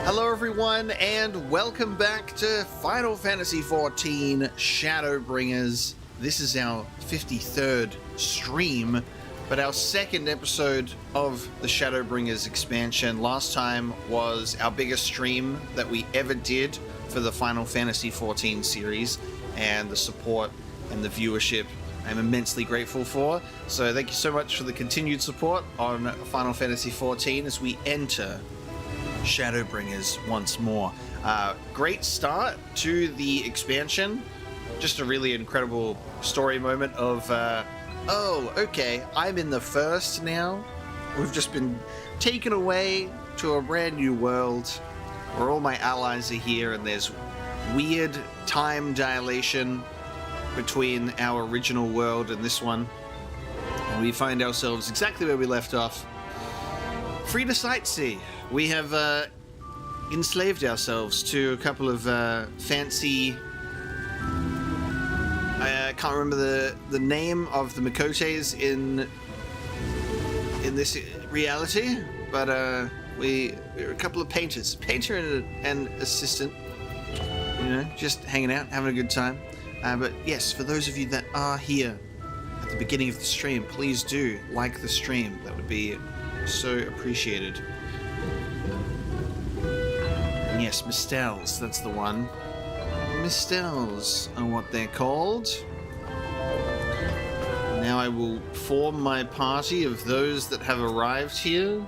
Hello everyone, and welcome back to Final Fantasy XIV Shadowbringers. This is our 53rd stream, but our second episode of the Shadowbringers expansion. Last time was our biggest stream that we ever did for the Final Fantasy XIV series, and the support and the viewership I'm immensely grateful for. So thank you so much for the continued support on Final Fantasy XIV as we enter Shadowbringers once more. Great start to the expansion. Just a really incredible story moment of, oh, okay, I'm in the first now. We've just been taken away to a brand new world where all my allies are here, and there's weird time dilation between our original world and this one. And we find ourselves exactly where we left off. Free to sightsee. We have enslaved ourselves to a couple of fancy... I can't remember the name of the Makotes in this reality, but we're a couple of painters. Painter and assistant, you know, just hanging out, having a good time. But yes, for those of you that are here at the beginning of the stream, please do like the stream. That would be so appreciated. And yes, Mistels, that's the one. Mistels are what they're called. Now I will form my party of those that have arrived here.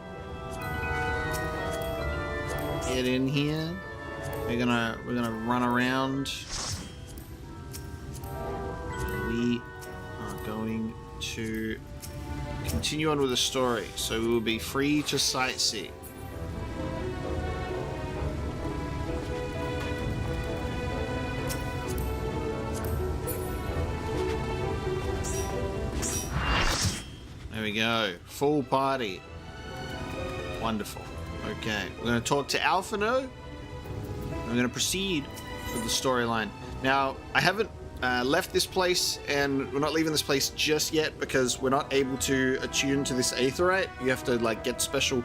Get in here. We're gonna run around. We are going to continue on with the story, so we will be free to sightsee. There we go. Full party. Wonderful. Okay, we're going to talk to Alphino. We're going to proceed with the storyline. Now, I haven't left this place, and we're not leaving this place just yet because we're not able to attune to this aetheryte. You have to like get special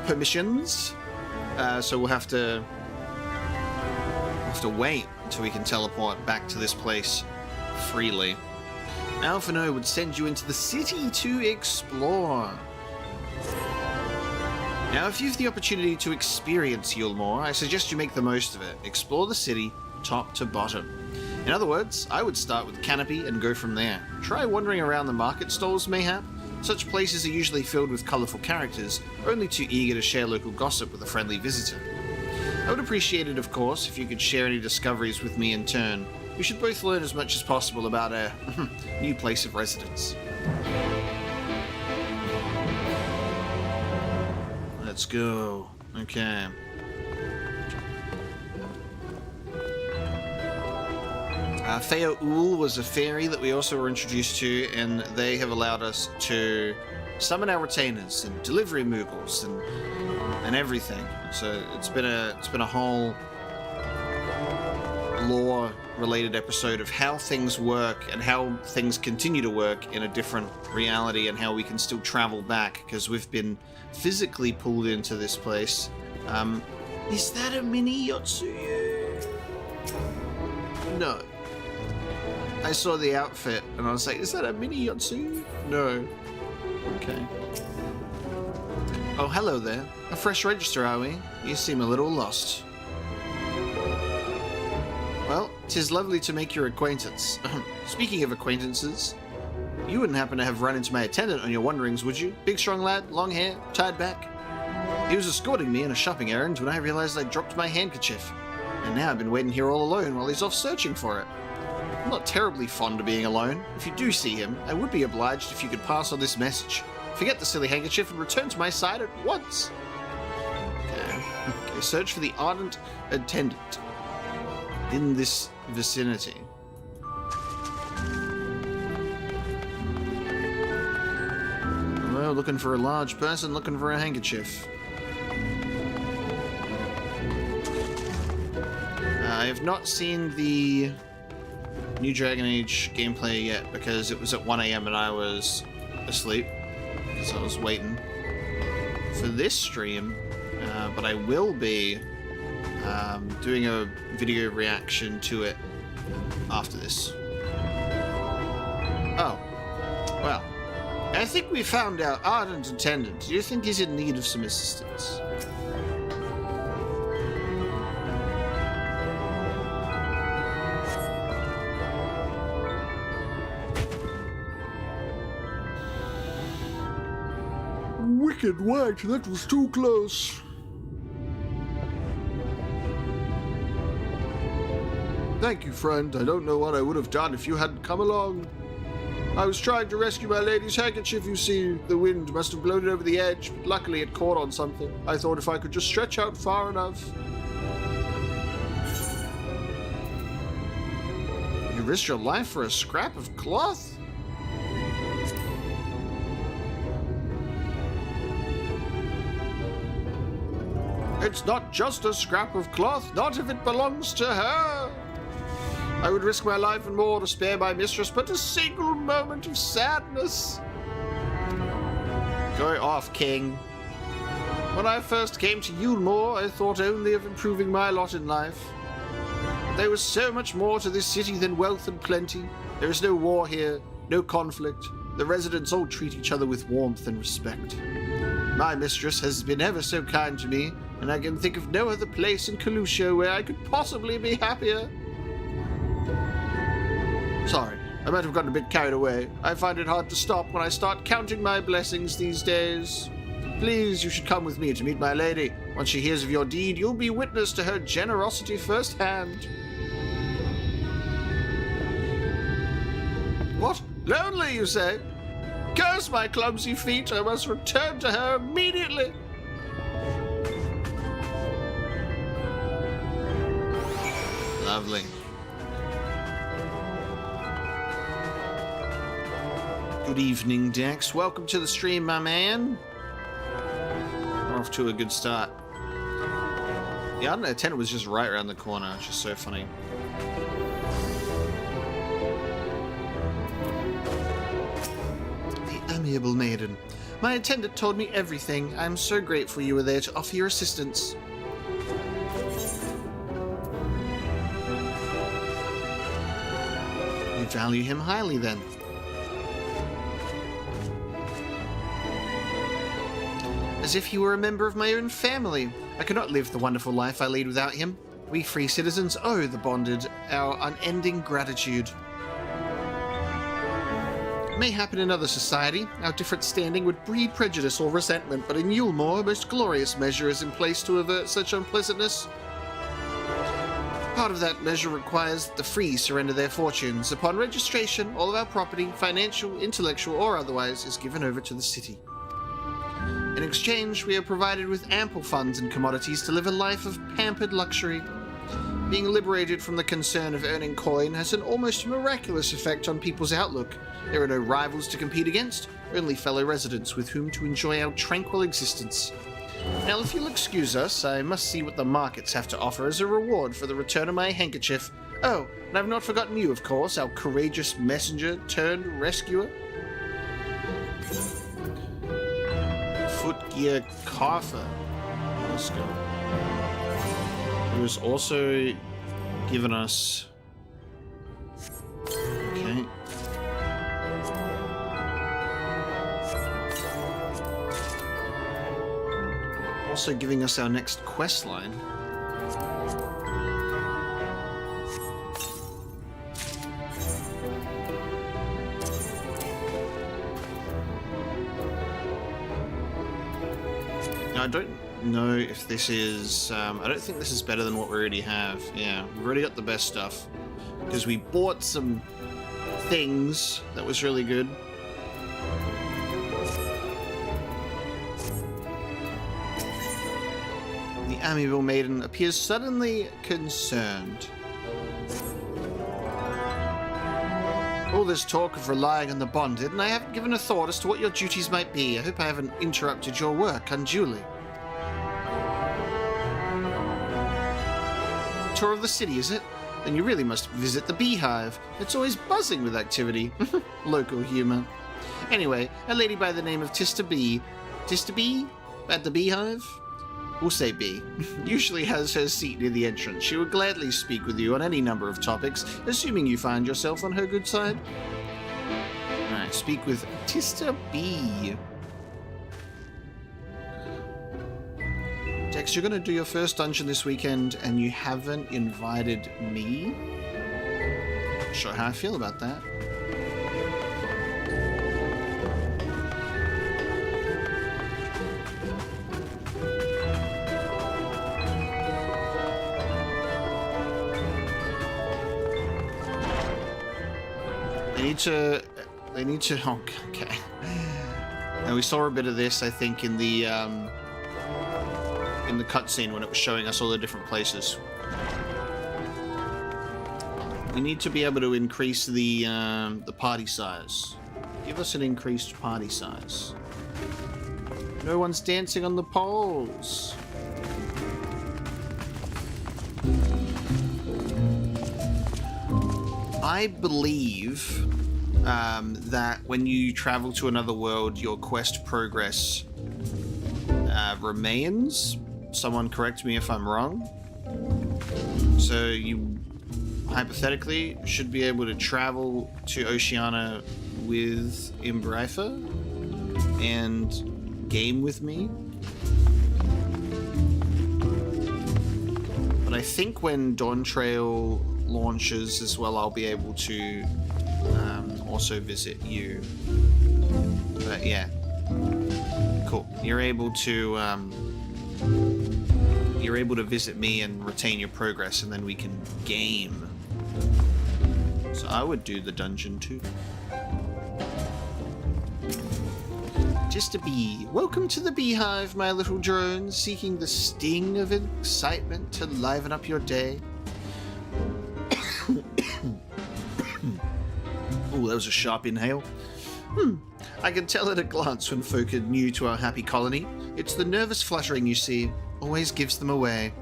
permissions, so we'll have to wait until we can teleport back to this place freely. Alphino would send you into the city to explore. Now, if you have the opportunity to experience Eulmore, I suggest you make the most of it. Explore the city top to bottom. In other words, I would start with Canopy and go from there. Try wandering around the market stalls, mayhap. Such places are usually filled with colourful characters, only too eager to share local gossip with a friendly visitor. I would appreciate it, of course, if you could share any discoveries with me in turn. We should both learn as much as possible about our new place of residence. Let's go. Okay. Theoul was a fairy that we also were introduced to, and they have allowed us to summon our retainers and delivery moogles and everything. So it's been a whole lore-related episode of how things work and how things continue to work in a different reality, and how we can still travel back because we've been physically pulled into this place. Is that a mini Yotsuyu? No. I saw the outfit and I was like, is that a mini Yotsuyu? No. Okay. Oh, hello there. A fresh register, are we? You seem a little lost. Well, 'tis lovely to make your acquaintance. Speaking of acquaintances, you wouldn't happen to have run into my attendant on your wanderings, would you? Big strong lad, long hair, tied back. He was escorting me on a shopping errand when I realized I'd dropped my handkerchief. And now I've been waiting here all alone while he's off searching for it. I'm not terribly fond of being alone. If you do see him, I would be obliged if you could pass on this message. Forget the silly handkerchief and return to my side at once. Okay, search for the ardent attendant in this vicinity. Well, looking for a large person, looking for a handkerchief. I have not seen the New Dragon Age gameplay yet because it was at 1 AM and I was asleep because I was waiting for this stream, but I will be doing a video reaction to it after this. Oh, well, I think we found our ardent attendant. Do you think he's in need of some assistance? Wicked white, that was too close. Thank you, friend. I don't know what I would have done if you hadn't come along. I was trying to rescue my lady's handkerchief, you see. The wind must have blown it over the edge, but luckily it caught on something. I thought if I could just stretch out far enough. You risked your life for a scrap of cloth? It's not just a scrap of cloth, not if it belongs to her. I would risk my life and more to spare my mistress, but a single moment of sadness. Go off, King. When I first came to Eulmore, I thought only of improving my lot in life. There was so much more to this city than wealth and plenty. There is no war here, no conflict. The residents all treat each other with warmth and respect. My mistress has been ever so kind to me, and I can think of no other place in Calusha where I could possibly be happier. Sorry, I might have gotten a bit carried away. I find it hard to stop when I start counting my blessings these days. Please, you should come with me to meet my lady. Once she hears of your deed, you'll be witness to her generosity firsthand. What? Lonely, you say? Curse my clumsy feet, I must return to her immediately. Lovely. Good evening, Dex. Welcome to the stream, my man. We're off to a good start. The attendant was just right around the corner, which is so funny. The amiable maiden. My attendant told me everything. I'm so grateful you were there to offer your assistance. You value him highly, then. As if he were a member of my own family. I could not live the wonderful life I lead without him. We free citizens owe the bonded our unending gratitude. It may happen in other society. Our different standing would breed prejudice or resentment, but in Eulmore, a most glorious measure is in place to avert such unpleasantness. Part of that measure requires that the free surrender their fortunes. Upon registration, all of our property, financial, intellectual, or otherwise, is given over to the city. In exchange, we are provided with ample funds and commodities to live a life of pampered luxury. Being liberated from the concern of earning coin has an almost miraculous effect on people's outlook. There are no rivals to compete against, only fellow residents with whom to enjoy our tranquil existence. Now, if you'll excuse us, I must see what the markets have to offer as a reward for the return of my handkerchief. Oh, and I've not forgotten you, of course, our courageous messenger turned rescuer. Footgear Carver. Let's go. He was also given us. Okay. Also giving us our next quest line. I don't know if this is... I don't think this is better than what we already have. Yeah, we've already got the best stuff. Because we bought some things that was really good. The amiable maiden appears suddenly concerned. All this talk of relying on the bonded, and I haven't given a thought as to what your duties might be. I hope I haven't interrupted your work unduly. Tour of the city, is it? Then you really must visit the Beehive. It's always buzzing with activity. Local humor. Anyway, a lady by the name of Tista B. Tista B? At the Beehive? we'll say B, usually has her seat near the entrance. She would gladly speak with you on any number of topics, assuming you find yourself on her good side. Alright, speak with Tista B. Dex, you're going to do your first dungeon this weekend, and you haven't invited me? Not sure how I feel about that. They need to, oh, okay. And we saw a bit of this, I think, in the cutscene when it was showing us all the different places. We need to be able to increase the party size. Give us an increased party size. No one's dancing on the poles. I believe that when you travel to another world, your quest progress remains. Someone correct me if I'm wrong. So you hypothetically should be able to travel to Oceania with Imbrifer and game with me. But I think when Dawn Trail launches as well, I'll be able to also visit you. But yeah, cool. You're able to visit me and retain your progress, and then we can game. So I would do the dungeon too. Just a bee. Welcome to the Beehive, my little drone, seeking the sting of excitement to liven up your day. Oh, that was a sharp inhale. I can tell at a glance when folk are new to our happy colony. It's the nervous fluttering you see. Always gives them away.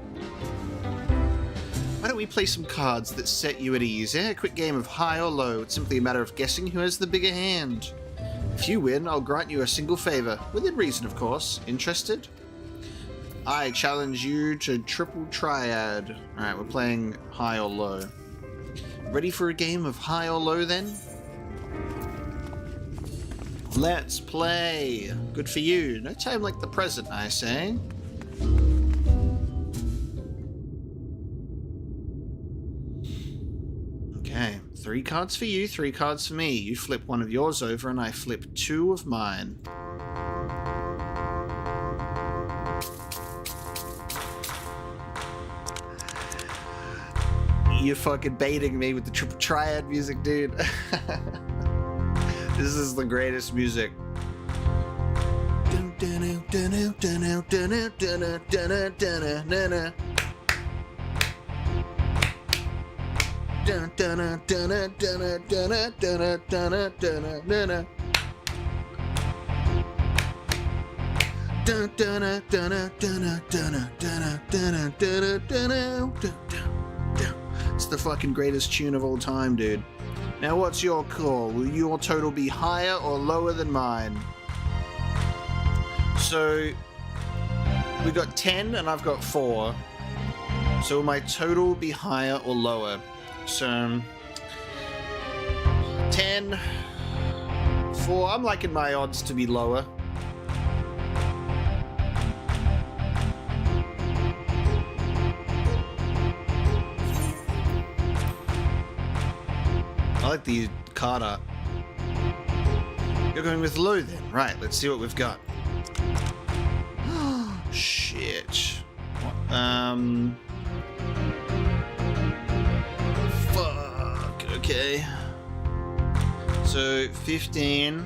Why don't we play some cards that set you at ease, eh? A quick game of high or low. It's simply a matter of guessing who has the bigger hand. If you win, I'll grant you a single favor. Within reason, of course. Interested? I challenge you to triple Triad. Alright, we're playing high or low. Ready for a game of high or low, then? Let's play. Good for you. No time like the present, I say. Okay, 3 cards for you, 3 cards for me. You flip one of yours over and I flip 2 of mine. You're fucking baiting me with the triple Triad music, dude. This is the greatest music. It's the fucking greatest tune of all time, dude. Now what's your call? Will your total be higher or lower than mine? So we got 10 and I've got 4. So will my total be higher or lower? So 10, 4. I'm liking my odds to be lower. I like the card art. You're going with low then. Right, let's see what we've got. Shit. Fuck. Okay. So 15.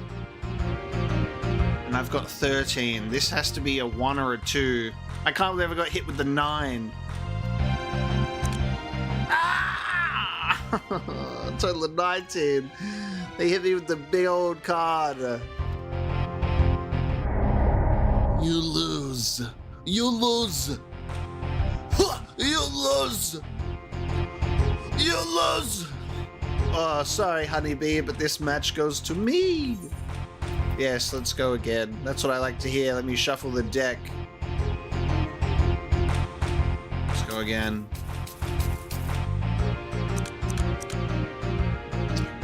And I've got 13. This has to be a 1 or a 2. I can't believe I got hit with the 9. Total of 19. They hit me with the big old card. You lose. You lose. You lose. You lose. Oh, sorry, honeybee, but this match goes to me. Yes, let's go again. That's what I like to hear. Let me shuffle the deck. Go again.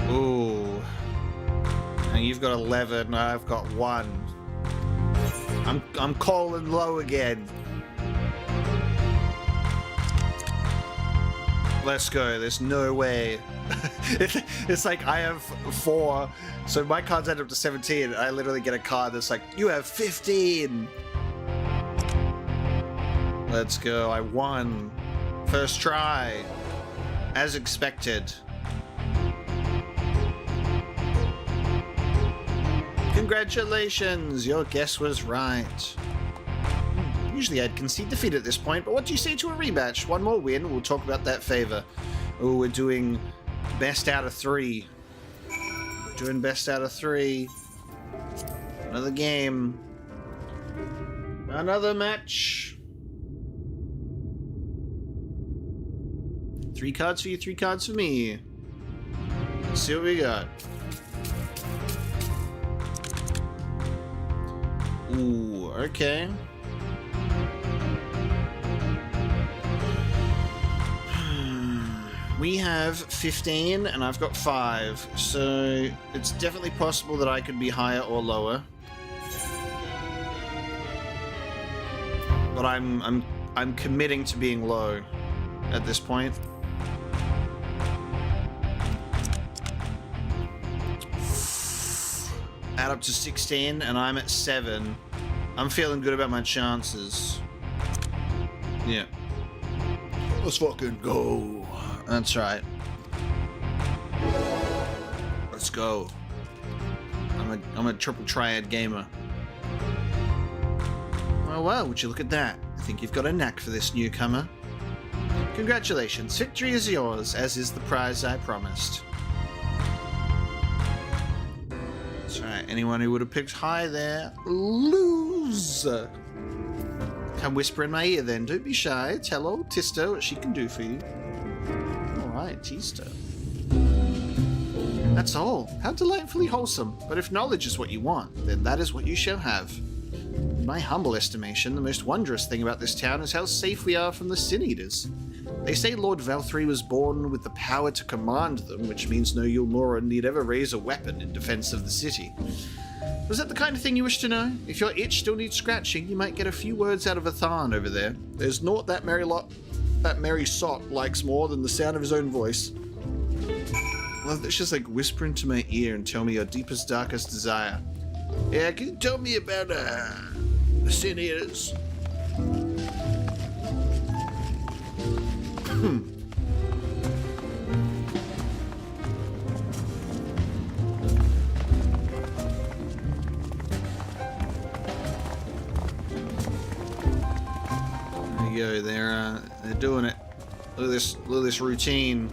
Ooh. And you've got 11, I've got 1. I'm calling low again. Let's go. There's no way. It's like I have 4, so my cards end up to 17. I literally get a card that's like, you have 15. Let's go. I won. First try. As expected. Congratulations, your guess was right. Usually I'd concede defeat at this point, but what do you say to a rematch? One more win, we'll talk about that favor. Oh, we're doing best out of 3. We're doing best out of 3. Another game. Another match. 3 cards for you, 3 cards for me. Let's see what we got. Ooh, okay. We have 15 and I've got 5, so it's definitely possible that I could be higher or lower. But I'm committing to being low at this point. Add up to 16 and I'm at 7. I'm feeling good about my chances. Yeah. Let's fucking go. That's right. Let's go. I'm a triple triad gamer. Well, would you look at that? I think you've got a knack for this newcomer. Congratulations, victory is yours, as is the prize I promised. That's right, anyone who would have picked high there, lose. Come whisper in my ear then, don't be shy. Tell old Tisto what she can do for you. Alright, Tisto. That's all. How delightfully wholesome. But if knowledge is what you want, then that is what you shall have. In my humble estimation, the most wondrous thing about this town is how safe we are from the Sin Eaters. They say Lord Vauthry was born with the power to command them, which means no Eulmore need ever raise a weapon in defense of the city. Was that the kind of thing you wish to know? If your itch still needs scratching, you might get a few words out of Vathan over there. There's naught that merry sot likes more than the sound of his own voice. Well, that's just like whisper into my ear and tell me your deepest, darkest desire. Yeah, can you tell me about the Sin Eaters? There you go. They're doing it. Look at this routine.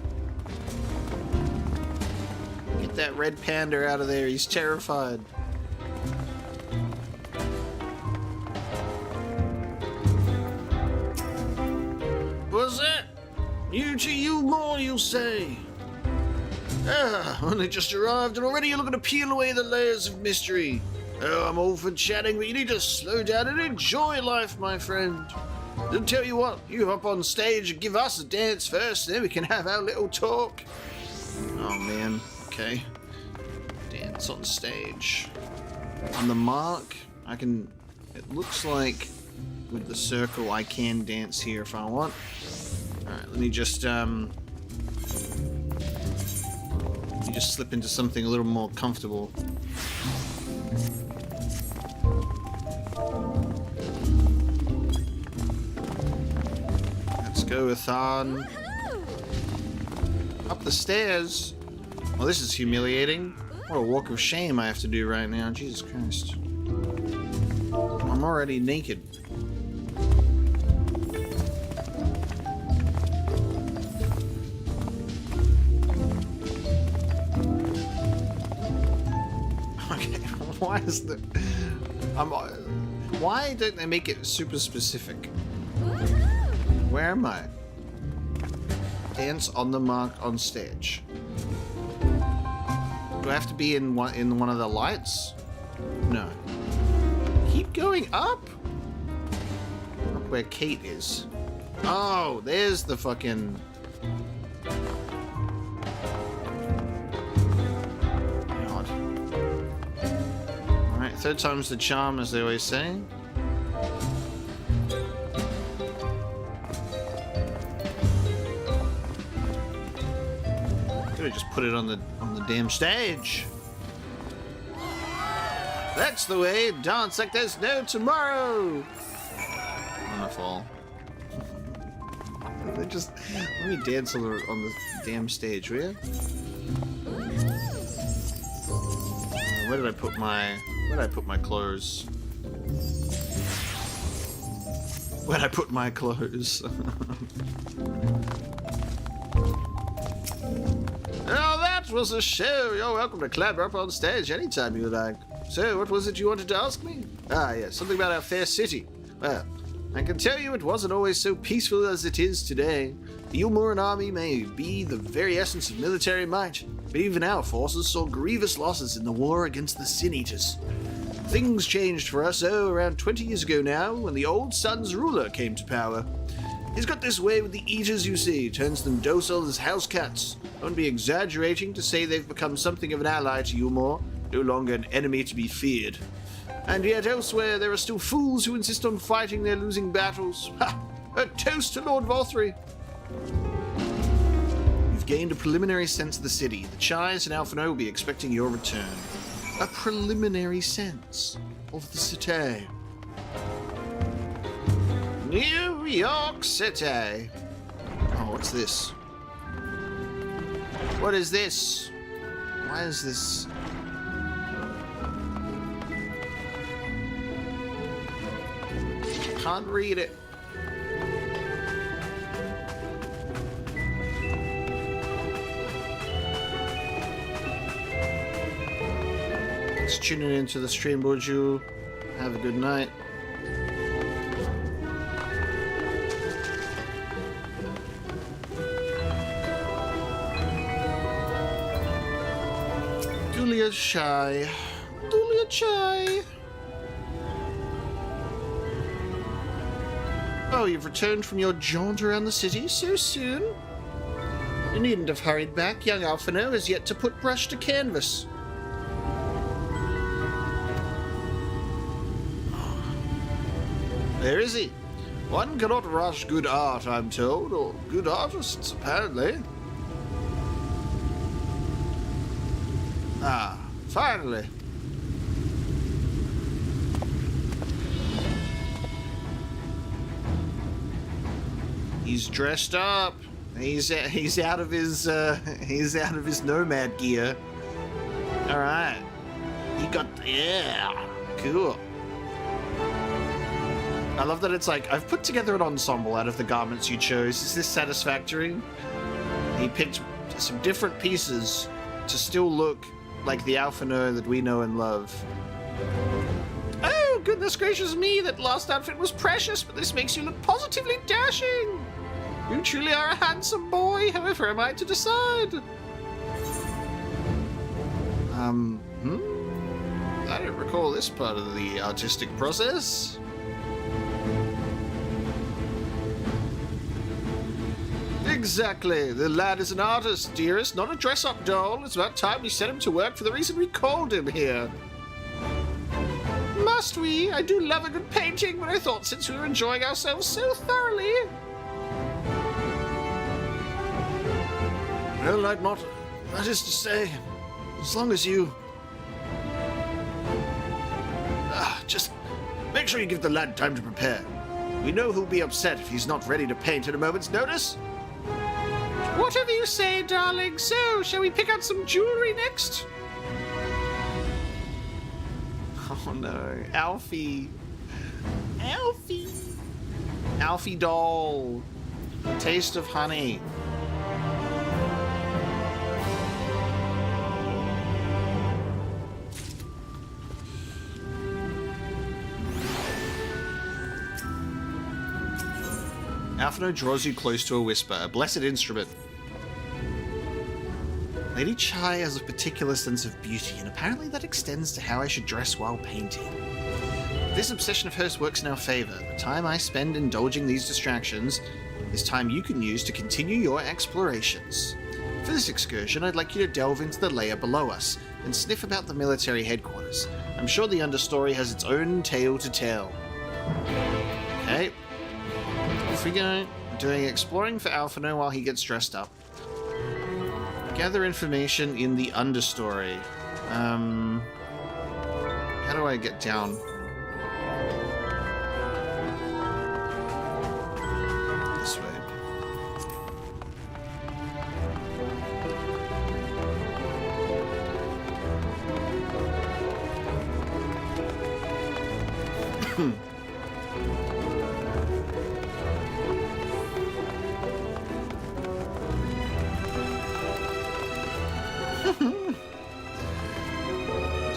Get that red panda out of there. He's terrified. What's that? New to Eulmore, you say? Ah, only just arrived and already you're looking to peel away the layers of mystery. Oh, I'm all for chatting, but you need to slow down and enjoy life, my friend. I'll tell you what, you hop on stage and give us a dance first, then we can have our little talk. Oh man, okay. Dance on stage. On the mark, I can... It looks like with the circle I can dance here if I want. Alright, let me just slip into something a little more comfortable. Let's go with on. Up the stairs. Well, this is humiliating. What a walk of shame I have to do right now. Jesus Christ. I'm already naked. Why is the... why don't they make it super specific? Where am I? Dance on the mark on stage. Do I have to be in one of the lights? No. Keep going up? Up where Kate is. Oh, there's the fucking... God. Alright, third time's the charm, as they always say. Could have just put it on the damn stage. That's the way. Dance like there's no tomorrow. Wonderful. They just let me dance on the damn stage, will you? Where did I put my clothes? Where'd I put my clothes? Oh, that was a show. You're welcome to clamber up on stage anytime you like. So, what was it you wanted to ask me? Ah, yes, something about our fair city. Well, I can tell you it wasn't always so peaceful as it is today. The Eulmore army may be the very essence of military might, but even our forces saw grievous losses in the war against the Sin Eaters. Things changed for us, around 20 years ago now, when the Old Sun's ruler came to power. He's got this way with the Eaters, you see, turns them docile as house cats. I wouldn't be exaggerating to say they've become something of an ally to Eulmore, no longer an enemy to be feared. And yet elsewhere there are still fools who insist on fighting their losing battles. Ha! A toast to Lord Vauthry! You've gained a preliminary sense of the city. The Chais and Alphino will be expecting your return. A preliminary sense of the city. New York City. Oh, what's this? What is this? Why is this? Can't read it. Thanks for tuning into the stream, Boju. Have a good night. Julia Chai. Julia Chai. Oh, you've returned from your jaunt around the city so soon? You needn't have hurried back. Young Alphino has yet to put brush to canvas. Where is he? One cannot rush good art, I'm told, or good artists, apparently. Ah, finally. He's dressed up. He's out of his nomad gear. All right. He got cool. I love that it's like I've put together an ensemble out of the garments you chose. Is this satisfactory? He picked some different pieces to still look like the Alphino that we know and love. Oh, goodness gracious me! That last outfit was precious, but this makes you look positively dashing. You truly are a handsome boy, however am I to decide? I don't recall this part of the artistic process. Exactly. The lad is an artist, dearest, not a dress-up doll. It's about time we set him to work for the reason we called him here. Must we? I do love a good painting, but I thought since we were enjoying ourselves so thoroughly... Well, I'd not. That is to say, as long as you... just make sure you give the lad time to prepare. We know who'll be upset if he's not ready to paint at a moment's notice. Whatever you say, darling. So, shall we pick out some jewelry next? Oh no, Alfie. Alfie. Alfie doll. Taste of honey. Alphino draws you close to a whisper, a blessed instrument. Lady Chai has a particular sense of beauty, and apparently that extends to how I should dress while painting. This obsession of hers works in our favor. The time I spend indulging these distractions is time you can use to continue your explorations. For this excursion, I'd like you to delve into the layer below us and sniff about the military headquarters. I'm sure the understory has its own tale to tell. Okay. Off we go. Doing exploring for Alphino while he gets dressed up. Gather information in the understory. How do I get down? This way.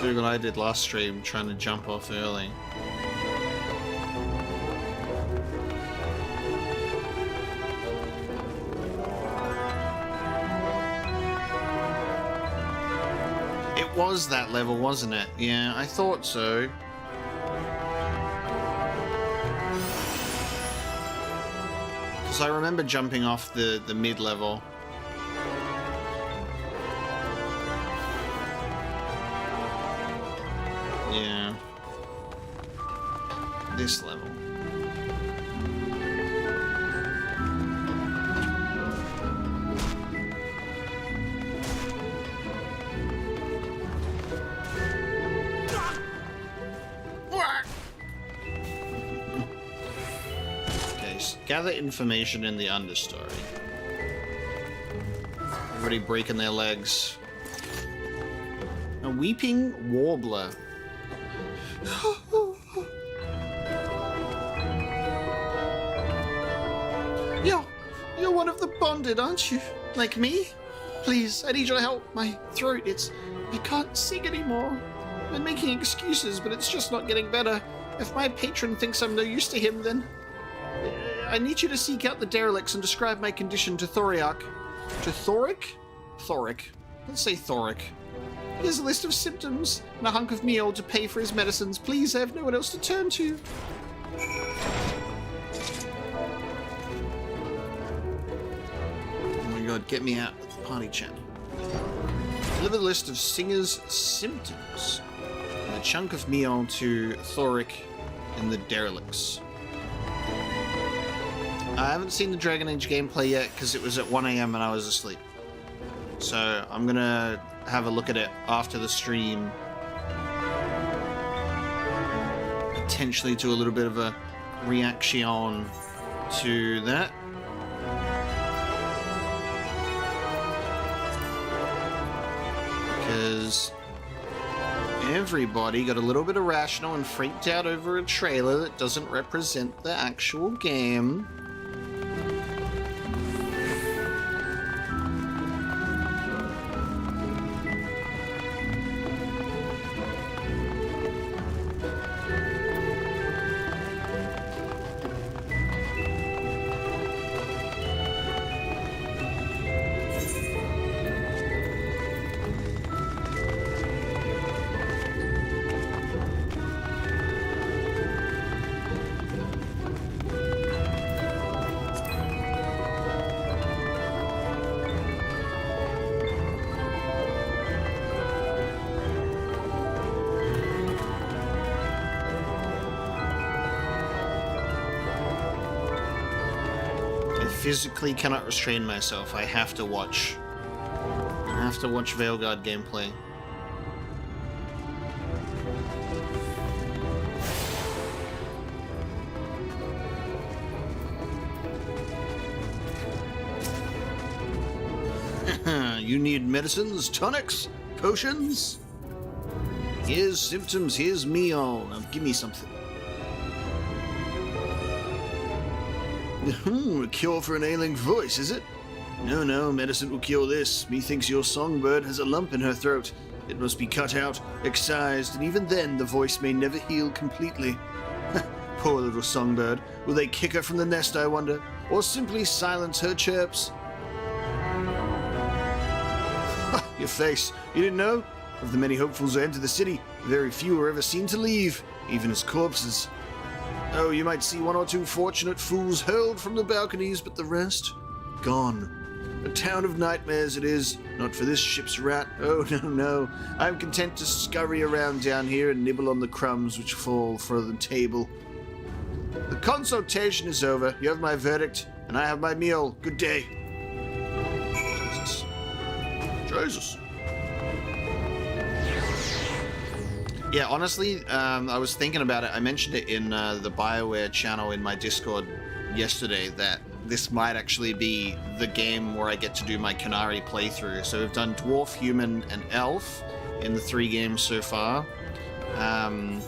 Doing what I did last stream, trying to jump off early. It was that level, wasn't it? Yeah, I thought so. Because I remember jumping off the mid-level. Yeah. This level. Okay, so gather information in the understory. Everybody breaking their legs. A weeping warbler. You're one of the bonded, aren't you? Like me? Please, I need your help. My throat, I can't sing anymore. I've been making excuses, but it's just not getting better. If my patron thinks I'm no use to him, then I need you to seek out the derelicts and describe my condition to Thoriak. To Thoric? Thoric. Let's say Thoric. Here's a list of symptoms and a hunk of meal to pay for his medicines. Please, I have no one else to turn to. Oh my god, get me out of the party chat. Deliver the list of Singer's symptoms and a chunk of meal to Thoric and the derelicts. I haven't seen the Dragon Age gameplay yet because it was at 1 AM and I was asleep. So I'm gonna have a look at it after the stream. Potentially do a little bit of a reaction to that. Because everybody got a little bit irrational and freaked out over a trailer that doesn't represent the actual game. Physically cannot restrain myself. I have to watch. I have to watch Veilguard gameplay. You need medicines, tonics, potions? Here's symptoms, here's meal. Now give me something. A cure for an ailing voice, is it? No, medicine will cure this. Methinks your songbird has a lump in her throat. It must be cut out, excised, and even then the voice may never heal completely. Poor little songbird. Will they kick her from the nest, I wonder? Or simply silence her chirps? Your face. You didn't know? Of the many hopefuls who enter the city, very few are ever seen to leave. even as corpses. Oh, you might see one or two fortunate fools hurled from the balconies, but the rest, gone. A town of nightmares it is, not for this ship's rat. Oh, no. I'm content to scurry around down here and nibble on the crumbs which fall from the table. The consultation is over. You have my verdict, and I have my meal. Good day. Jesus. Yeah, honestly, I was thinking about it. I mentioned it in the BioWare channel in my Discord yesterday that this might actually be the game where I get to do my Canary playthrough. So we've done Dwarf, Human, and Elf in the 3 games so far. And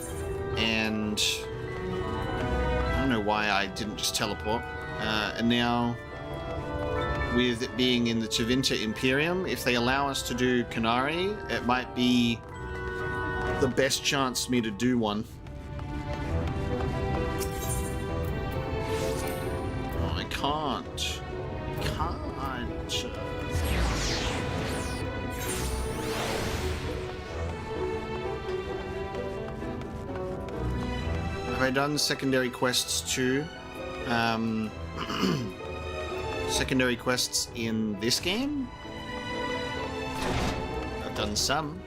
I don't know why I didn't just teleport. And now, with it being in the Tevinter Imperium, if they allow us to do Canary, it might be the best chance for me to do one. Oh, I can't. Have I done secondary quests too? Secondary quests in this game? I've done some.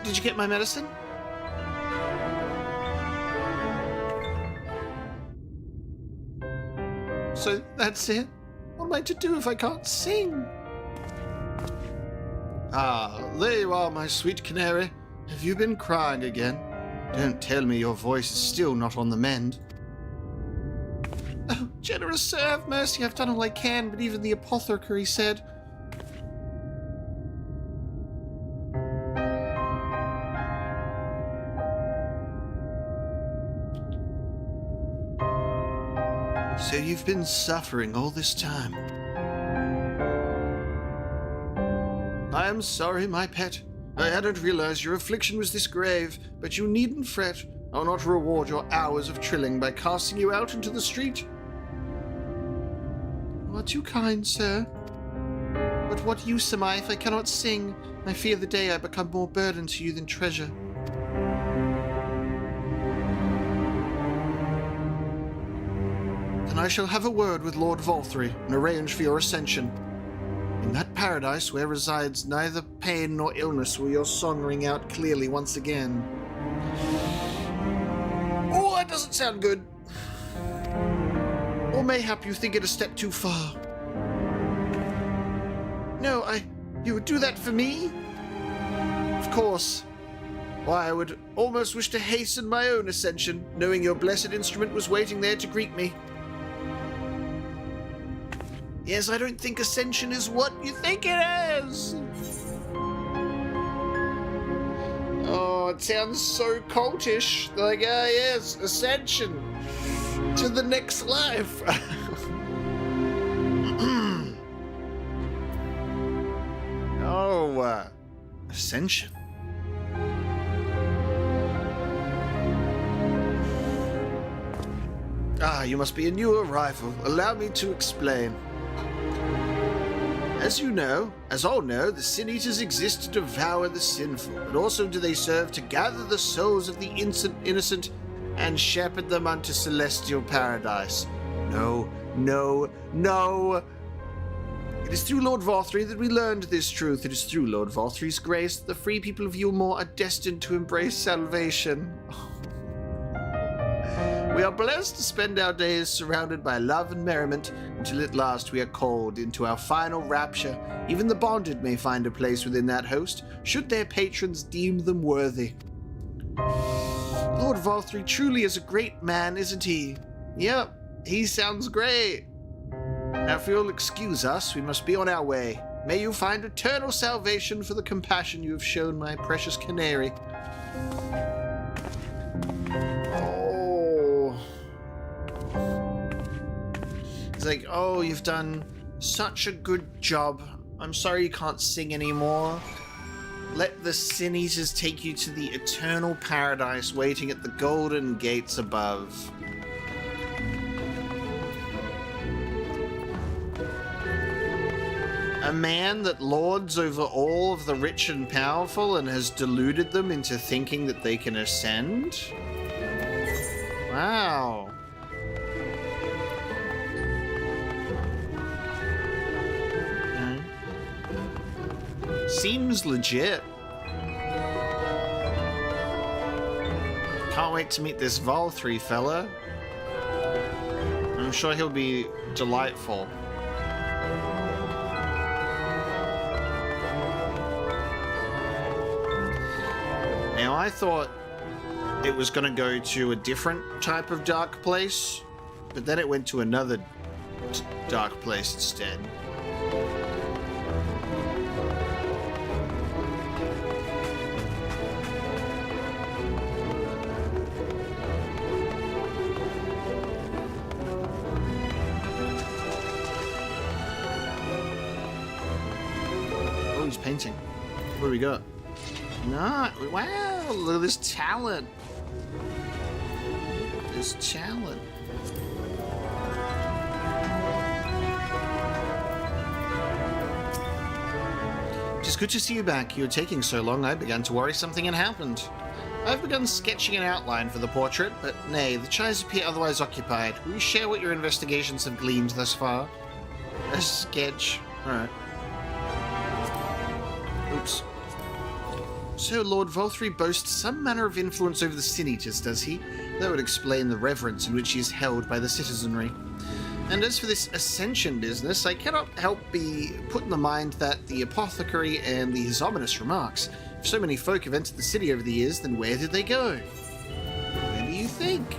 Did you get my medicine? So that's it? What am I to do if I can't sing? Ah, there you are, my sweet canary. Have you been crying again? Don't tell me your voice is still not on the mend. Oh, generous sir, have mercy. I've done all I can, but even the apothecary said... So you've been suffering all this time. I am sorry, my pet. I hadn't realized your affliction was this grave, but you needn't fret. I'll not reward your hours of trilling by casting you out into the street. You are too kind, sir. But what use am I if I cannot sing? I fear the day I become more burden to you than treasure. Then I shall have a word with Lord Vauthry and arrange for your ascension. In that paradise where resides neither pain nor illness will your song ring out clearly once again. Oh, that doesn't sound good. Or mayhap you think it a step too far. No, you would do that for me? Of course. Why, I would almost wish to hasten my own ascension, knowing your blessed instrument was waiting there to greet me. Yes, I don't think ascension is what you think it is. Oh, it sounds so cultish. Like, yes, ascension to the next life. Oh, ascension. Ah, you must be a new arrival. Allow me to explain. As you know, as all know, the Sin-Eaters exist to devour the sinful, but also do they serve to gather the souls of the innocent and shepherd them unto celestial paradise. No. It is through Lord Vauthry that we learned this truth. It is through Lord Vauthry's grace that the free people of Eulmore are destined to embrace salvation. We are blessed to spend our days surrounded by love and merriment until at last we are called into our final rapture. Even the bonded may find a place within that host, should their patrons deem them worthy. Lord Vauthry truly is a great man, isn't he? Yep, he sounds great. Now, if you'll excuse us, we must be on our way. May you find eternal salvation for the compassion you have shown my precious canary. Like, oh, you've done such a good job. I'm sorry you can't sing anymore. Let the Sin-Eaters take you to the eternal paradise waiting at the golden gates above. A man that lords over all of the rich and powerful and has deluded them into thinking that they can ascend? Wow. Seems legit. Can't wait to meet this Vauthry fella. I'm sure he'll be delightful. Now, I thought it was going to go to a different type of dark place, but then it went to another dark place instead. Oh, he's painting. What do we got? No, wow, look at this talent. This talent. It's good to see you back. You were taking so long, I began to worry something had happened. I've begun sketching an outline for the portrait, but nay, the chies appear otherwise occupied. Will you share what your investigations have gleaned thus far? A sketch. Alright. Oops. So Lord Vauthry boasts some manner of influence over the Sin-Eaters, does he? That would explain the reverence in which he is held by the citizenry. And as for this ascension business, I cannot help be put in the mind that the apothecary and his ominous remarks. If so many folk have entered the city over the years, then where did they go? Where do you think?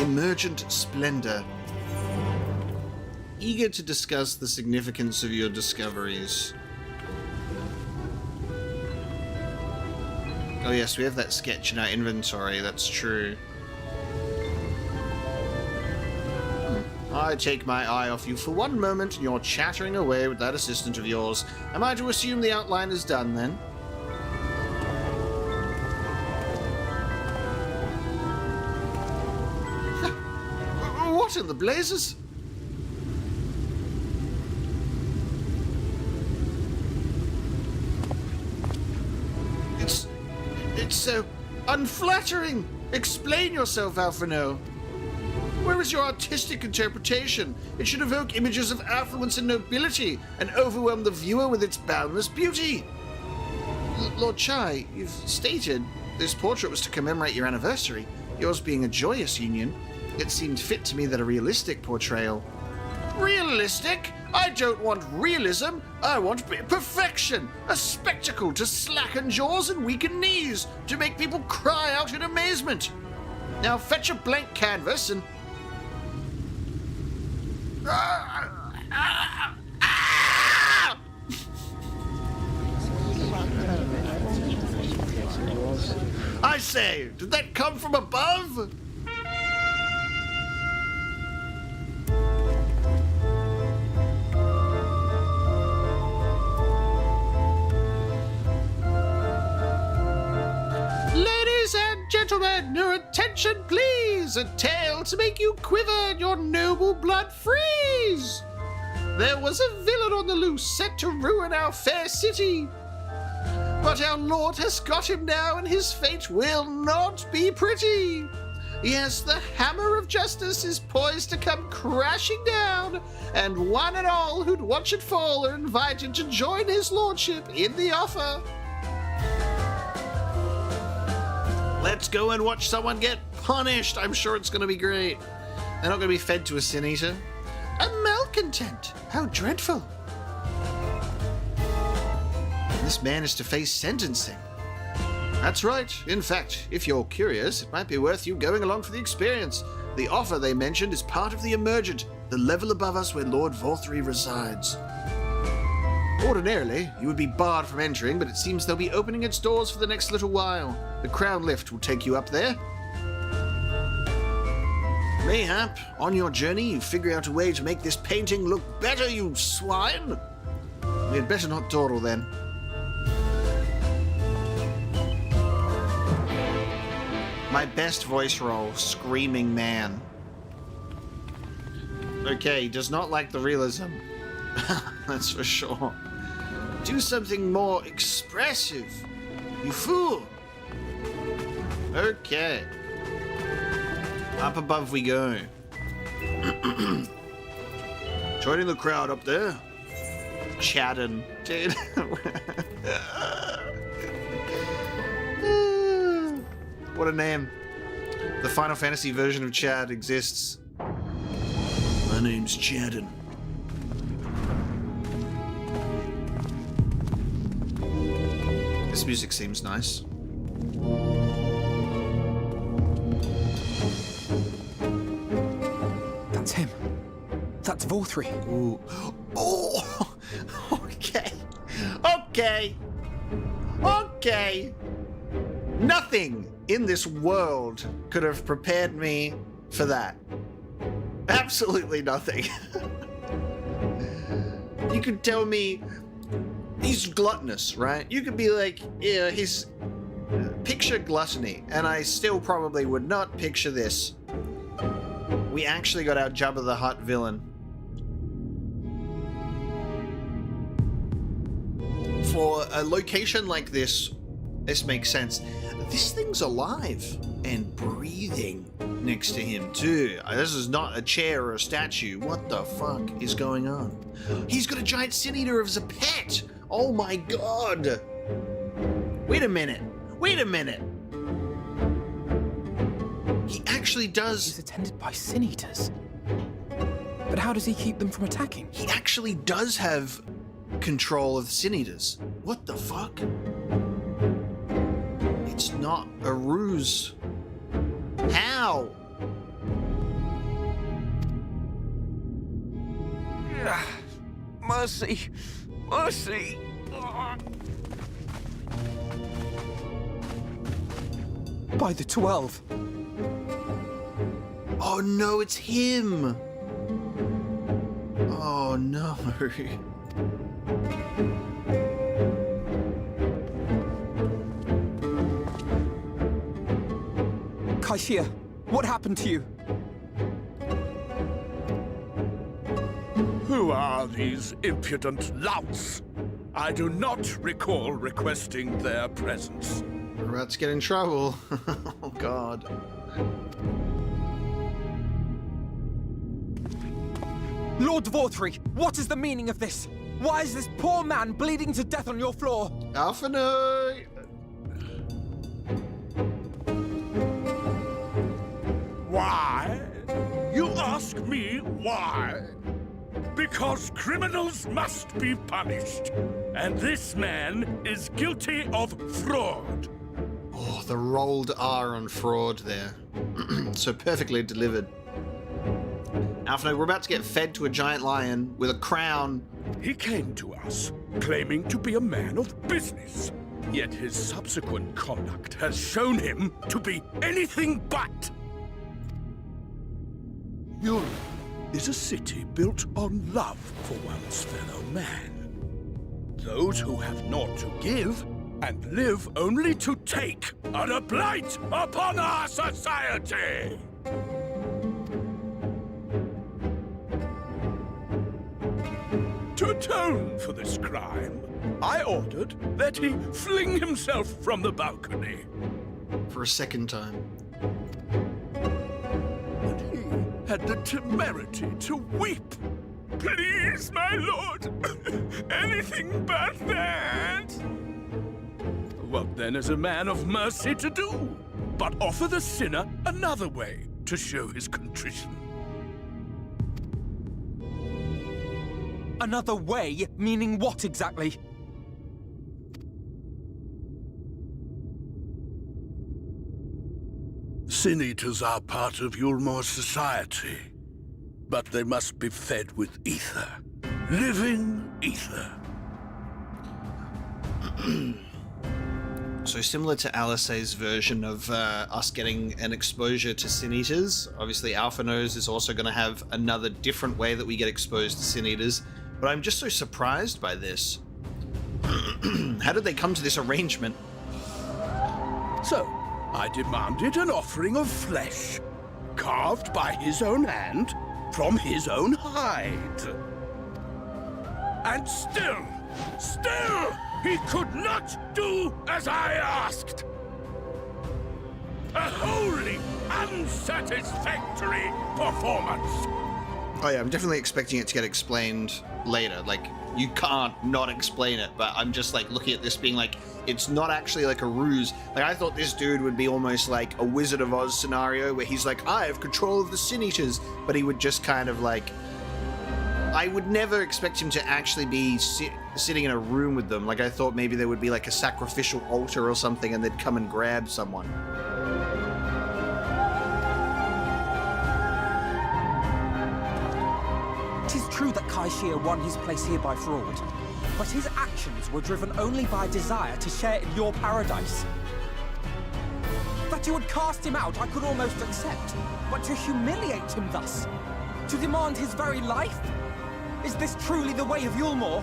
Emergent splendor. Eager to discuss the significance of your discoveries. Oh yes, we have that sketch in our inventory, that's true. I take my eye off you for one moment and you're chattering away with that assistant of yours. Am I to assume the outline is done then? What in the blazes? It's so unflattering. Explain yourself, Alphino. Where is your artistic interpretation? It should evoke images of affluence and nobility and overwhelm the viewer with its boundless beauty. Lord Chai, you've stated this portrait was to commemorate your anniversary, yours being a joyous union. It seemed fit to me that a realistic portrayal. Realistic? I don't want realism. I want perfection. A spectacle to slacken jaws and weaken knees, to make people cry out in amazement. Now fetch a blank canvas and... I say, did that come from above? Ladies and gentlemen, your attention please! A tale to make you quiver and your noble blood freeze! There was a villain on the loose set to ruin our fair city. But our Lord has got him now, and his fate will not be pretty. Yes, the hammer of justice is poised to come crashing down, and one and all who'd watch it fall are invited to join his lordship in the offer. Let's go and watch someone get punished. I'm sure it's going to be great. They're not going to be fed to a sin-eater. A malcontent. How dreadful. This man is to face sentencing. That's right. In fact, if you're curious, it might be worth you going along for the experience. The offer they mentioned is part of the Emergent, the level above us where Lord Vauthry resides. Ordinarily, you would be barred from entering, but it seems they'll be opening its doors for the next little while. The crown lift will take you up there. Mayhap, on your journey, you figure out a way to make this painting look better, you swine. We had better not dawdle then. My best voice role, Screaming Man. Okay, does not like the realism. That's for sure. Do something more expressive, you fool. Okay. Up above we go. Joining the crowd up there. Chatting, dude. What a name. The Final Fantasy version of Chad exists. My name's Chadden. This music seems nice. That's him. That's Vauthry. Ooh. Oh! Okay. Okay. Okay. Nothing in this world could have prepared me for that. Absolutely nothing. You could tell me he's gluttonous, right? You could be like, yeah, he's... Picture gluttony, and I still probably would not picture this. We actually got our Jabba the Hutt villain. For a location like this makes sense. This thing's alive and breathing next to him too. This is not a chair or a statue. What the fuck is going on? He's got a giant sin eater as a pet. Oh my god. Wait a minute. Wait a minute. He actually does... He's attended by sin eaters. But how does he keep them from attacking? He actually does have control of sin eaters. What the fuck? It's not a ruse. How? Mercy. Mercy. By the 12. Oh no, it's him. Oh no. Kaishia, what happened to you? Who are these impudent louts? I do not recall requesting their presence. We're about to get in trouble. Oh god. Lord Vauthry, what is the meaning of this? Why is this poor man bleeding to death on your floor? Alphino! Why? You ask me why? Because criminals must be punished, and this man is guilty of fraud. Oh, the rolled R on fraud there. So perfectly delivered. Alphino, we're about to get fed to a giant lion with a crown. He came to us, claiming to be a man of business. Yet his subsequent conduct has shown him to be anything but. Eulmore is a city built on love for one's fellow man. Those who have naught to give and live only to take are a blight upon our society. To atone for this crime, I ordered that he fling himself from the balcony. For a second time. And he had the temerity to weep. Please, my lord, anything but that. What then is a man of mercy to do, but offer the sinner another way to show his contrition? Another way? Meaning what exactly? Sin eaters are part of Eulmore's society, but they must be fed with ether. Living ether. So similar to Alice's version of us getting an exposure to Sin Eaters, obviously Alphino's is also going to have another different way that we get exposed to Sin Eaters, but I'm just so surprised by this. How did they come to this arrangement? So, I demanded an offering of flesh, carved by his own hand, from his own hide. And still, he could not do as I asked. A wholly unsatisfactory performance. Oh yeah, I'm definitely expecting it to get explained later. Like, you can't not explain it, but I'm just like looking at this being like, it's not actually like a ruse. Like, I thought this dude would be almost like a Wizard of Oz scenario where he's like, I have control of the Sin Eaters, but he would just kind of like, I would never expect him to actually be sitting in a room with them. Like, I thought maybe there would be like a sacrificial altar or something and they'd come and grab someone. It is true that Kaishia won his place here by fraud, but his actions were driven only by desire to share in your paradise. That you would cast him out I could almost accept, but to humiliate him thus, to demand his very life? Is this truly the way of Eulmore?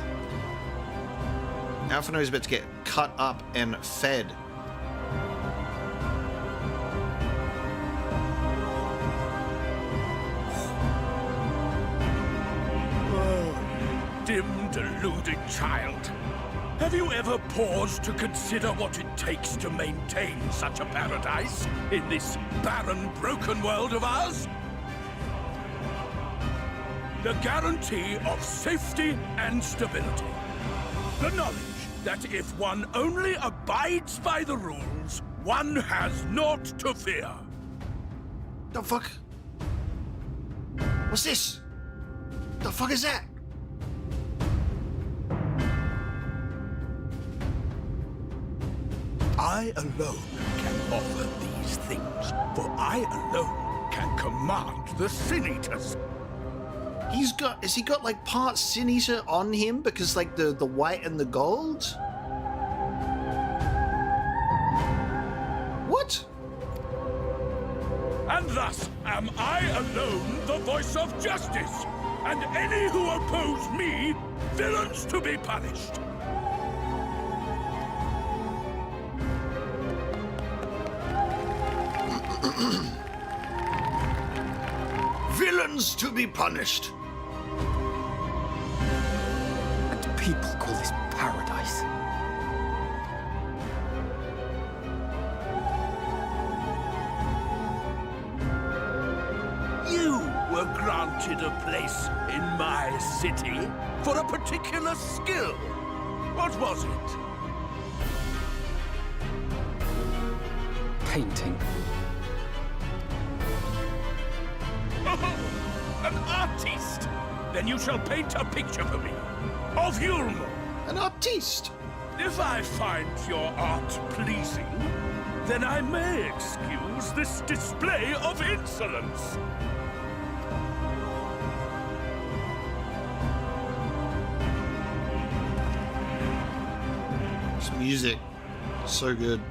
Alphino is about to get cut up and fed. Dim, deluded child. Have you ever paused to consider what it takes to maintain such a paradise in this barren, broken world of ours? The guarantee of safety and stability. The knowledge that if one only abides by the rules, one has naught to fear. The fuck? What's this? The fuck is that? I alone can offer these things, for I alone can command the Sin Eaters. Has he got like part Sin Eater on him because like the white and the gold? What? And thus am I alone the voice of justice, and any who oppose me, villains to be punished. Villains to be punished. And people call this paradise. You were granted a place in my city for a particular skill. What was it? Painting. An artiste! Then you shall paint a picture for me of Eulmore. An artiste. If I find your art pleasing, then I may excuse this display of insolence. This music, so good.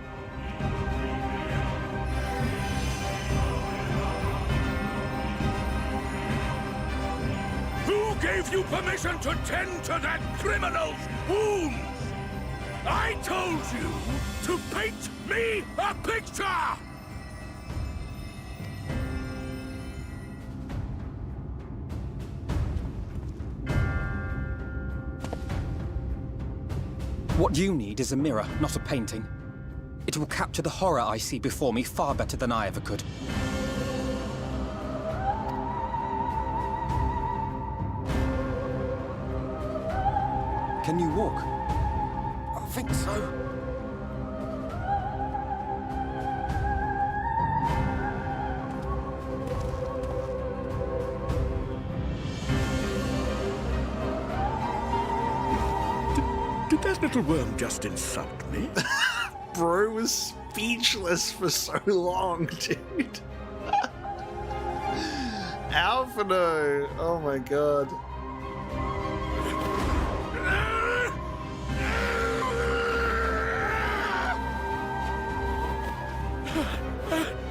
Gave you permission to tend to that criminal's wounds? I told you to paint me a picture! What you need is a mirror, not a painting. It will capture the horror I see before me far better than I ever could. Can you walk? I think so. Did that little worm just insult me? Bro was speechless for so long, dude. Alphino! Oh my god.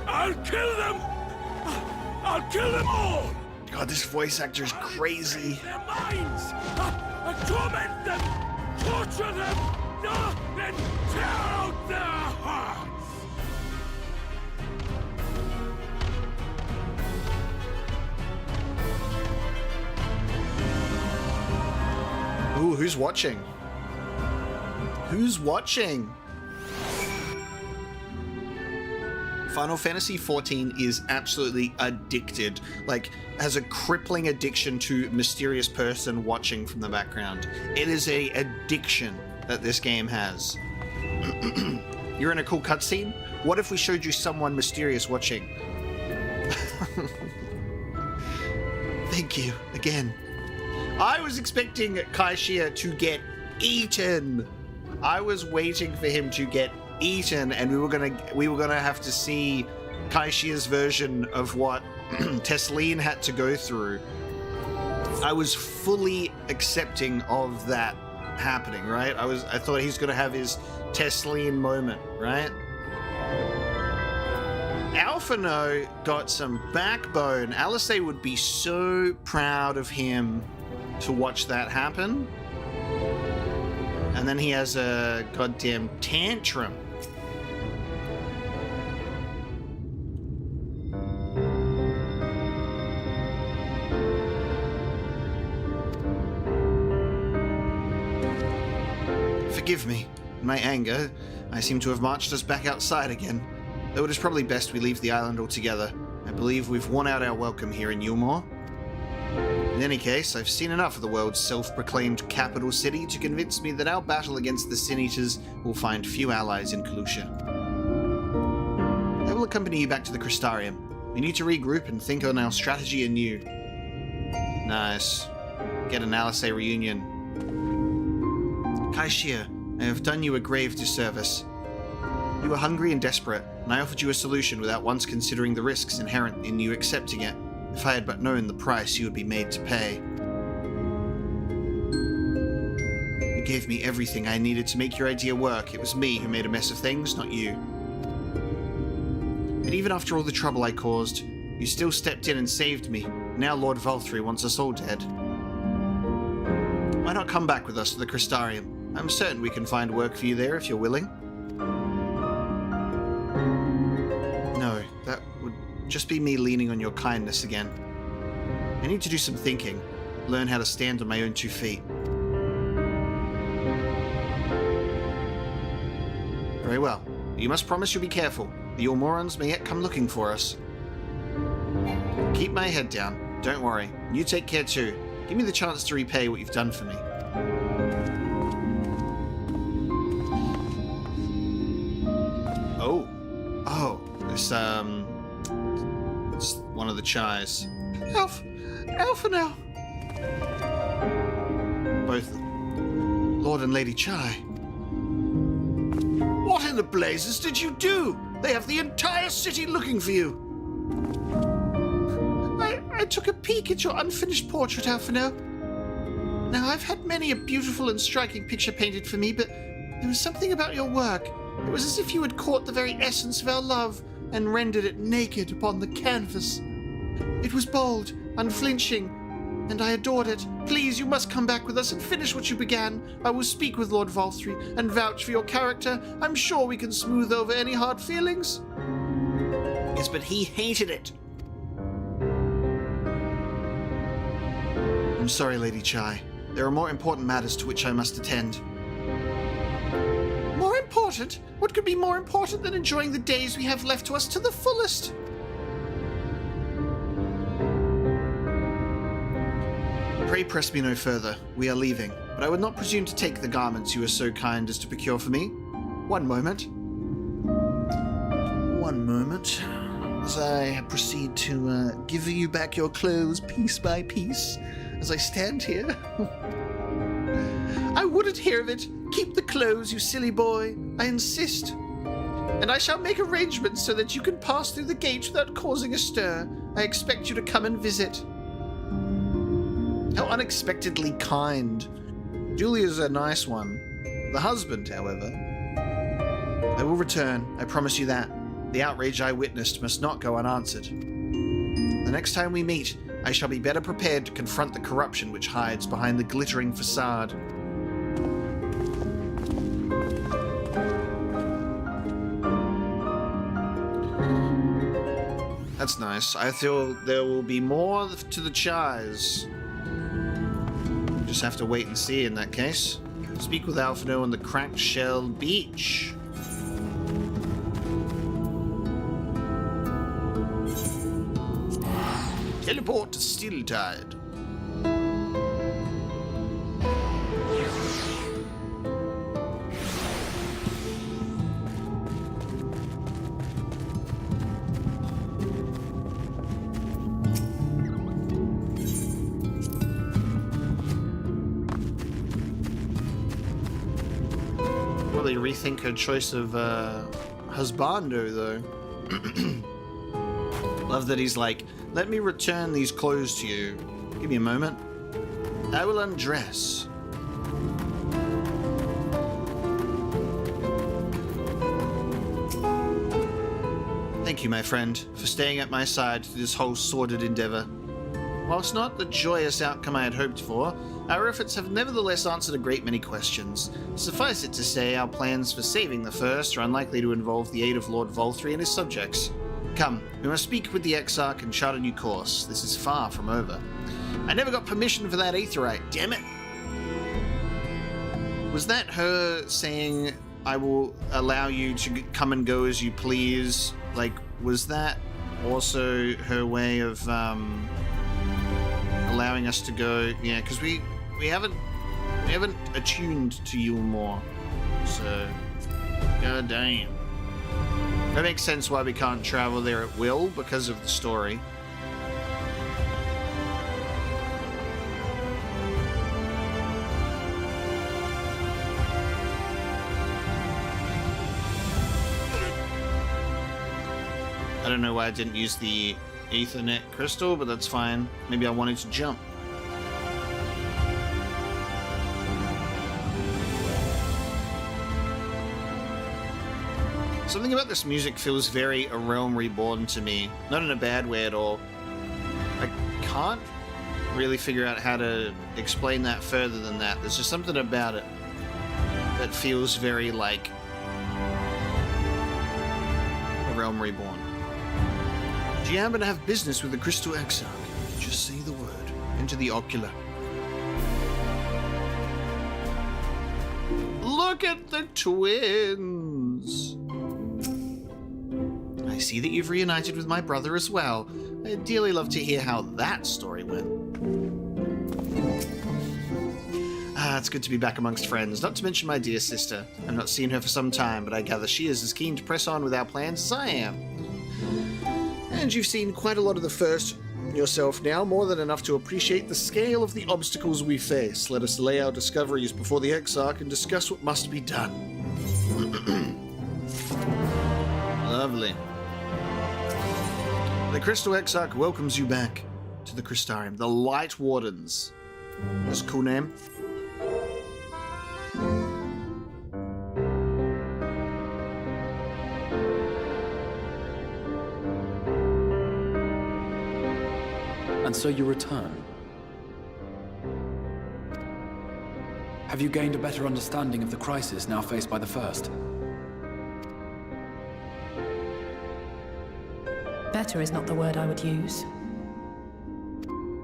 I'll kill them! I'll kill them all! God, this voice actor is crazy. Their minds! Torment them! Torture them! Then tear out their hearts! Ooh, Who's watching? Who's watching? Final Fantasy XIV is absolutely addicted, like has a crippling addiction to mysterious person watching from the background. It is a addiction that this game has. You're in a cool cutscene? What if we showed you someone mysterious watching? Thank you, again. I was expecting Kaishia to get eaten. I was waiting for him to get eaten, and we were gonna have to see Kaishia's version of what Tesleen had to go through. I was fully accepting of that happening, right? I thought he's gonna have his Tesleen moment, right? Alphino got some backbone. Alice would be so proud of him to watch that happen. And then he has a goddamn tantrum. Forgive me. In my anger, I seem to have marched us back outside again. Though it is probably best we leave the island altogether. I believe we've worn out our welcome here in Eulmore. In any case, I've seen enough of the world's self-proclaimed capital city to convince me that our battle against the Sin Eaters will find few allies in Kalusha. I will accompany you back to the Crystarium. We need to regroup and think on our strategy anew. Nice. Get an Alice reunion. Kaishia, I have done you a grave disservice. You were hungry and desperate, and I offered you a solution without once considering the risks inherent in you accepting it. If I had but known the price you would be made to pay. You gave me everything I needed to make your idea work. It was me who made a mess of things, not you. And even after all the trouble I caused, you still stepped in and saved me. Now Lord Vauthry wants us all dead. Why not come back with us to the Crystarium? I'm certain we can find work for you there if you're willing. No, that would just be me leaning on your kindness again. I need to do some thinking, learn how to stand on my own 2 feet. Very well. You must promise you'll be careful. The Eulmorans may yet come looking for us. Keep my head down. Don't worry. You take care too. Give me the chance to repay what you've done for me. Oh, this, it's one of the Chais. Alpha now. Both Lord and Lady Chai. What in the blazes did you do? They have the entire city looking for you. I took a peek at your unfinished portrait, Alphino. Now, I've had many a beautiful and striking picture painted for me, but there was something about your work. It was as if you had caught the very essence of our love and rendered it naked upon the canvas. It was bold, unflinching, and I adored it. Please, you must come back with us and finish what you began. I will speak with Lord Vauthry and vouch for your character. I'm sure we can smooth over any hard feelings. Yes, but he hated it. I'm sorry, Lady Chai. There are more important matters to which I must attend. More important? What could be more important than enjoying the days we have left to us to the fullest? Pray press me no further. We are leaving, but I would not presume to take the garments you were so kind as to procure for me. One moment. One moment. As I proceed to give you back your clothes piece by piece, as I stand here. I wouldn't hear of it. Keep the clothes, you silly boy. I insist. And I shall make arrangements so that you can pass through the gate without causing a stir. I expect you to come and visit. How unexpectedly kind. Julia's a nice one. The husband, however. I will return, I promise you that. The outrage I witnessed must not go unanswered. The next time we meet, I shall be better prepared to confront the corruption which hides behind the glittering facade. That's nice. I feel there will be more to the Chais. just have to wait and see in that case. Speak with Alphino on the Cracked Shell Beach. Teleport to Stilltide. Probably rethink her choice of husbando, though. Love that he's like, let me return these clothes to you. Give me a moment. I will undress. Thank you, my friend, for staying at my side through this whole sordid endeavor. Whilst not the joyous outcome I had hoped for, our efforts have nevertheless answered a great many questions. Suffice it to say, our plans for saving the First are unlikely to involve the aid of Lord Vauthry and his subjects. Come, we must speak with the Exarch and chart a new course. This is far from over. I never got permission for that aetheryte, damn it! Was that her saying, I will allow you to come and go as you please? Like, was that also her way of allowing us to go? Yeah, because we haven't attuned to Eulmore, so god damn. That makes sense why we can't travel there at will, because of the story. I don't know why I didn't use the Ethernet crystal, but that's fine. Maybe I wanted to jump. Something about this music feels very A Realm Reborn to me. Not in a bad way at all. I can't really figure out how to explain that further than that. There's just something about it that feels very like A Realm Reborn. Do you happen to have business with the Crystal Exarch? Just say the word. Enter the ocular. Look at the twins! I see that you've reunited with my brother as well. I'd dearly love to hear how that story went. It's good to be back amongst friends, not to mention my dear sister. I've not seen her for some time, but I gather she is as keen to press on with our plans as I am. And you've seen quite a lot of the First yourself now, more than enough to appreciate the scale of the obstacles we face. Let us lay our discoveries before the Exarch and discuss what must be done. Lovely. The Crystal Exarch welcomes you back to the Crystarium. The Light Wardens. That's a cool name. And so you return. Have you gained a better understanding of the crisis now faced by the First? Better is not the word I would use.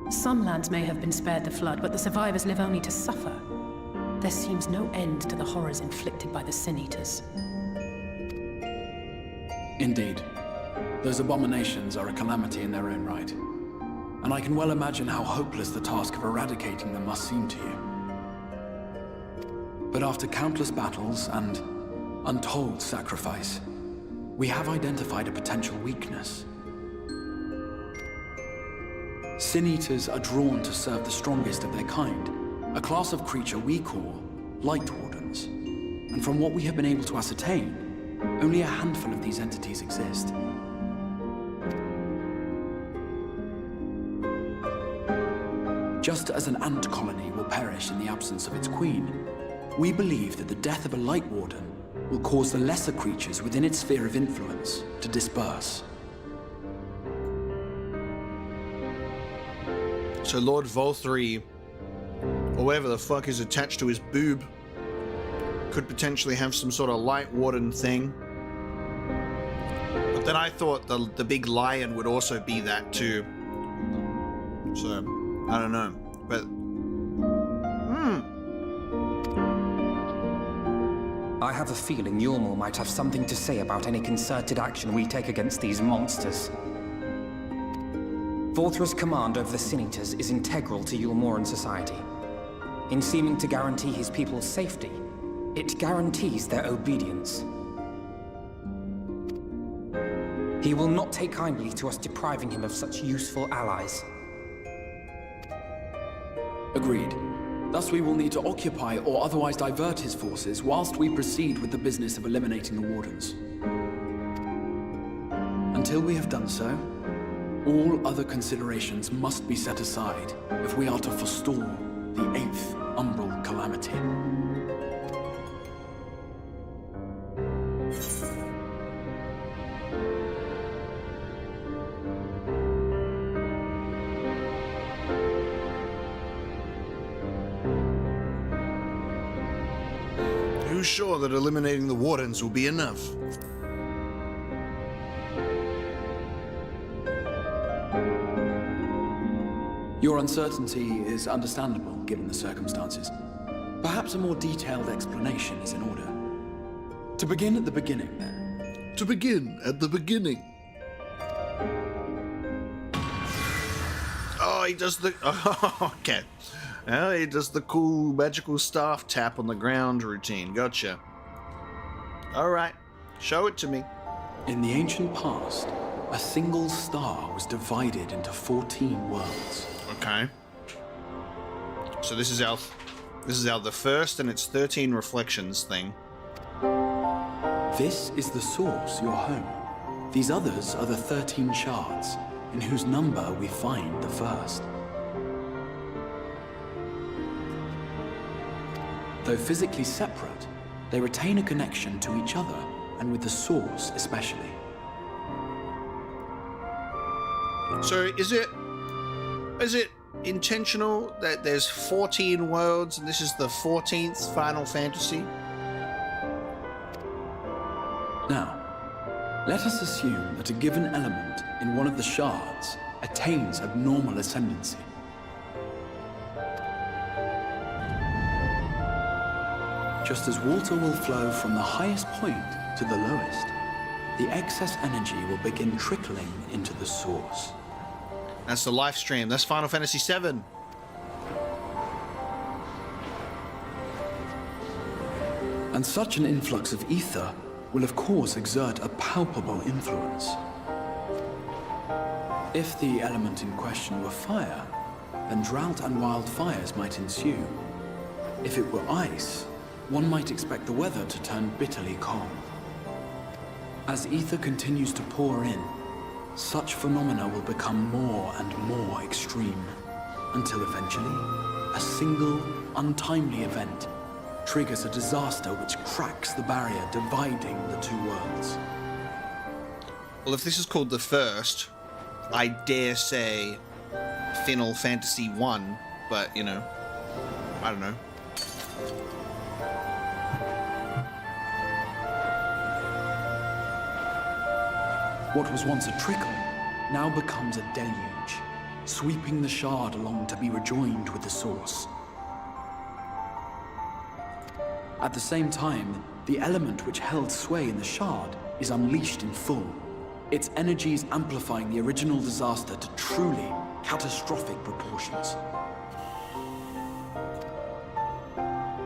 Some lands may have been spared the flood, but the survivors live only to suffer. There seems no end to the horrors inflicted by the Sin Eaters. Indeed. Those abominations are a calamity in their own right. And I can well imagine how hopeless the task of eradicating them must seem to you. But after countless battles and untold sacrifice, we have identified a potential weakness. Sin Eaters are drawn to serve the strongest of their kind, a class of creature we call Light Wardens. And from what we have been able to ascertain, only a handful of these entities exist. Just as an ant colony will perish in the absence of its queen, we believe that the death of a Light Warden will cause the lesser creatures within its sphere of influence to disperse. So Lord Vauthry, or whatever the fuck is attached to his boob, could potentially have some sort of Light Warden thing. But then I thought the big lion would also be that too. So, I don't know. But I have a feeling Eulmore might have something to say about any concerted action we take against these monsters. Vauthry's command over the Sin Eaters is integral to Eulmoran society. In seeming to guarantee his people's safety, it guarantees their obedience. He will not take kindly to us depriving him of such useful allies. Agreed. Thus we will need to occupy or otherwise divert his forces whilst we proceed with the business of eliminating the Wardens. Until we have done so, all other considerations must be set aside if we are to forestall the 8th Umbral calamity. Who's sure that eliminating the Wardens will be enough? Your uncertainty is understandable, given the circumstances. Perhaps a more detailed explanation is in order. To begin at the beginning, then. To begin at the beginning. Oh, he does the... Oh, okay. Well, he does the cool magical staff tap on the ground routine. Gotcha. Alright, show it to me. In the ancient past, a single star was divided into 14 worlds. Okay. So this is our the first and its 13 reflections thing. This is the source, your home. These others are the 13 shards, in whose number we find the first. Though physically separate, they retain a connection to each other, and with the source especially. So is it intentional that there's 14 worlds and this is the 14th Final Fantasy? Now, let us assume that a given element in one of the shards attains abnormal ascendancy. Just as water will flow from the highest point to the lowest, the excess energy will begin trickling into the source. That's the live stream. That's Final Fantasy VII. And such an influx of ether will of course exert a palpable influence. If the element in question were fire, then drought and wildfires might ensue. If it were ice, one might expect the weather to turn bitterly cold. As ether continues to pour in, such phenomena will become more and more extreme, until eventually, a single, untimely event triggers a disaster which cracks the barrier dividing the two worlds. Well, if this is called the first, I dare say Final Fantasy 1, but, you know, I don't know. What was once a trickle now becomes a deluge, sweeping the shard along to be rejoined with the source. At the same time, the element which held sway in the shard is unleashed in full, its energies amplifying the original disaster to truly catastrophic proportions.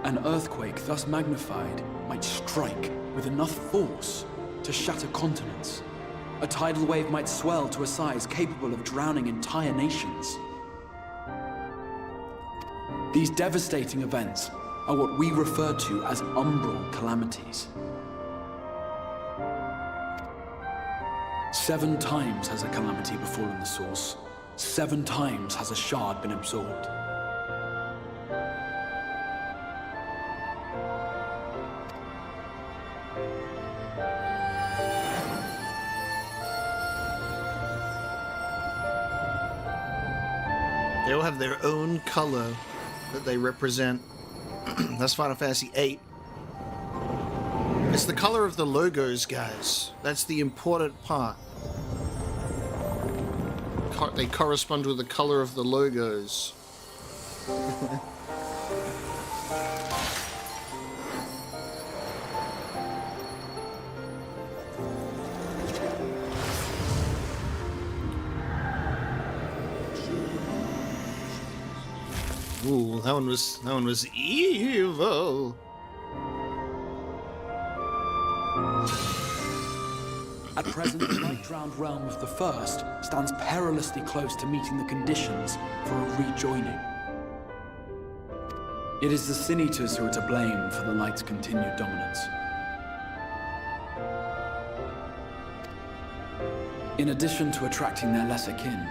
An earthquake thus magnified might strike with enough force to shatter continents. A tidal wave might swell to a size capable of drowning entire nations. These devastating events are what we refer to as umbral calamities. 7 times has a calamity befallen the source. 7 times has a shard been absorbed. They all have their own color that they represent. That's Final Fantasy VIII. It's the color of the logos, guys. That's the important part. They correspond with the color of the logos. Ooh, that one was evil. At present, the light-drowned realm of the First stands perilously close to meeting the conditions for a rejoining. It is the Sin Eaters who are to blame for the Light's continued dominance. In addition to attracting their lesser kin,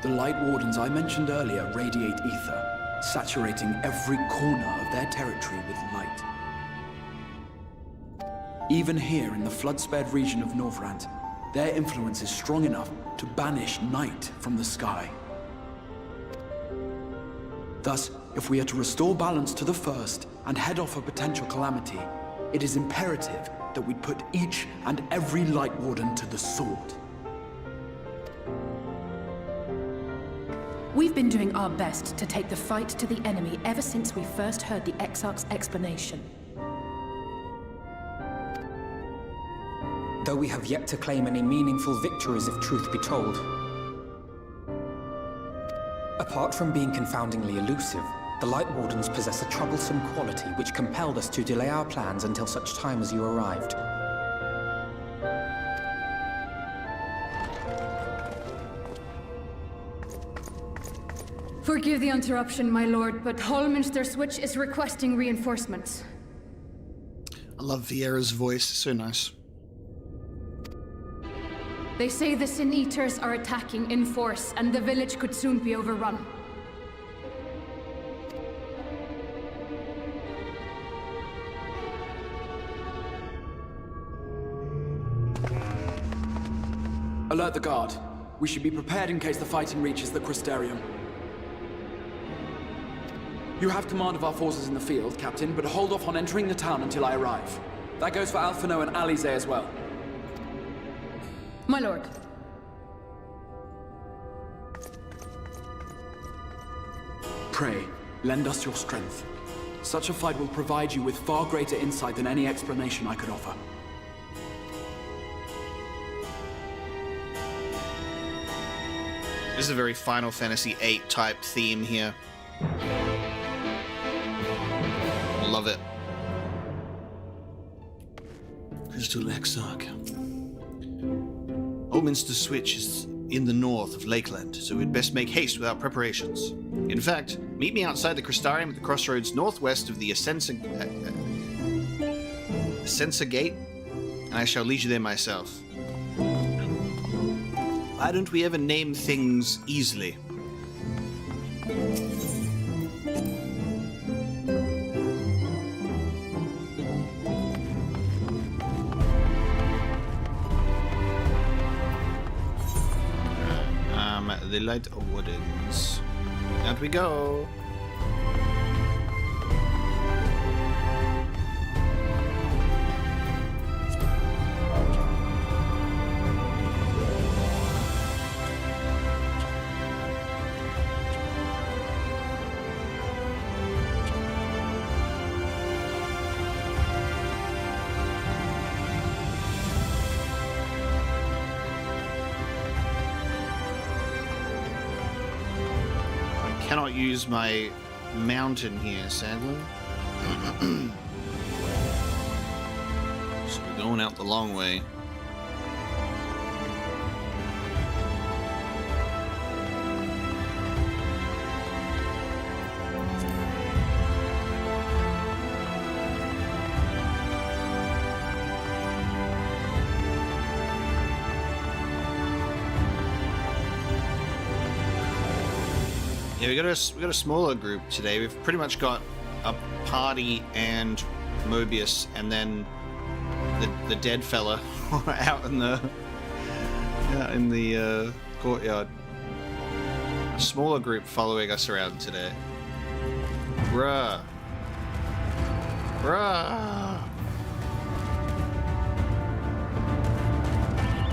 the Light Wardens I mentioned earlier radiate ether, saturating every corner of their territory with light. Even here in the flood-spared region of Northrant, their influence is strong enough to banish night from the sky. Thus, if we are to restore balance to the First and head off a potential calamity, it is imperative that we put each and every Light Warden to the sword. We've been doing our best to take the fight to the enemy ever since we first heard the Exarch's explanation. Though we have yet to claim any meaningful victories if truth be told. Apart from being confoundingly elusive, the Light Wardens possess a troublesome quality which compelled us to delay our plans until such time as you arrived. Forgive the interruption, my lord, but Holminster Switch is requesting reinforcements. I love Vieira's voice, so nice. They say the Sin Eaters are attacking in force, and the village could soon be overrun. Alert the guard. We should be prepared in case the fighting reaches the Crystarium. You have command of our forces in the field, Captain, but hold off on entering the town until I arrive. That goes for Alphino and Alize as well. My lord. Pray, lend us your strength. Such a fight will provide you with far greater insight than any explanation I could offer. This is a very Final Fantasy VIII type theme here. Love it. Crystal Exarch. Holminster Switch is in the north of Lakeland, so we'd best make haste with our preparations. In fact, meet me outside the Crystarium at the crossroads northwest of the Ascensa Gate, and I shall lead you there myself. Why don't we ever name things easily? The Light Wardens. Out we go. Cannot use my mountain here, sadly. So we're going out the long way. Yeah, we got a smaller group today. We've pretty much got a party and Mobius, and then the dead fella out in the courtyard. A smaller group following us around today. Bruh.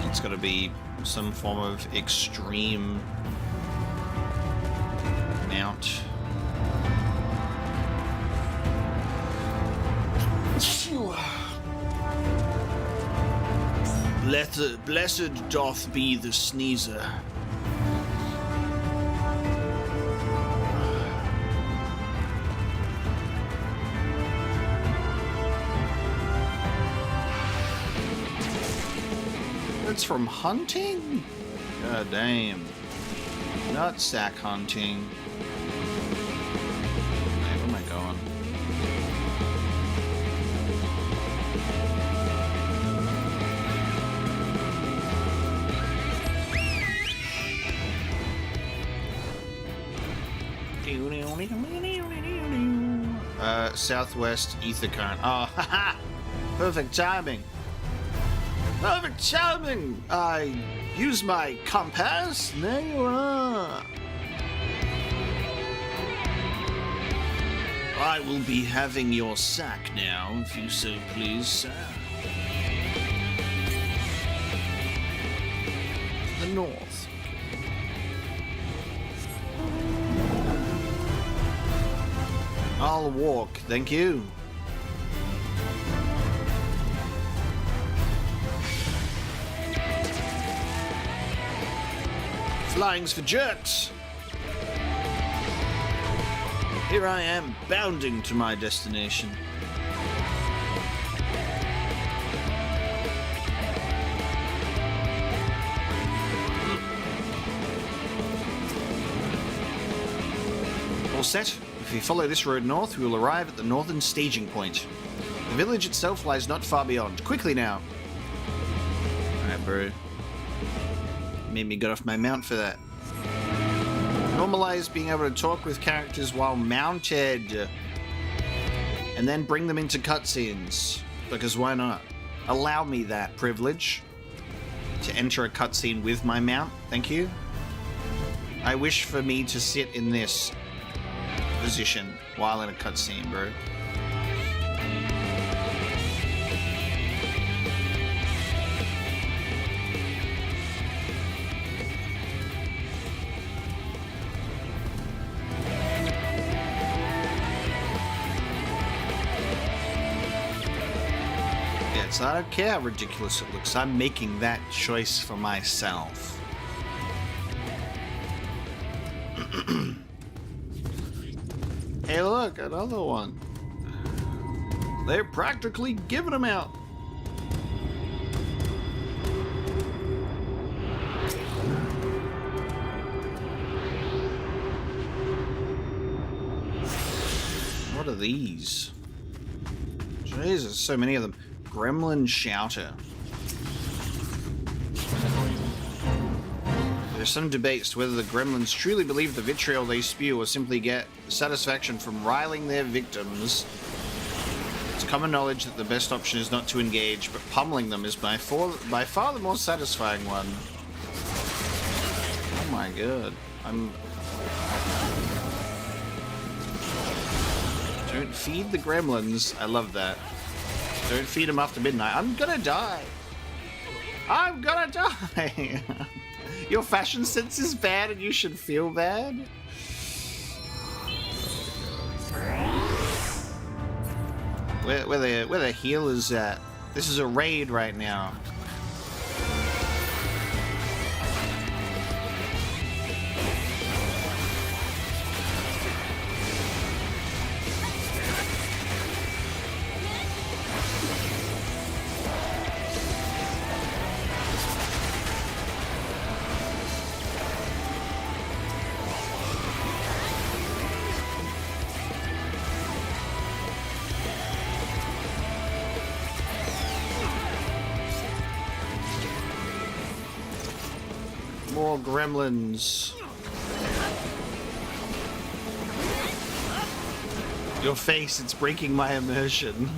It's got to be some form of extreme mount. Blessed doth be the sneezer. points from hunting? God damn. Not sack hunting. Hey, where am I going? Southwest ether current. Oh, haha! Perfect timing. Perfect timing! I use my compass, and there you are. I will be having your sack now, if you so please, sir. The north. I'll walk, thank you. Flying's for jerks. Here I am, bounding to my destination. All set. If we follow this road north, we will arrive at the northern staging point. The village itself lies not far beyond. Quickly now. Alright, bro. Made me get off my mount for that. Normalize being able to talk with characters while mounted. And then bring them into cutscenes. Because why not? Allow me that privilege. To enter a cutscene with my mount. Thank you. I wish for me to sit in this position while in a cutscene, bro. Yes, I don't care how ridiculous it looks. I'm making that choice for myself. Hey, look, another one. They're practically giving them out. What are these? Jesus, so many of them. Gremlin Shouter. There's some debate as to whether the gremlins truly believe the vitriol they spew or simply get satisfaction from riling their victims. It's common knowledge that the best option is not to engage, but pummeling them is by far the more satisfying one. Oh my god. Don't feed the gremlins. I love that. Don't feed them after midnight. I'm gonna die. I'm gonna die. Your fashion sense is bad and you should feel bad? Where the healer's at? This is a raid right now. More gremlins. Your face, it's breaking my immersion.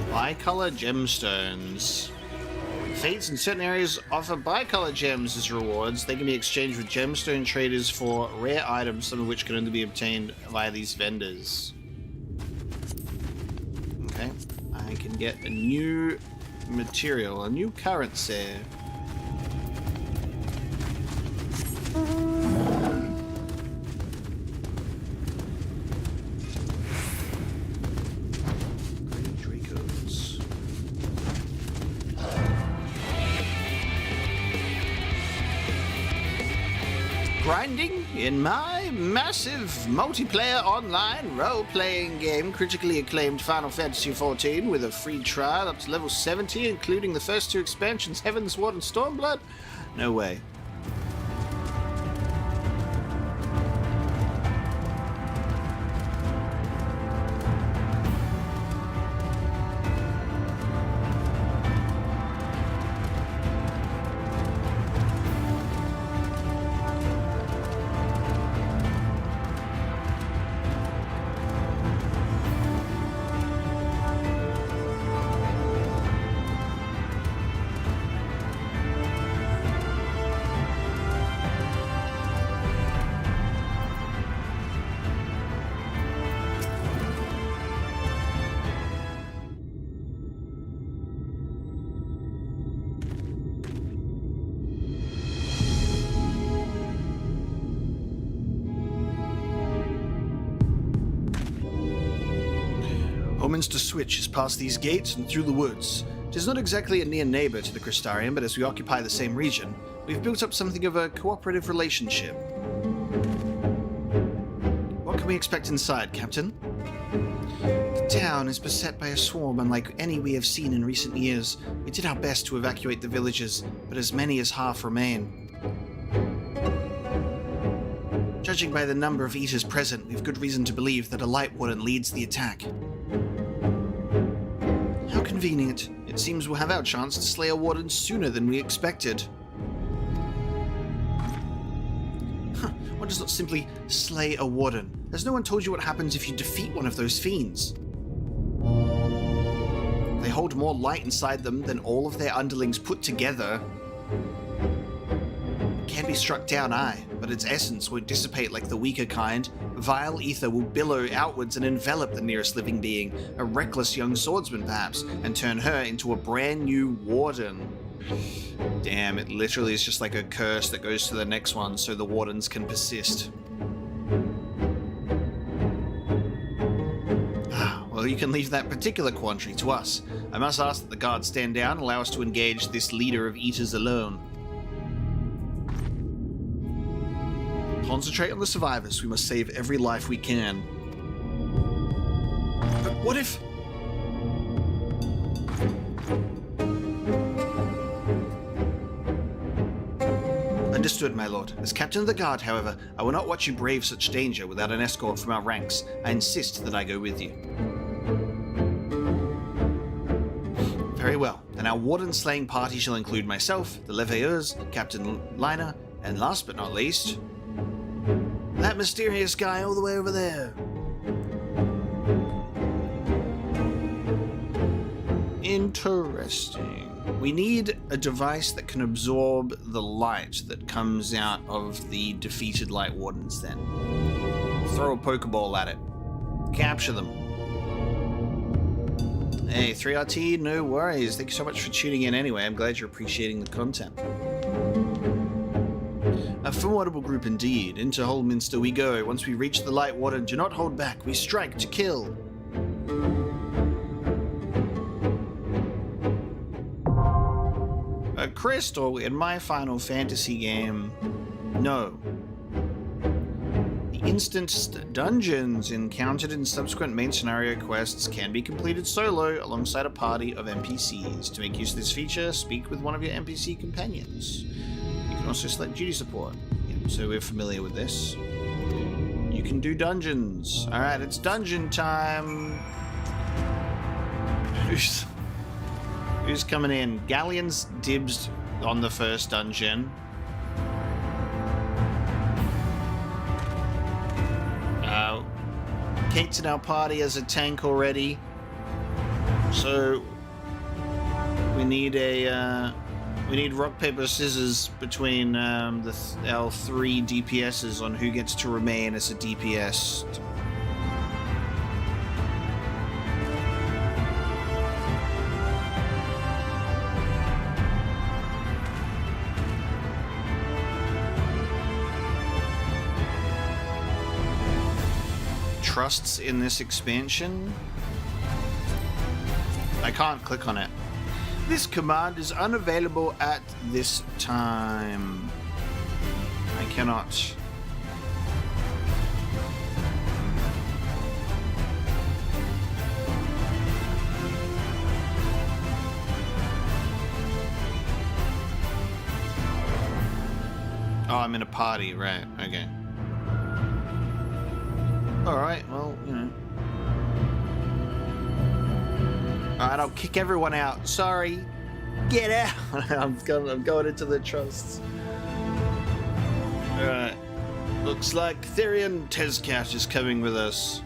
Bicolor gemstones. Fates in certain areas offer bicolor gems as rewards. They can be exchanged with gemstone traders for rare items, some of which can only be obtained via these vendors. Okay, I can get a new material, a new currency. grinding in my massive multiplayer online role-playing game, critically acclaimed Final Fantasy XIV, with a free trial up to level 70, including the first 2 expansions, Heaven's Ward and Stormblood? No way. Holminster Switch is past these gates and through the woods. It is not exactly a near neighbor to the Crystarium, but as we occupy the same region, we've built up something of a cooperative relationship. What can we expect inside, Captain? The town is beset by a swarm unlike any we have seen in recent years. We did our best to evacuate the villages, but as many as half remain. Judging by the number of eaters present, we have good reason to believe that a Light Warden leads the attack. How convenient. It seems we'll have our chance to slay a warden sooner than we expected. Why does not simply slay a warden? Has no one told you what happens if you defeat one of those fiends? They hold more light inside them than all of their underlings put together. It can be struck down, aye, but its essence won't dissipate like the weaker kind. Vile ether will billow outwards and envelop the nearest living being, a reckless young swordsman perhaps, and turn her into a brand new warden. Damn, it literally is just like a curse that goes to the next one so the wardens can persist. Well, you can leave that particular quandary to us. I must ask that the guards stand down and allow us to engage this leader of eaters alone. Concentrate on the survivors. We must save every life we can. But what if... Understood, my lord. As captain of the guard, however, I will not watch you brave such danger without an escort from our ranks. I insist that I go with you. Very well. Then our warden-slaying party shall include myself, the Leveilleurs, Captain Liner, and last but not least... that mysterious guy all the way over there. Interesting. We need a device that can absorb the light that comes out of the defeated Light Wardens then. Throw a Pokeball at it. Capture them. Hey, 3RT, no worries. Thank you so much for tuning in anyway. I'm glad you're appreciating the content. A formidable group indeed. Into Holminster we go. Once we reach the Light Warden, do not hold back. We strike to kill. A crystal in my Final Fantasy game? No. The instant dungeons encountered in subsequent main scenario quests can be completed solo alongside a party of NPCs. To make use of this feature, speak with one of your NPC companions. You can also select duty support. Yeah, so we're familiar with this. You can do dungeons. Alright, it's dungeon time. Who's coming in? Galleon's dibs on the first dungeon. Kate's in our party as a tank already. So we need rock, paper, scissors between our 3 DPSs on who gets to remain as a DPS. Trusts in this expansion? I can't click on it. This command is unavailable at this time. I cannot. Oh, I'm in a party, right? Okay. Alright, well, you know. Alright, I'll kick everyone out. Sorry. Get out! I'm going into the trusts. Alright. Looks like Therian Tezcat is coming with us.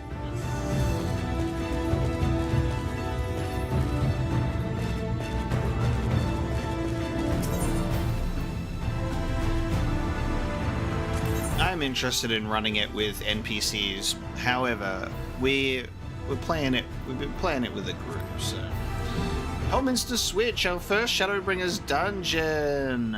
I'm interested in running it with NPCs. However, we're playing it. We've been playing it with a group. So, Holminster Switch, our first Shadowbringers dungeon.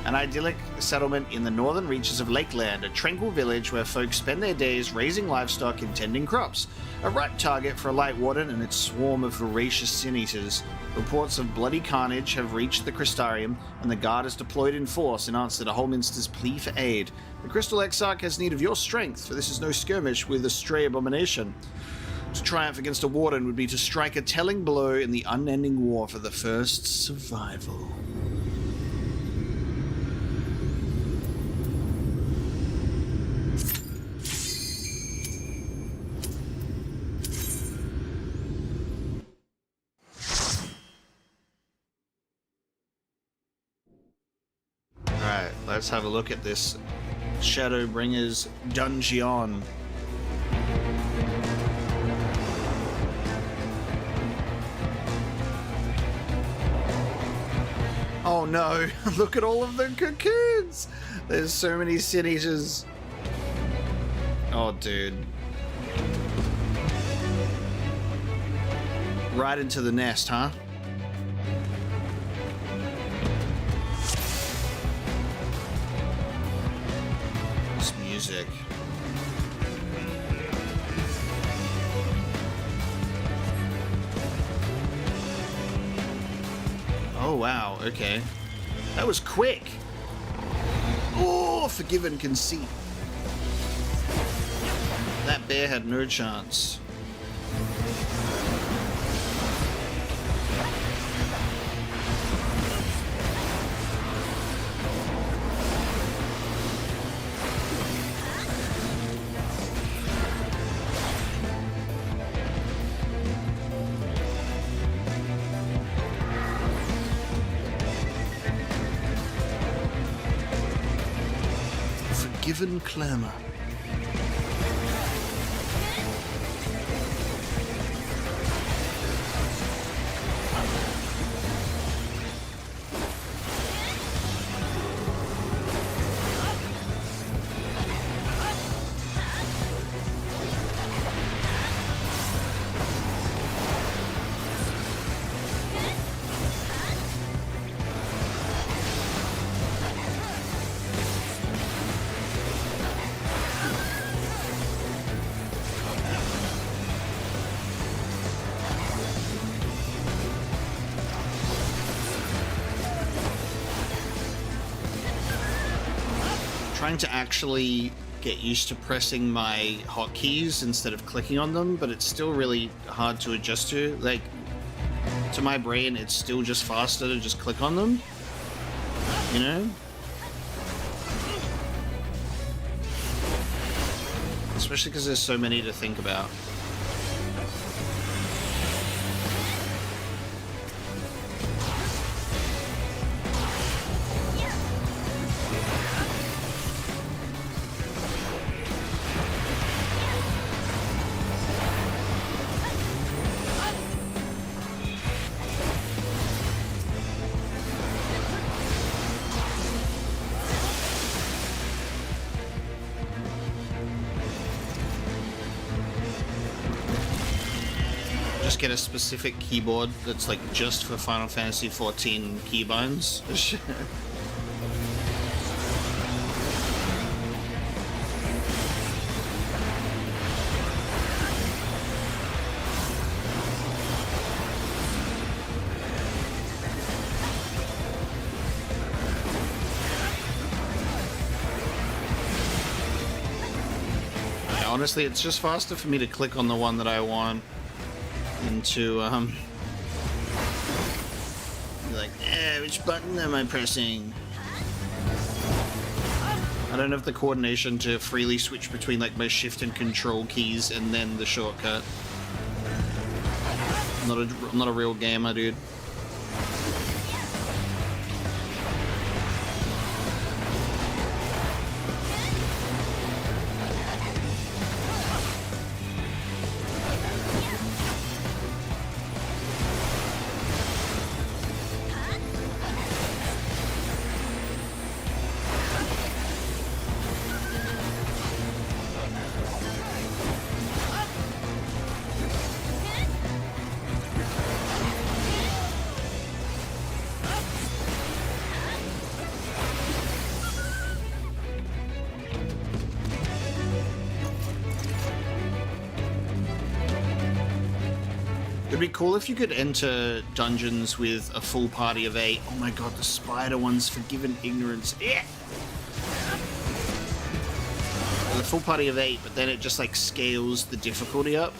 An idyllic settlement in the northern reaches of Lakeland, a tranquil village where folks spend their days raising livestock and tending crops. A ripe target for a light warden and its swarm of voracious sin-eaters. Reports of bloody carnage have reached the Crystarium, and the guard is deployed in force in answer to Holminster's plea for aid. The Crystal Exarch has need of your strength, for this is no skirmish with a stray abomination. To triumph against a warden would be to strike a telling blow in the unending war for the first survival. Alright, let's have a look at this Shadowbringers dungeon. Oh no, look at all of the cocoons! There's so many sin-eaters. Oh dude. Right into the nest, huh? This music. Oh wow, okay. That was quick. Oh, forgiven conceit. That bear had no chance. Forgiven clamor. Trying to actually get used to pressing my hotkeys instead of clicking on them, but it's still really hard to adjust to. Like, to my brain, it's still just faster to just click on them, you know? Especially because there's so many to think about. Get a specific keyboard that's like just for Final Fantasy XIV keybinds. honestly, it's just faster for me to click on the one that I want than to, be like, which button am I pressing? I don't have the coordination to freely switch between, like, my shift and control keys and then the shortcut. I'm not a real gamer, dude. It'd be cool if you could enter dungeons with a full party of 8. Oh my god, the spider one's forgiven ignorance. Yeah. The full party of 8, but then it just like scales the difficulty up.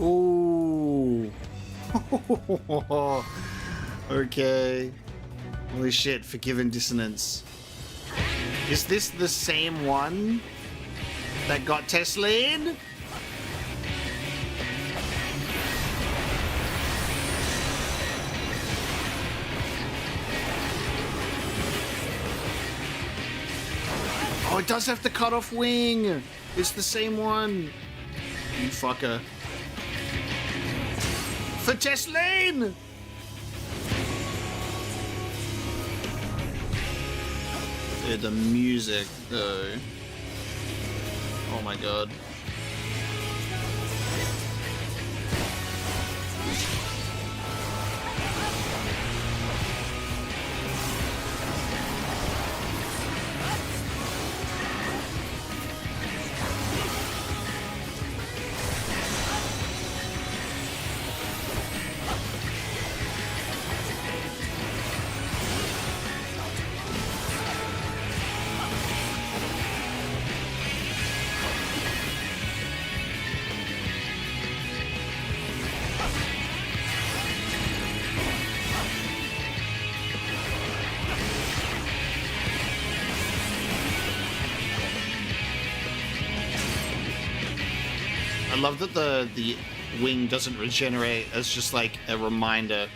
Ooh. Okay. Holy shit, forgiven dissonance. Is this the same one that got Tesleen? Oh, it does have the cut off wing. It's the same one. You fucker. For Tesleen! Dude, the music, though. Oh my god. I love that the wing doesn't regenerate as just like a reminder.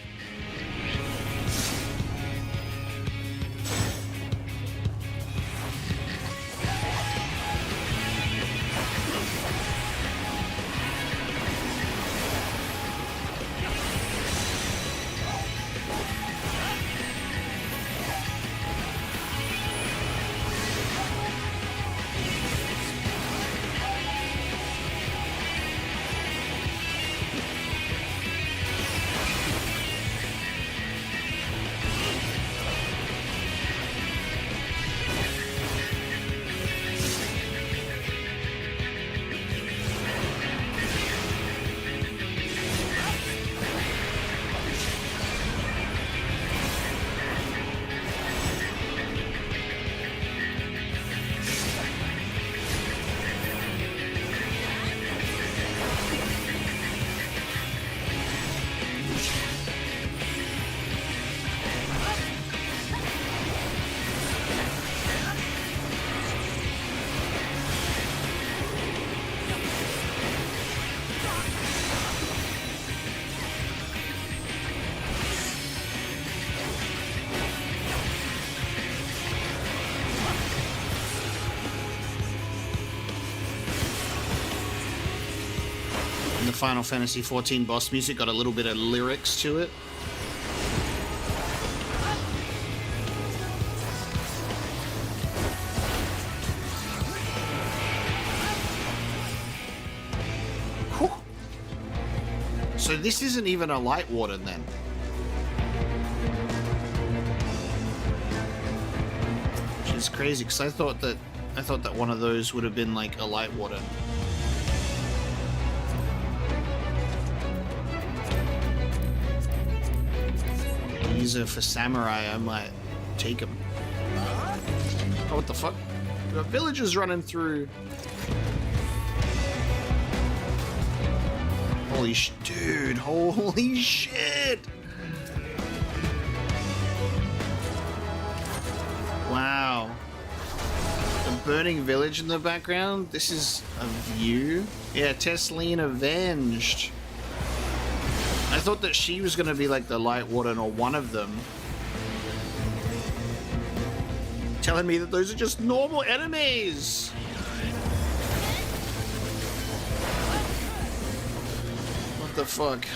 the Final Fantasy XIV boss music got a little bit of lyrics to it. Whew. So this isn't even a light warden then. Which is crazy, because I thought that one of those would have been like a light warden. User for samurai, I might take him. Oh, what the fuck? We got villagers running through. Holy dude, holy shit! Wow. The burning village in the background. This is a view. Yeah, Tesleen Avenged. I thought that she was going to be like the Light Warden or one of them. Telling me that those are just normal enemies. What the fuck?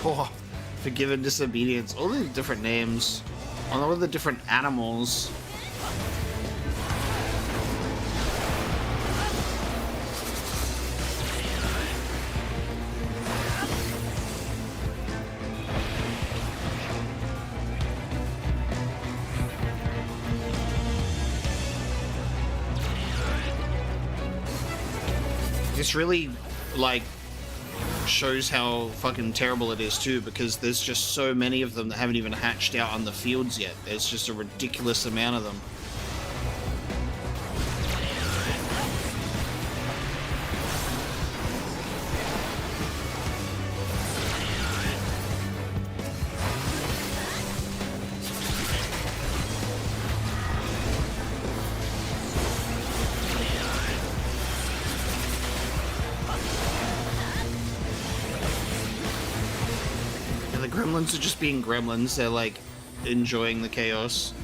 Oh, forgiven disobedience. All the different names. All the different animals. This really, like, shows how fucking terrible it is too, because there's just so many of them that haven't even hatched out on the fields yet. There's just a ridiculous amount of them. Gremlins are just being gremlins. They're like enjoying the chaos.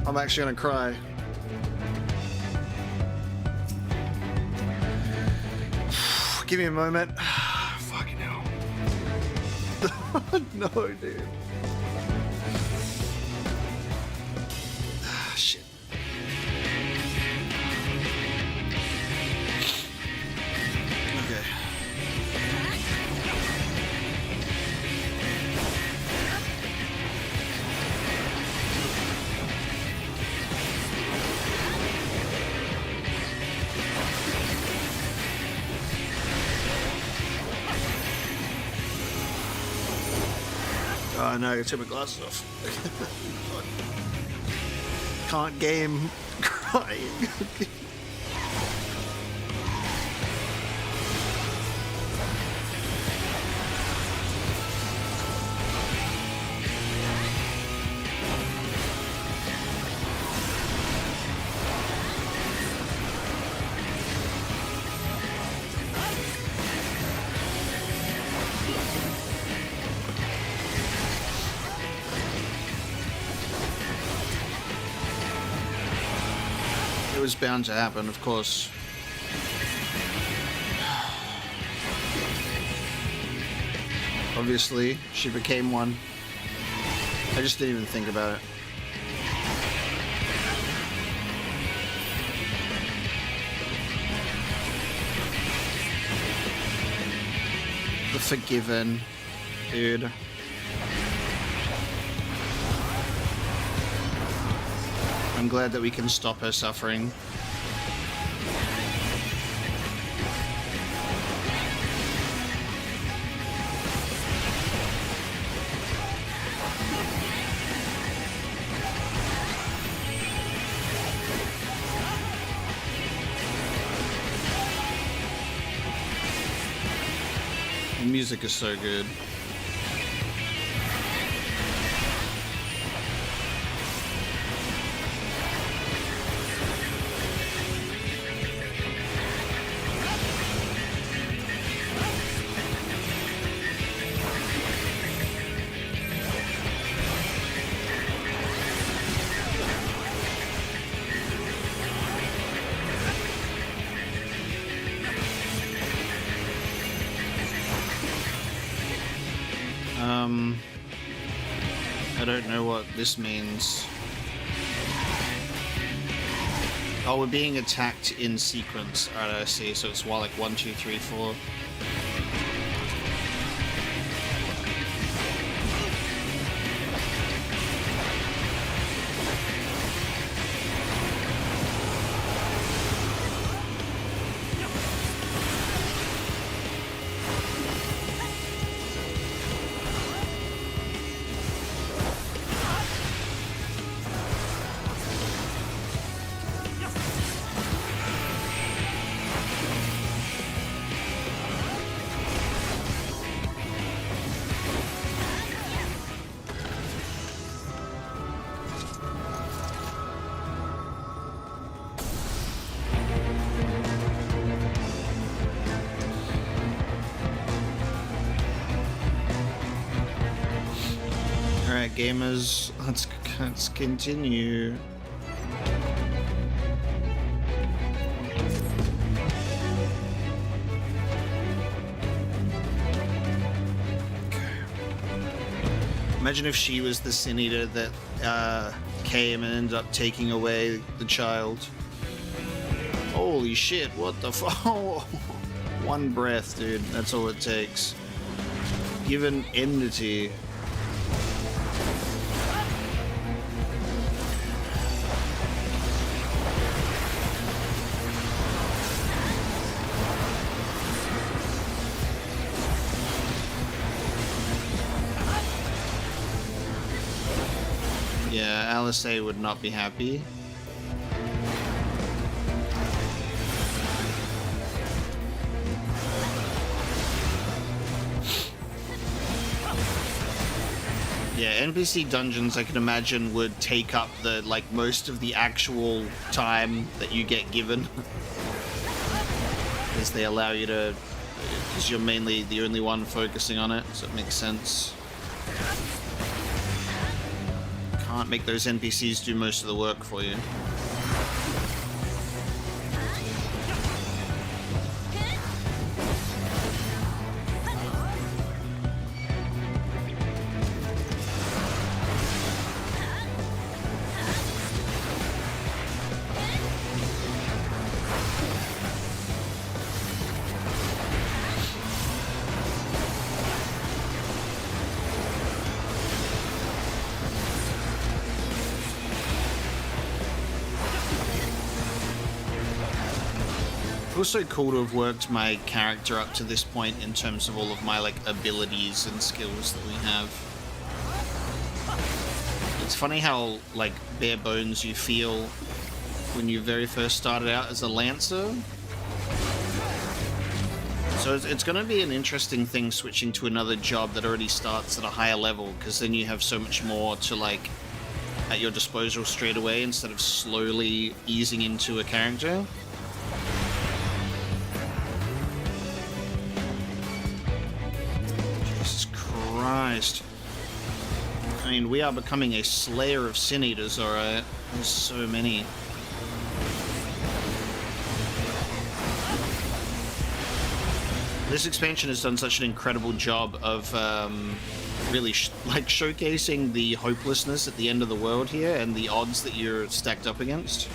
I'm actually gonna cry. Give me a moment. Fucking hell. No, dude. Shit. Okay. Oh no, I gotta take my glasses off. Can't game crying. was bound to happen, of course. Obviously, she became one. I just didn't even think about it. The Forgiven, dude. I'm glad that we can stop her suffering. The music is so good. I don't know what this means. Oh, we're being attacked in sequence. Alright, I see. So it's like 1, 2, 3, 4. Alright, gamers, let's continue. Imagine if she was the Sin Eater that came and ended up taking away the child. Holy shit, what the fuck? One breath, dude, that's all it takes. Given enmity. Yeah, Alice A would not be happy. Yeah, NPC dungeons I can imagine would take up the most of the actual time that you get given. Because they allow you to, because you're mainly the only one focusing on it, so it makes sense. Can't make those NPCs do most of the work for you. Also cool to have worked my character up to this point in terms of all of my abilities and skills that we have. It's funny how bare bones you feel when you very first started out as a Lancer. So it's going to be an interesting thing switching to another job that already starts at a higher level, because then you have so much more to at your disposal straight away instead of slowly easing into a character. Christ. I mean, we are becoming a slayer of Sin Eaters, alright. There's so many. This expansion has done such an incredible job of really showcasing the hopelessness at the end of the world here and the odds that you're stacked up against.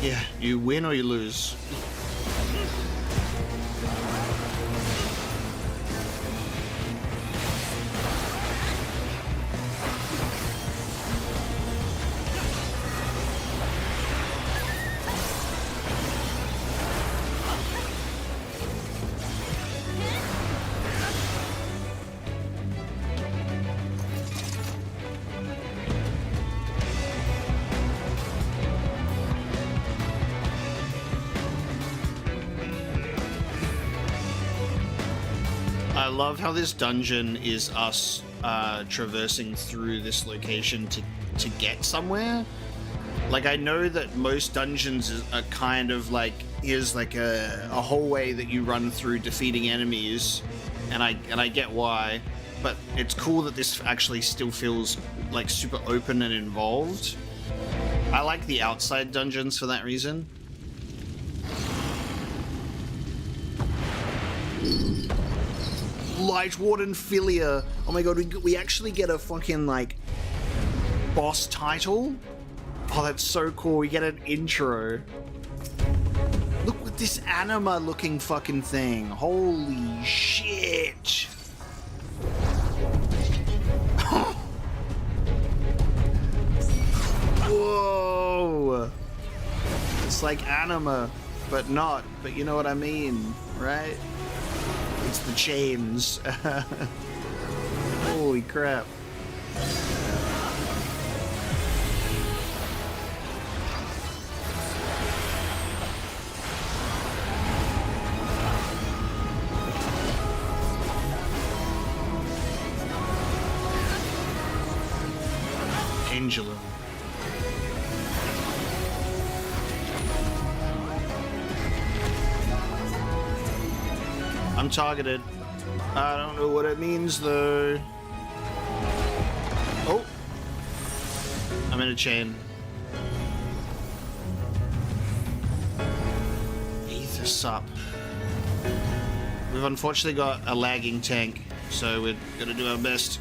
Yeah, you win or you lose. I love how this dungeon is us traversing through this location to get somewhere. Like, I know that most dungeons are kind of like, here's like a hallway that you run through defeating enemies, and I get why, but it's cool that this actually still feels like super open and involved. I like the outside dungeons for that reason. Light Warden Philia. Oh my god, we actually get a fucking, like, boss title? Oh, that's so cool. We get an intro. Look at this anima looking fucking thing. Holy shit. Whoa. It's like anima, but not. But you know what I mean, right? It's the chains. Holy crap. Angela. I'm targeted. I don't know what it means though. Oh! I'm in a chain. Ether sup. We've unfortunately got a lagging tank, so we're gonna do our best.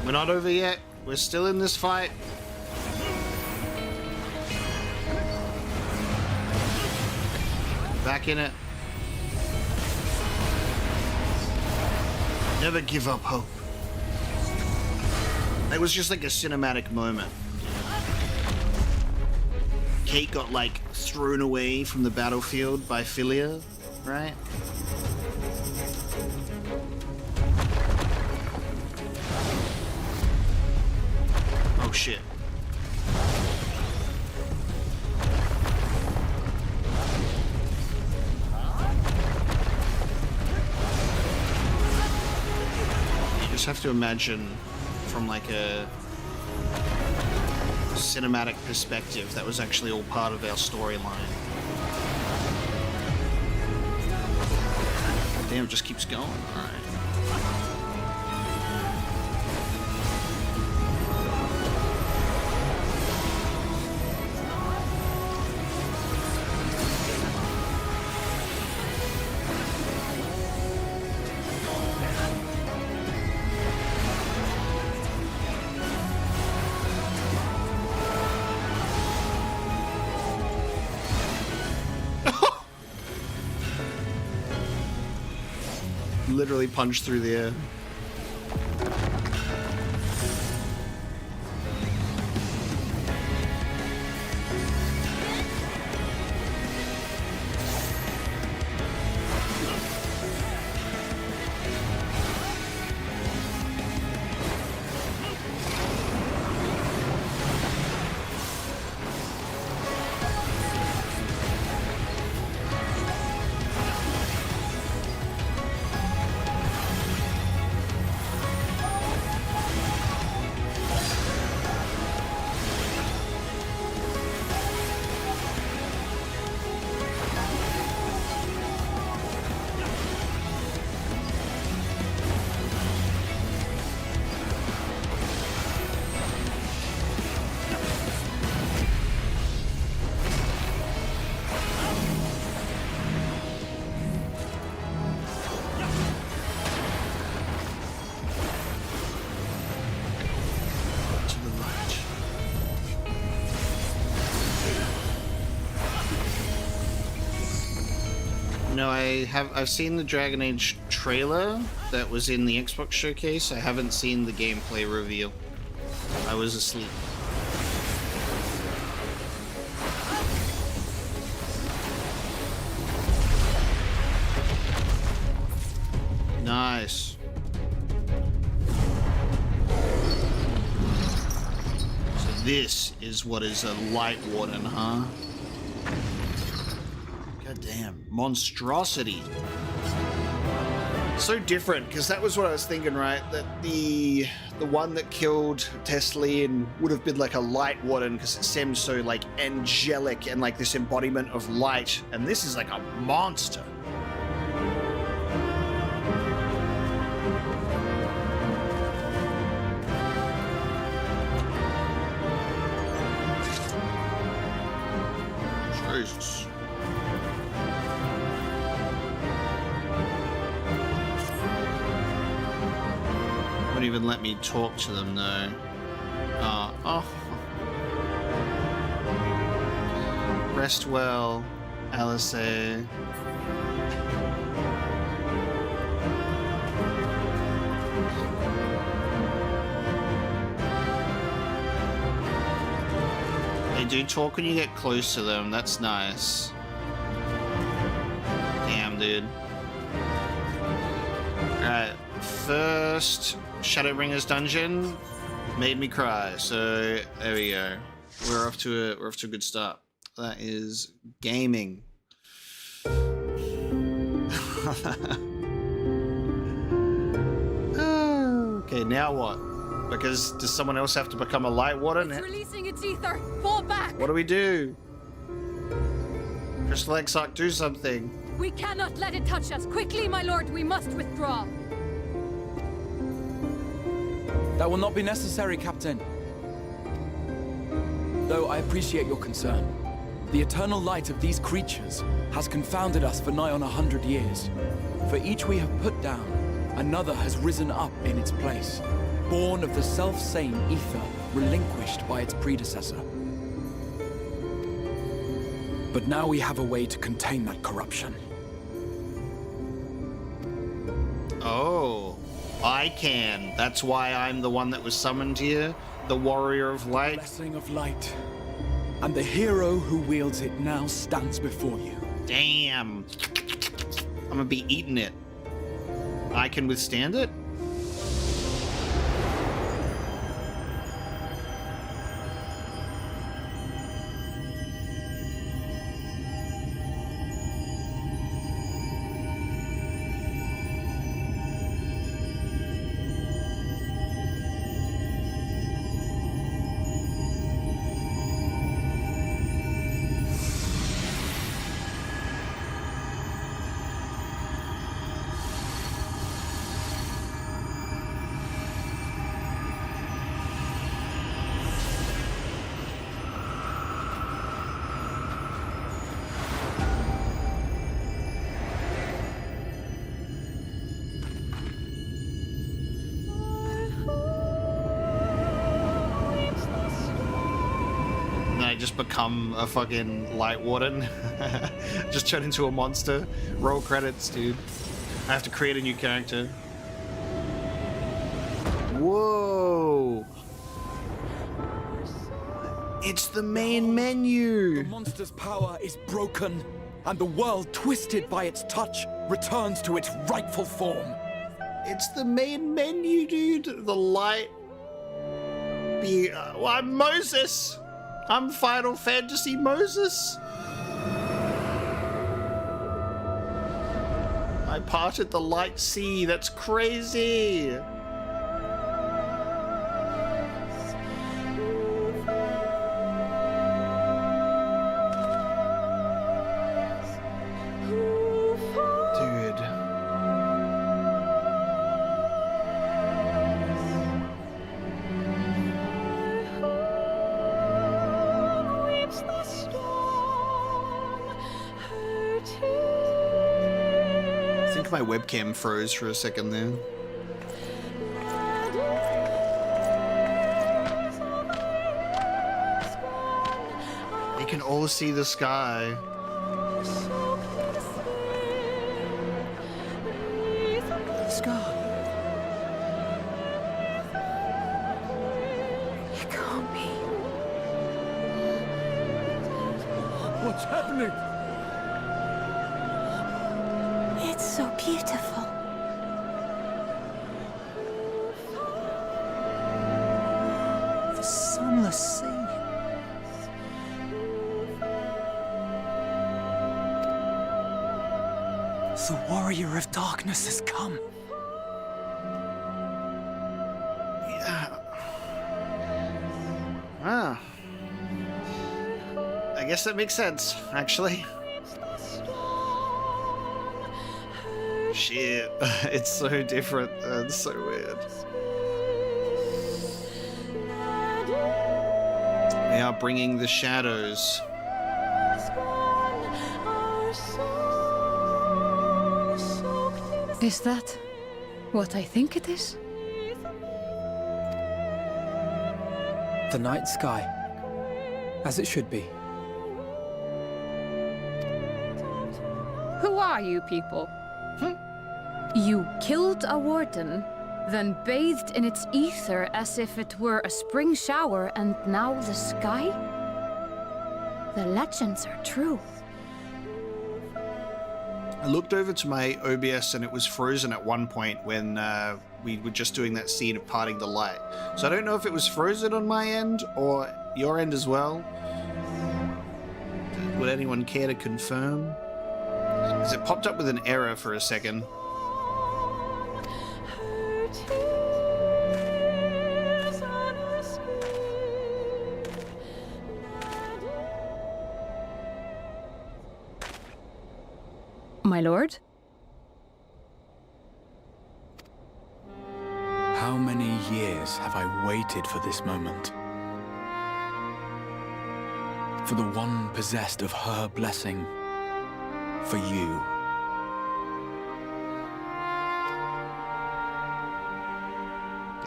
We're not over yet. We're still in this fight. Back in it. Never give up hope. It was just like a cinematic moment. Kate got like thrown away from the battlefield by Philia, right? Oh shit. just have to imagine from like a cinematic perspective that was actually all part of our storyline. Damn, it just keeps going. All right. Literally punched through the air. No, I've seen the Dragon Age trailer that was in the Xbox showcase. I haven't seen the gameplay reveal. I was asleep. Nice. So this is what is a light warden, huh? God damn, monstrosity. So different, because that was what I was thinking, right? That the one that killed Teslian would have been like a light warden, because it seems so like angelic and like this embodiment of light, and this is like a monster. Jesus. Won't even let me talk to them though. Oh. Rest well, Alice. Hey, do talk when you get close to them. That's nice. Damn, dude. Alright, first Shadowbringers dungeon made me cry, so there we go. We're off to a good start. That is gaming. Okay, now what? Because does someone else have to become a light warden? It's releasing its ether. Fall back. What do we do? Crystal Exarch, do something. We cannot let it touch us. Quickly, my lord, we must withdraw. That will not be necessary, Captain. Though I appreciate your concern. The eternal light of these creatures has confounded us for nigh on 100 years. For each we have put down, another has risen up in its place, born of the self-same ether relinquished by its predecessor. But now we have a way to contain that corruption. Oh. I can. That's why I'm the one that was summoned here, the warrior of light. Blessing of light. And the hero who wields it now stands before you. Damn. I'm gonna be eating it. I can withstand it? just become a fucking light warden. Just turn into a monster. Roll credits, dude. I have to create a new character. Whoa! It's the main menu! The monster's power is broken, and the world, twisted by its touch, returns to its rightful form. It's the main menu, dude. The light. Well, I'm Moses. I'm Final Fantasy Moses. I parted the light sea. That's crazy. My webcam froze for a second there. You can all see the sky. Sky. It can't be. What's happening? It's so beautiful. The sunless sea. The warrior of darkness has come. Yeah. Ah. I guess that makes sense, actually. Shit, it's so different. It's so weird. They are bringing the shadows. Is that what I think it is? The night sky, as it should be. Who are you people? You killed a warden, then bathed in its ether as if it were a spring shower, and now the sky? The legends are true. I looked over to my OBS and it was frozen at one point when we were just doing that scene of parting the light. So I don't know if it was frozen on my end or your end as well. Would anyone care to confirm? Because it popped up with an error for a second. My lord? How many years have I waited for this moment? For the one possessed of her blessing. For you.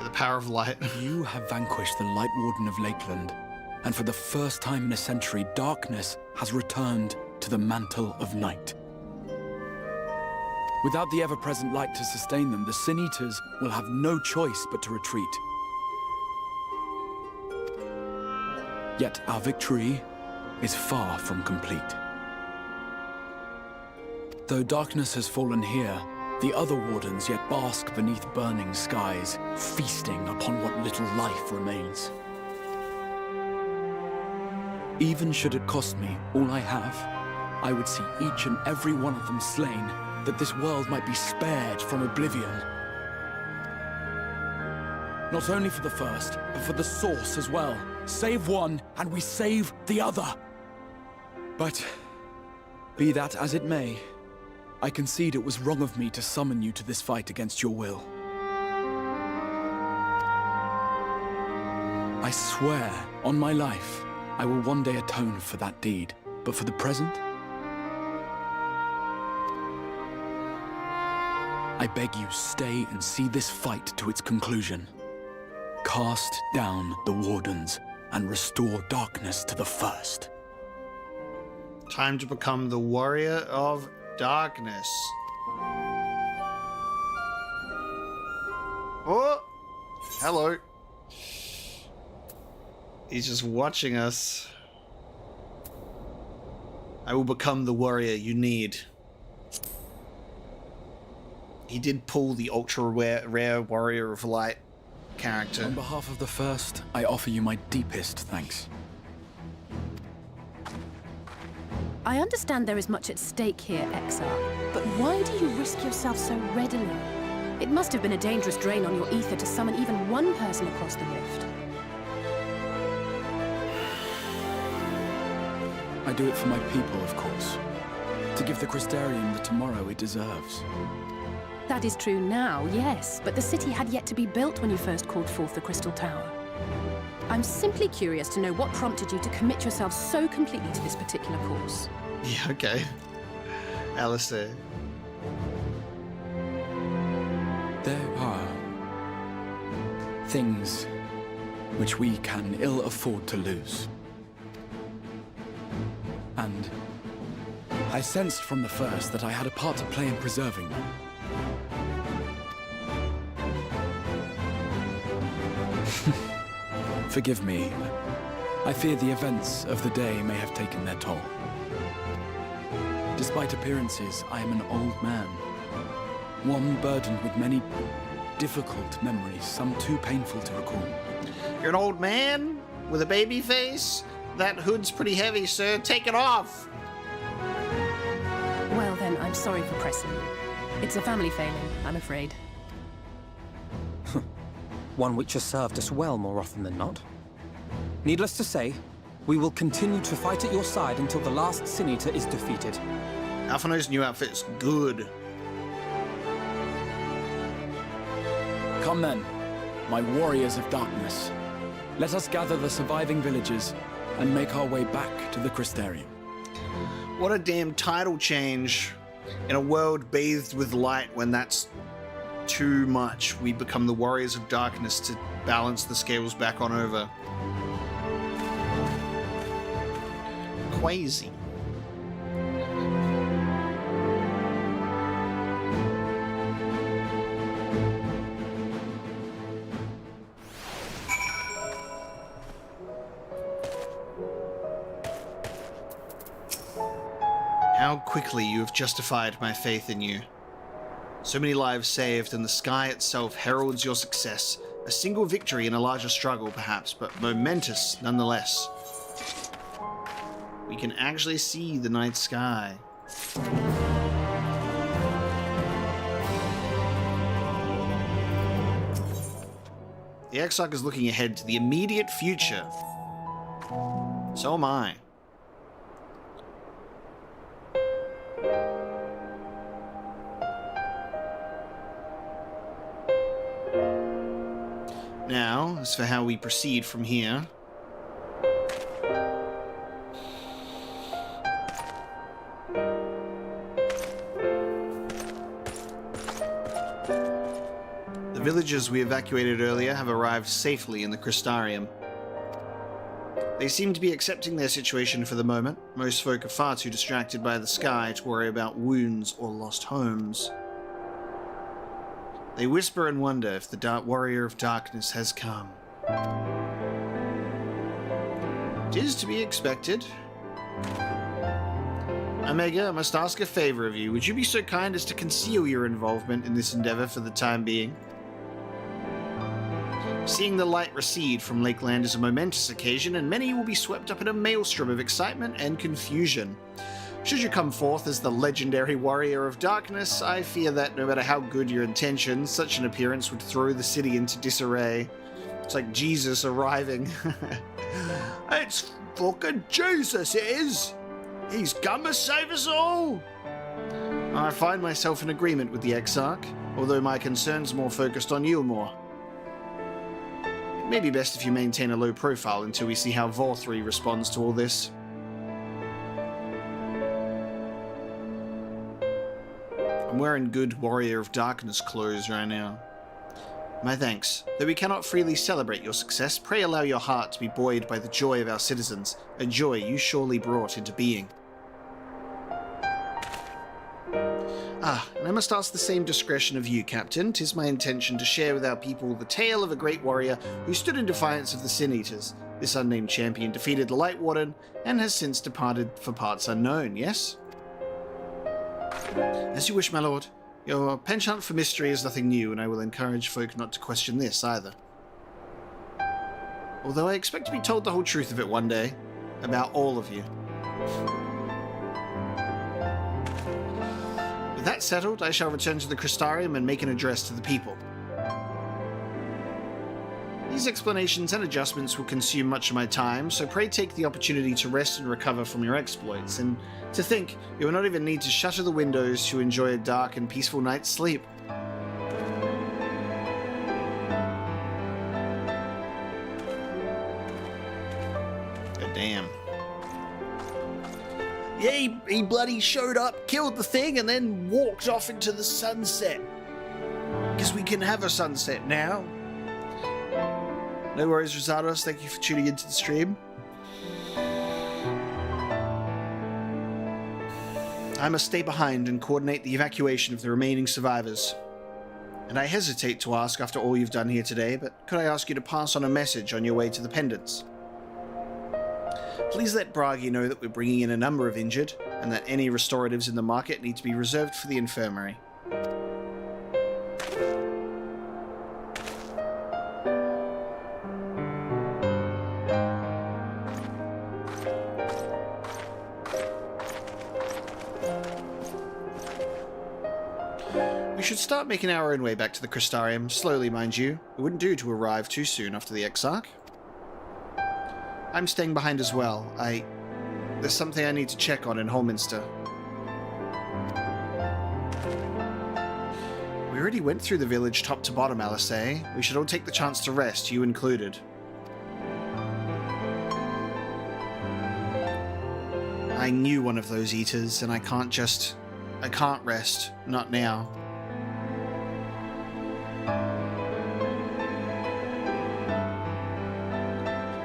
The power of light. You have vanquished the Light Warden of Lakeland, and for the first time in a century, darkness has returned to the mantle of night. Without the ever-present light to sustain them, the Sin Eaters will have no choice but to retreat. Yet our victory is far from complete. Though darkness has fallen here, the other wardens yet bask beneath burning skies, feasting upon what little life remains. Even should it cost me all I have, I would see each and every one of them slain, that this world might be spared from oblivion. Not only for the first, but for the source as well. Save one, and we save the other. But, be that as it may, I concede it was wrong of me to summon you to this fight against your will. I swear, on my life, I will one day atone for that deed. But for the present, I beg you, stay and see this fight to its conclusion. Cast down the wardens, and restore darkness to the first. Time to become the warrior of darkness. Oh! Hello. He's just watching us. I will become the warrior you need. He did pull the ultra rare Warrior of Light character. On behalf of the first, I offer you my deepest thanks. I understand there is much at stake here, XR, but why do you risk yourself so readily? It must have been a dangerous drain on your ether to summon even one person across the rift. I do it for my people, of course. To give the Crystarium the tomorrow it deserves. That is true now, yes, but the city had yet to be built when you first called forth the Crystal Tower. I'm simply curious to know what prompted you to commit yourself so completely to this particular cause. Yeah, okay. Alistair. There are things which we can ill afford to lose. And I sensed from the first that I had a part to play in preserving them. Forgive me. I fear the events of the day may have taken their toll. Despite appearances, I am an old man. One burdened with many difficult memories, some too painful to recall. You're an old man with a baby face? That hood's pretty heavy, sir. Take it off! Well then, I'm sorry for pressing you. It's a family failing, I'm afraid. One which has served us well more often than not. Needless to say, we will continue to fight at your side until the last Sin Eater is defeated. Alphino's new outfit's good. Come then, my warriors of darkness. Let us gather the surviving villagers and make our way back to the Crystarium. What a damn title change in a world bathed with light when that's too much. We become the warriors of darkness to balance the scales back on over. Crazy. How quickly you have justified my faith in you. So many lives saved, and the sky itself heralds your success. A single victory in a larger struggle, perhaps, but momentous nonetheless. We can actually see the night sky. The Exarch is looking ahead to the immediate future. So am I. Now, as for how we proceed from here. The villagers we evacuated earlier have arrived safely in the Crystarium. They seem to be accepting their situation for the moment. Most folk are far too distracted by the sky to worry about wounds or lost homes. They whisper and wonder if the dark warrior of darkness has come. It is to be expected. Omega, I must ask a favor of you. Would you be so kind as to conceal your involvement in this endeavor for the time being? Seeing the light recede from Lakeland is a momentous occasion, and many will be swept up in a maelstrom of excitement and confusion. Should you come forth as the legendary warrior of darkness, I fear that no matter how good your intentions, such an appearance would throw the city into disarray. It's like Jesus arriving. It's fucking Jesus, it is! He's come to save us all! I find myself in agreement with the Exarch, although my concern's more focused on Eulmore. It may be best if you maintain a low profile until we see how Vauthry responds to all this. I'm wearing good Warrior of Darkness clothes right now. My thanks. Though we cannot freely celebrate your success, pray allow your heart to be buoyed by the joy of our citizens, a joy you surely brought into being. And I must ask the same discretion of you, Captain. 'Tis my intention to share with our people the tale of a great warrior who stood in defiance of the Sin Eaters. This unnamed champion defeated the Light Warden and has since departed for parts unknown, yes? As you wish, my lord. Your penchant for mystery is nothing new, and I will encourage folk not to question this either. Although I expect to be told the whole truth of it one day, about all of you. With that settled, I shall return to the Crystarium and make an address to the people. These explanations and adjustments will consume much of my time, so pray take the opportunity to rest and recover from your exploits, and to think you will not even need to shutter the windows to enjoy a dark and peaceful night's sleep. God damn. Yeah, he bloody showed up, killed the thing, and then walked off into the sunset. Because we can have a sunset now. No worries, Rosados. Thank you for tuning into the stream. I must stay behind and coordinate the evacuation of the remaining survivors. And I hesitate to ask after all you've done here today, but could I ask you to pass on a message on your way to the pendants? Please let Bragi know that we're bringing in a number of injured, and that any restoratives in the market need to be reserved for the infirmary. We should start making our own way back to the Crystarium, slowly mind you. It wouldn't do to arrive too soon after the Exarch. I'm staying behind as well. There's something I need to check on in Holminster. We already went through the village top to bottom, Alisay. We should all take the chance to rest, you included. I knew one of those eaters, and I can't rest. Not now.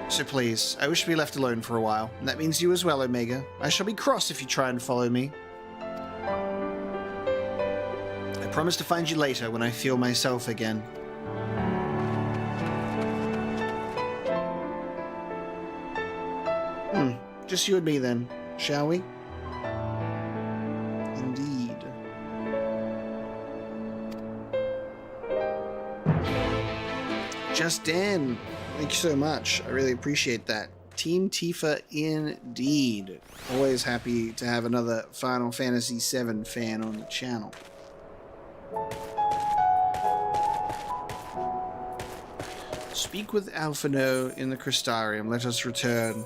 So please, I wish to be left alone for a while, and that means you as well, Omega. I shall be cross if you try and follow me. I promise to find you later when I feel myself again. Just you and me then, shall we? Indeed. Justin! Thank you so much. I really appreciate that. Team Tifa indeed. Always happy to have another Final Fantasy VII fan on the channel. Speak with Alphino in the Crystarium. Let us return.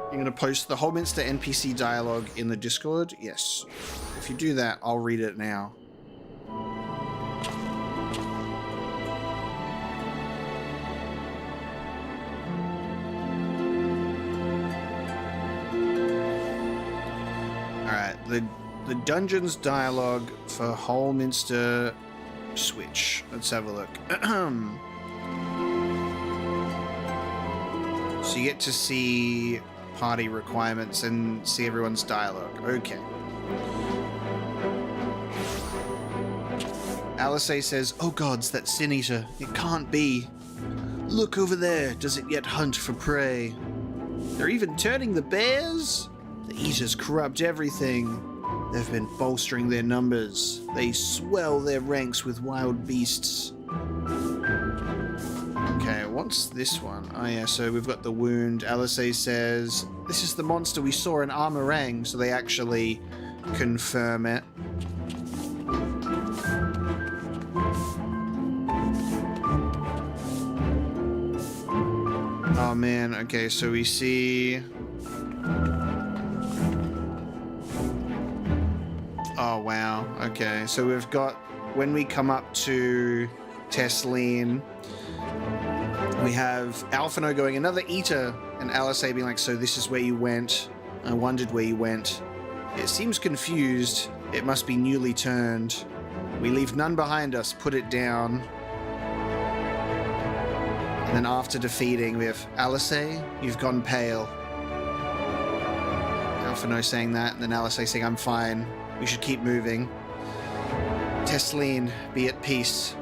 You're going to post the Holminster NPC dialogue in the Discord? Yes. If you do that, I'll read it now. The Dungeons dialogue for Holminster Switch. Let's have a look. So you get to see party requirements and see everyone's dialogue. Okay. Alisay says, "Oh gods, that Sin Eater. It can't be. Look over there. Does it yet hunt for prey? They're even turning the bears? The Eaters corrupt everything. They've been bolstering their numbers. They swell their ranks with wild beasts." Okay, what's this one? Oh yeah, so we've got the wound. Alisay says, "This is the monster we saw in Armorang," so they actually confirm it. Oh man, okay, so we see... Oh wow, okay, so we've got, when we come up to Tesleen, we have Alphino going, "Another eater," and Alisay being like, "So this is where you went? I wondered where you went. It seems confused. It must be newly turned. We leave none behind us. Put it down. And then after defeating, we have Alice, you've gone pale. Alphino saying that, and then Alice saying, I'm fine. We should keep moving. Tesleen, be at peace.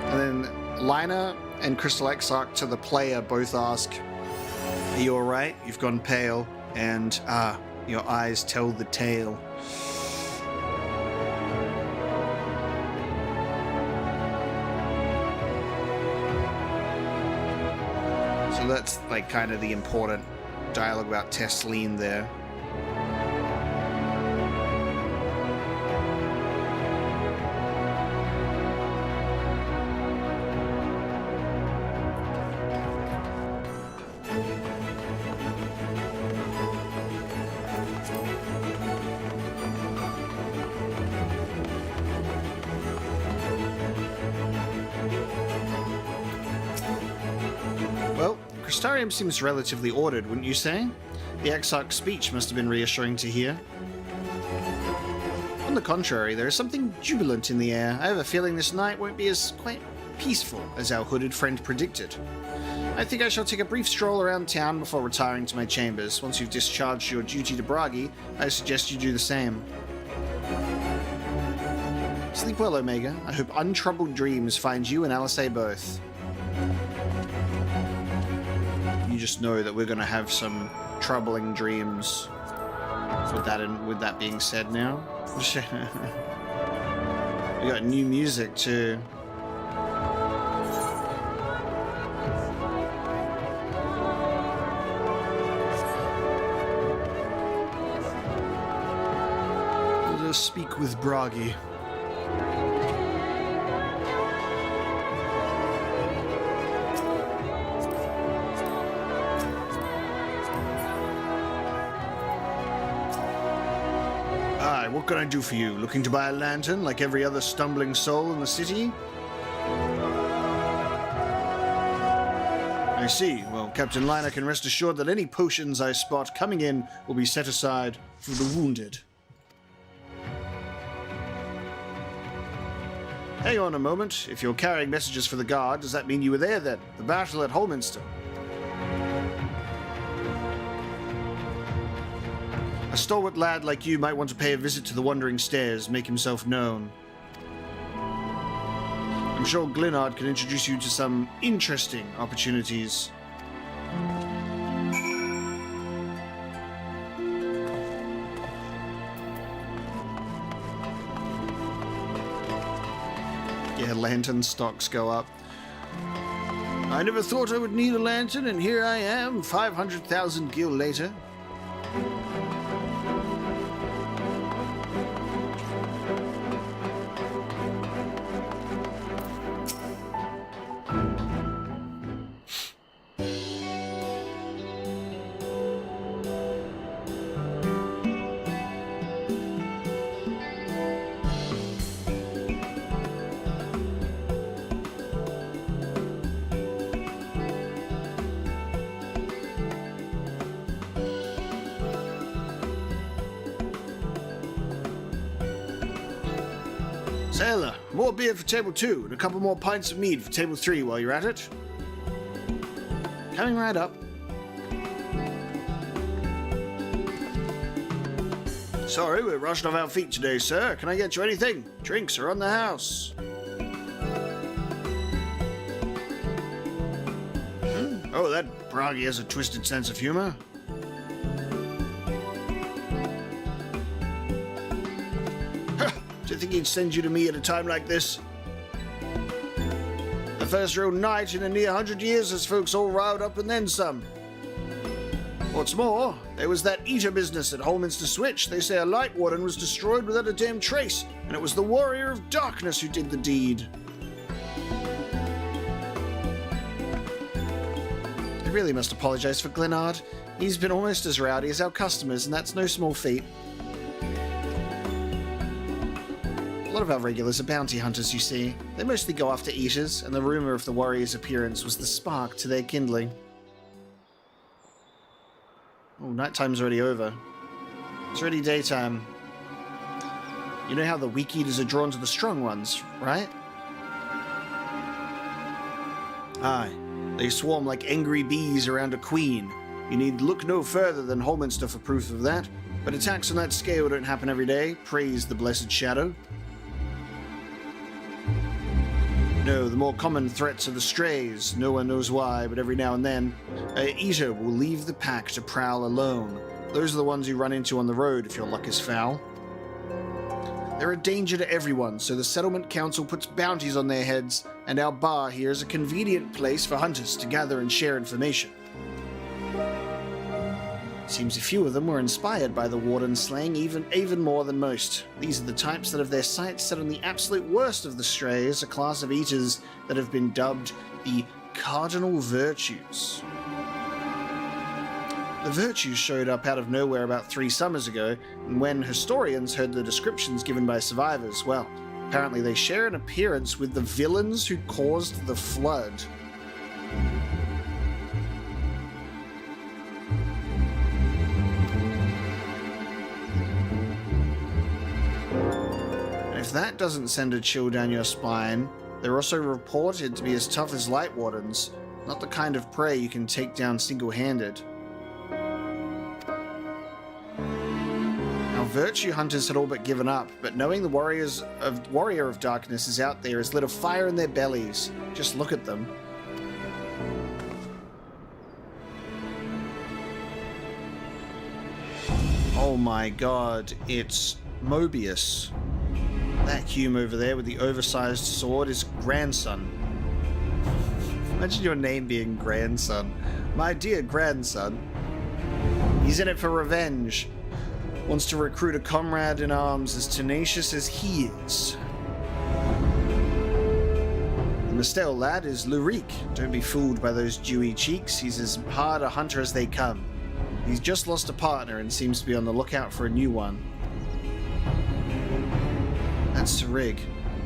And then Lina and Crystal Exarch to the player both ask, are you alright? You've gone pale. And, your eyes tell the tale. So that's like kind of the important dialogue about Tesleen there. Crystarium seems relatively ordered, wouldn't you say? The Exarch's speech must have been reassuring to hear. On the contrary, there is something jubilant in the air. I have a feeling this night won't be as quite peaceful as our hooded friend predicted. I think I shall take a brief stroll around town before retiring to my chambers. Once you've discharged your duty to Bragi, I suggest you do the same. Sleep well, Omega. I hope untroubled dreams find you and Alice both. You just know that we're going to have some troubling dreams. With that being said now. We got new music too. Let us speak with Bragi. What can I do for you? Looking to buy a lantern like every other stumbling soul in the city? I see. Well, Captain Lina can rest assured that any potions I spot coming in will be set aside for the wounded. Hang on a moment. If you're carrying messages for the guard, does that mean you were there then? The battle at Holminster? A stalwart lad like you might want to pay a visit to the Wandering Stairs, make himself known. I'm sure Glenard can introduce you to some interesting opportunities. Yeah, lantern stocks go up. I never thought I would need a lantern, and here I am, 500,000 gil later. Sailor, more beer for table 2 and a couple more pints of mead for table 3 while you're at it. Coming right up. Sorry, we're rushing off our feet today, sir. Can I get you anything? Drinks are on the house. Oh, that Bragi has a twisted sense of humor. Do you think he'd send you to me at a time like this? The first real night in a near 100 years as folks all riled up and then some. What's more, there was that eater business at Holminster Switch. They say a light warden was destroyed without a damn trace, and it was the warrior of darkness who did the deed. I really must apologize for Glenard. He's been almost as rowdy as our customers, and that's no small feat. A lot of our regulars are bounty hunters, you see. They mostly go after eaters, and the rumor of the warrior's appearance was the spark to their kindling. Oh, nighttime's already over. It's already daytime. You know how the weak eaters are drawn to the strong ones, right? Aye, they swarm like angry bees around a queen. You need look no further than Holminster for proof of that. But attacks on that scale don't happen every day, praise the blessed shadow. No, the more common threats are the strays. No one knows why, but every now and then, a eater will leave the pack to prowl alone. Those are the ones you run into on the road if your luck is foul. They're a danger to everyone, so the settlement council puts bounties on their heads, and our bar here is a convenient place for hunters to gather and share information. Seems a few of them were inspired by the Warden's slang even more than most. These are the types that have their sights set on the absolute worst of the strays, a class of eaters that have been dubbed the Cardinal Virtues. The Virtues showed up out of nowhere about 3 summers ago, and when historians heard the descriptions given by survivors, well, apparently they share an appearance with the villains who caused the flood. If that doesn't send a chill down your spine, they're also reported to be as tough as Light Wardens, not the kind of prey you can take down single-handed. Our Virtue Hunters had all but given up, but knowing the Warrior of Darkness is out there has lit a fire in their bellies. Just look at them. Oh my god, it's Mobius. That Hume over there with the oversized sword is grandson. Imagine your name being grandson. My dear grandson. He's in it for revenge. Wants to recruit a comrade in arms as tenacious as he is. The Mistel lad is Lurique. Don't be fooled by those dewy cheeks. He's as hard a hunter as they come. He's just lost a partner and seems to be on the lookout for a new one. That's Sarig.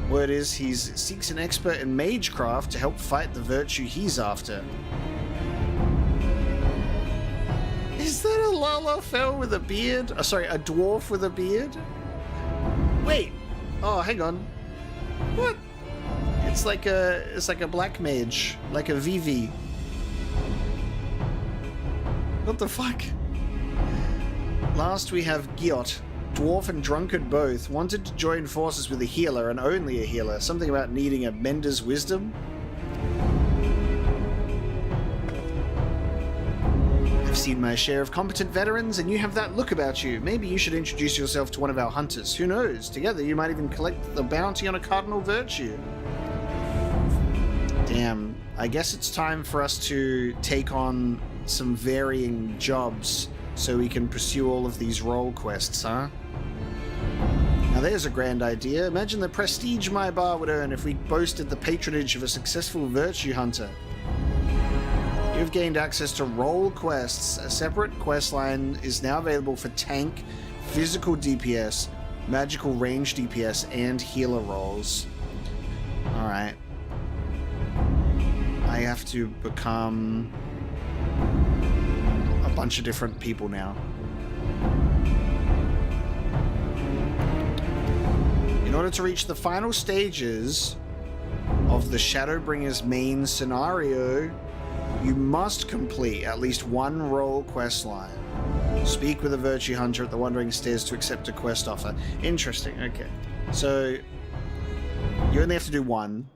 Word is he seeks an expert in magecraft to help fight the virtue he's after. Is that a Lalafell with a beard? Oh, sorry, a dwarf with a beard? Wait. Oh, hang on. What? It's like a black mage, like a Vivi. What the fuck? Last we have Giot. Dwarf and drunkard both wanted to join forces with a healer and only a healer. Something about needing a mender's wisdom. I've seen my share of competent veterans, and you have that look about you. Maybe you should introduce yourself to one of our hunters. Who knows? Together you might even collect the bounty on a cardinal virtue. Damn. I guess it's time for us to take on some varying jobs so we can pursue all of these role quests, huh? Now there's a grand idea. Imagine the prestige my bar would earn if we boasted the patronage of a successful virtue hunter. You've gained access to role quests. A separate quest line is now available for tank, physical DPS, magical range DPS, and healer roles. Alright. I have to become a bunch of different people now. In order to reach the final stages of the Shadowbringers main scenario, you must complete at least one role quest line. Speak with a Virtue Hunter at the Wandering Stairs to accept a quest offer. Interesting, okay. So, you only have to do one.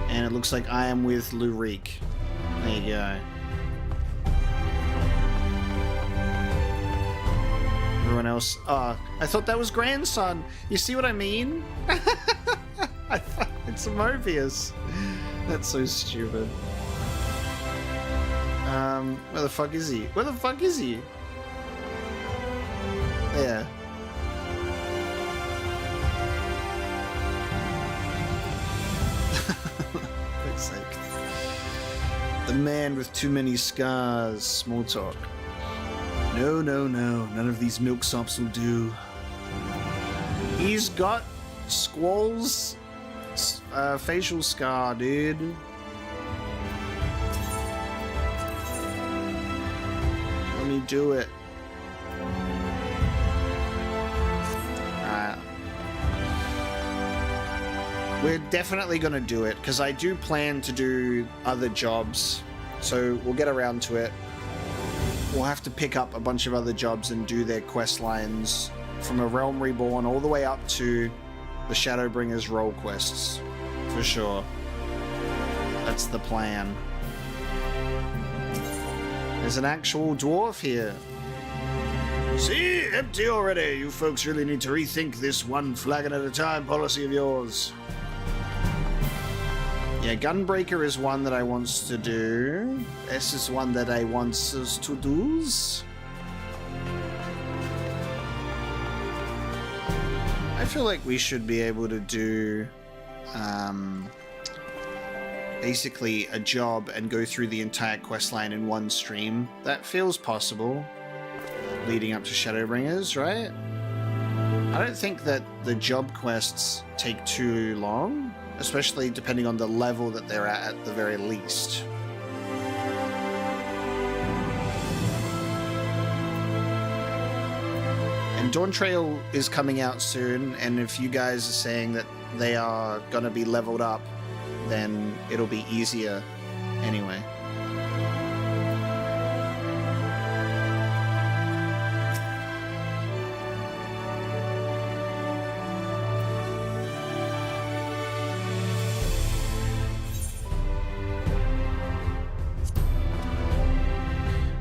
And it looks like I am with Lurique. There you go. Everyone else... I thought that was grandson. You see what I mean? I thought it's a Mobius. That's so stupid. Where the fuck is he? Where the fuck is he? There. For sake. The man with too many scars. Small talk. No, no, no. None of these milksops will do. He's got Squall's facial scar, dude. Let me do it. We're definitely going to do it, because I do plan to do other jobs, so we'll get around to it. We'll have to pick up a bunch of other jobs and do their quest lines from A Realm Reborn all the way up to the Shadowbringers role quests, for sure. That's the plan. There's an actual dwarf here. See? Empty already! You folks really need to rethink this one flagon at a time policy of yours. Yeah, Gunbreaker is one that I wants to do. This is one that I wants us to do. I feel like we should be able to do basically a job and go through the entire questline in one stream. That feels possible, leading up to Shadowbringers, right? I don't think that the job quests take too long, especially depending on the level that they're at the very least. And Dawn Trail is coming out soon, and if you guys are saying that they are going to be leveled up, then it'll be easier anyway.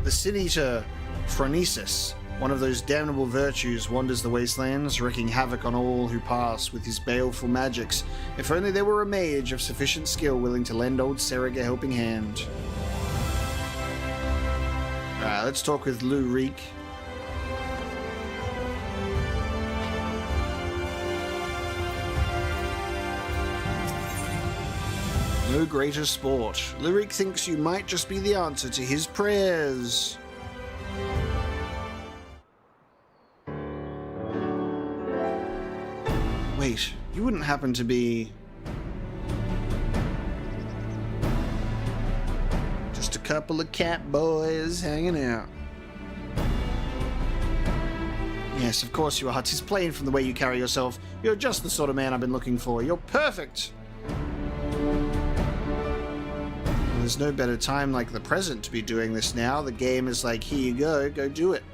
The Sin Eater Phronesis, one of those damnable virtues, wanders the wastelands, wreaking havoc on all who pass with his baleful magics. If only there were a mage of sufficient skill willing to lend old Serrig a helping hand. Alright, let's talk with Lou Reek. No greater sport. Lyric thinks you might just be the answer to his prayers. Wait, you wouldn't happen to be... just a couple of cat boys hanging out? Yes, of course you are. It's plain from the way you carry yourself. You're just the sort of man I've been looking for. You're perfect! There's no better time like the present to be doing this now. The game is like, here you go do it.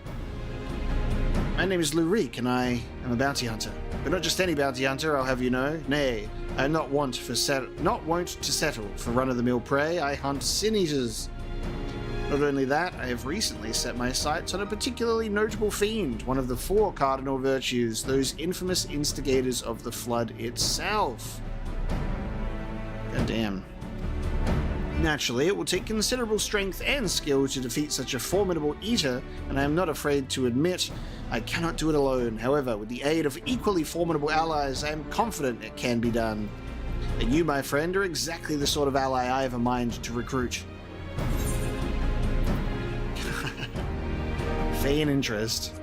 My name is Lurik, and I am a bounty hunter. But not just any bounty hunter, I'll have you know. Nay, I am not wont to settle for run-of-the-mill prey. I hunt sin eaters. Not only that, I have recently set my sights on a particularly notable fiend, one of the 4 cardinal virtues, those infamous instigators of the flood itself. God damn. Naturally, it will take considerable strength and skill to defeat such a formidable eater, and I am not afraid to admit I cannot do it alone. However, with the aid of equally formidable allies, I am confident it can be done. And you, my friend, are exactly the sort of ally I have a mind to recruit. Feign interest.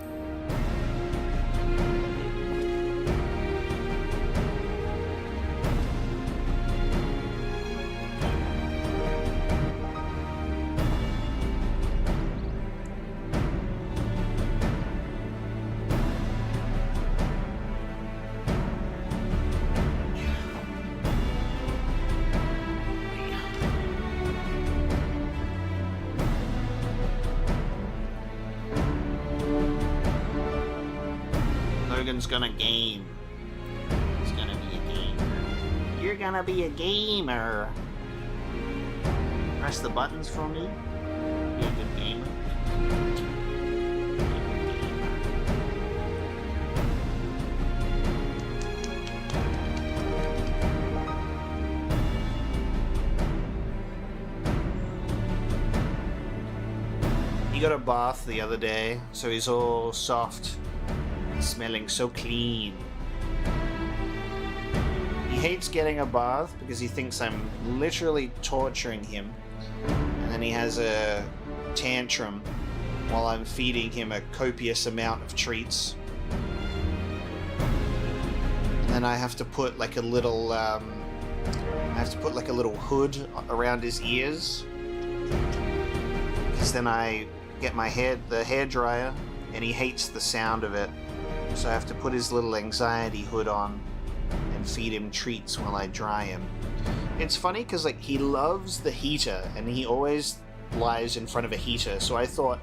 Logan's gonna game. He's gonna be a gamer. You're gonna be a gamer. Press the buttons for me. Be a good gamer. He got a bath the other day, so he's all soft. Smelling so clean. He hates getting a bath because he thinks I'm literally torturing him, and then he has a tantrum while I'm feeding him a copious amount of treats. And then I have to put like a little hood around his ears, because then I get the hair dryer, and he hates the sound of it. So I have to put his little anxiety hood on and and feed him treats while I dry him. It's funny because like he loves the heater and he always lies in front of a heater, so I thought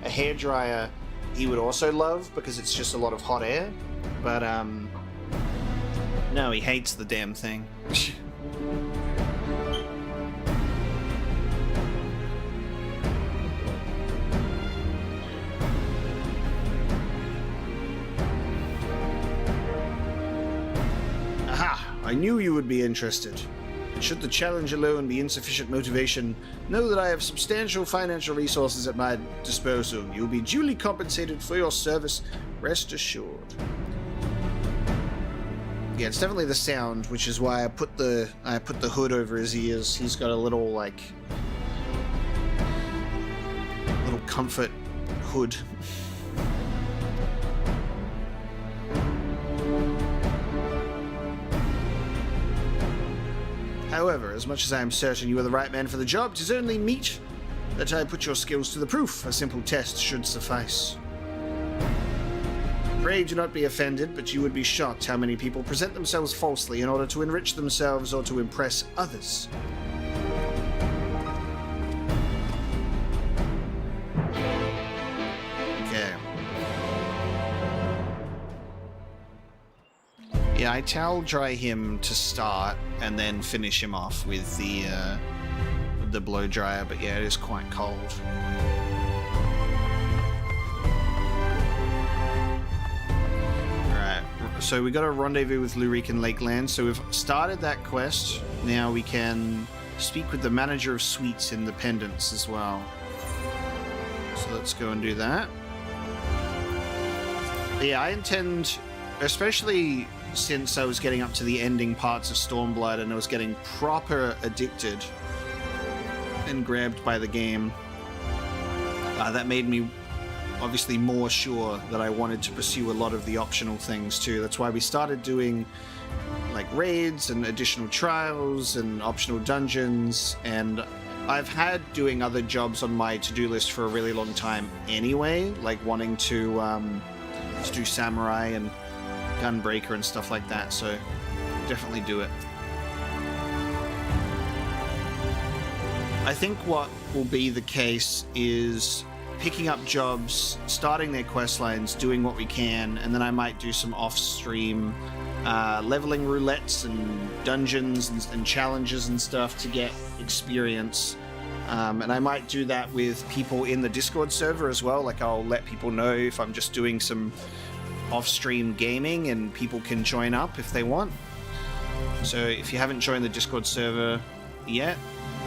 a hairdryer he would also love because it's just a lot of hot air, but no, he hates the damn thing. Aha! I knew you would be interested. Should the challenge alone be insufficient motivation, know that I have substantial financial resources at my disposal. You'll be duly compensated for your service, rest assured. Yeah, it's definitely the sound, which is why I put the hood over his ears. He's got a little like little comfort hood. However, as much as I am certain you are the right man for the job, 'tis only meet that I put your skills to the proof. A simple test should suffice. Pray do not be offended, but you would be shocked how many people present themselves falsely in order to enrich themselves or to impress others. Okay. Yeah, I towel dry him to start and then finish him off with the blow dryer, but yeah, it is quite cold. Alright, so we got a rendezvous with Lurik in Lakeland, so we've started that quest. Now we can speak with the manager of suites in the Pendants as well. So let's go and do that. But yeah, I intend, especially since I was getting up to the ending parts of Stormblood and I was getting proper addicted and grabbed by the game, that made me obviously more sure that I wanted to pursue a lot of the optional things too. That's why we started doing like raids and additional trials and optional dungeons, and I've had doing other jobs on my to-do list for a really long time anyway, like wanting to do samurai and gunbreaker and stuff like that, so definitely do it. I think what will be the case is picking up jobs, starting their quest lines, doing what we can, and then I might do some off-stream leveling roulettes and dungeons and challenges and stuff to get experience. And I might do that with people in the Discord server as well. Like I'll let people know if I'm just doing some off-stream gaming and people can join up if they want. So if you haven't joined the Discord server yet,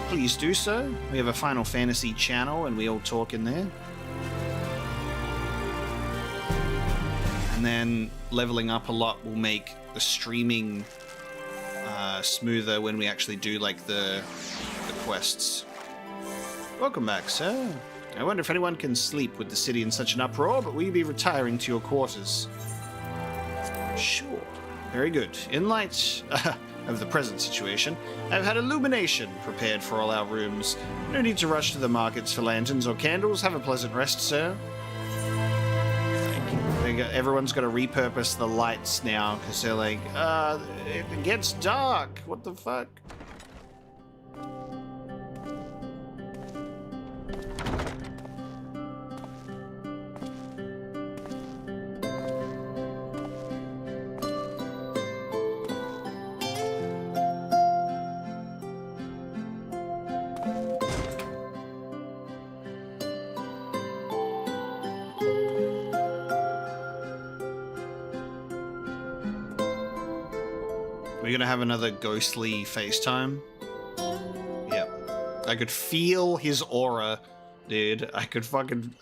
please do so. We have a Final Fantasy channel and we all talk in there. And then leveling up a lot will make the streaming smoother when we actually do like the quests. Welcome back, sir. I wonder if anyone can sleep with the city in such an uproar, but will you be retiring to your quarters? Sure. Very good. In light of the present situation, I've had illumination prepared for all our rooms. No need to rush to the markets for lanterns or candles. Have a pleasant rest, sir. Thank you. Everyone's got to repurpose the lights now, because they're like, it gets dark. What the fuck? We're gonna have another ghostly FaceTime. Yep. I could feel his aura, dude. I could fucking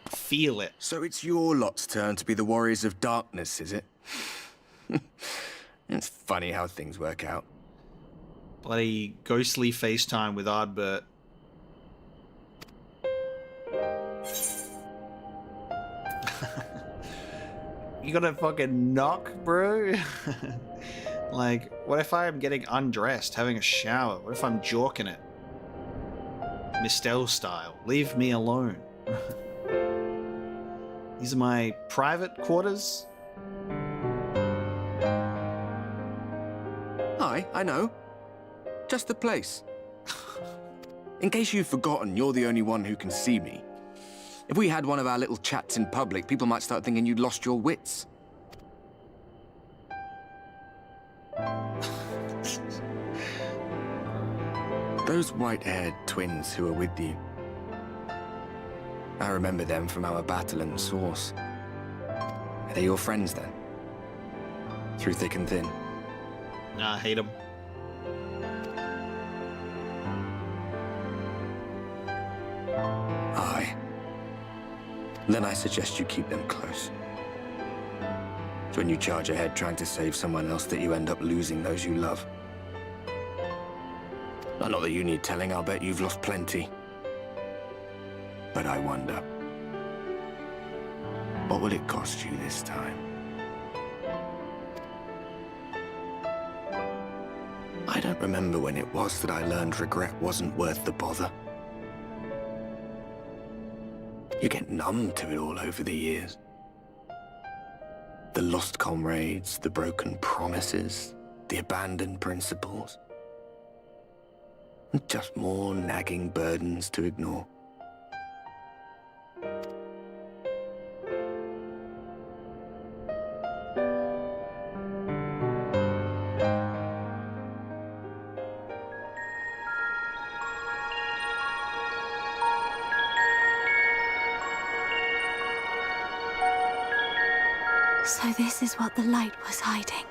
feel it. So it's your lot's turn to be the warriors of darkness, is it? It's funny how things work out. Bloody ghostly FaceTime with Ardbert. You gotta fucking knock, bro? Like, what if I'm getting undressed, having a shower? What if I'm jorking it? Mistel style. Leave me alone. These are my private quarters. I know. Just the place. In case you've forgotten, you're the only one who can see me. If we had one of our little chats in public, people might start thinking you'd lost your wits. Those white-haired twins who are with you. I remember them from our battle in the Source. Are they your friends then? Through thick and thin? Nah, I hate them. Aye. Then I suggest you keep them close. It's when you charge ahead trying to save someone else that you end up losing those you love. Not that you need telling, I'll bet you've lost plenty. But I wonder, what will it cost you this time? I don't remember when it was that I learned regret wasn't worth the bother. You get numb to it all over the years. The lost comrades, the broken promises, the abandoned principles. Just more nagging burdens to ignore. So this is what the light was hiding.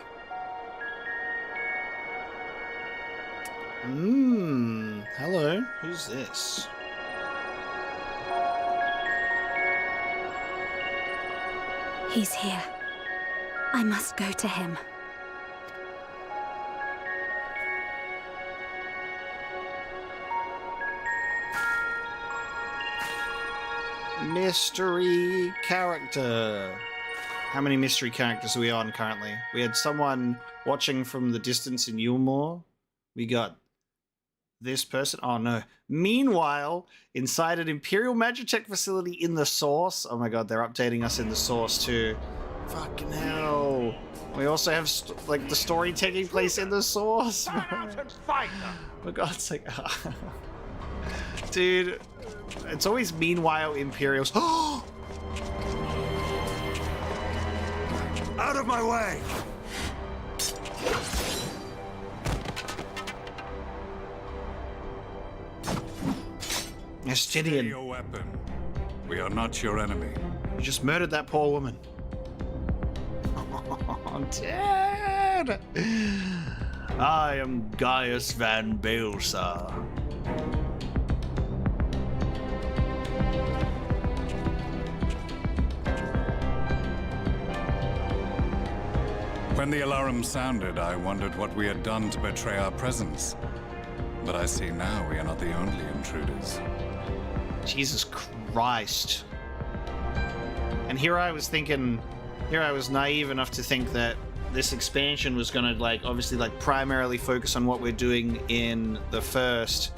Hello. Who's this? He's here. I must go to him. Mystery character. How many mystery characters are we on currently? We had someone watching from the distance in Eulmore. We got this person. Oh no. Meanwhile, inside an Imperial Magitech facility in the Source. Oh my god, they're updating us in the Source too. Fucking hell. We also have like the story taking place in the Source. For God's sake. Dude, it's always meanwhile Imperials. Out of my way! Estinian. Your weapon. We are not your enemy. You just murdered that poor woman. Oh, Dad! I am Gaius Van Baelsar. When the alarm sounded, I wondered what we had done to betray our presence. But I see now we are not the only intruders. Jesus Christ. And here I was thinking, here I was naive enough to think that this expansion was gonna obviously primarily focus on what we're doing in the first,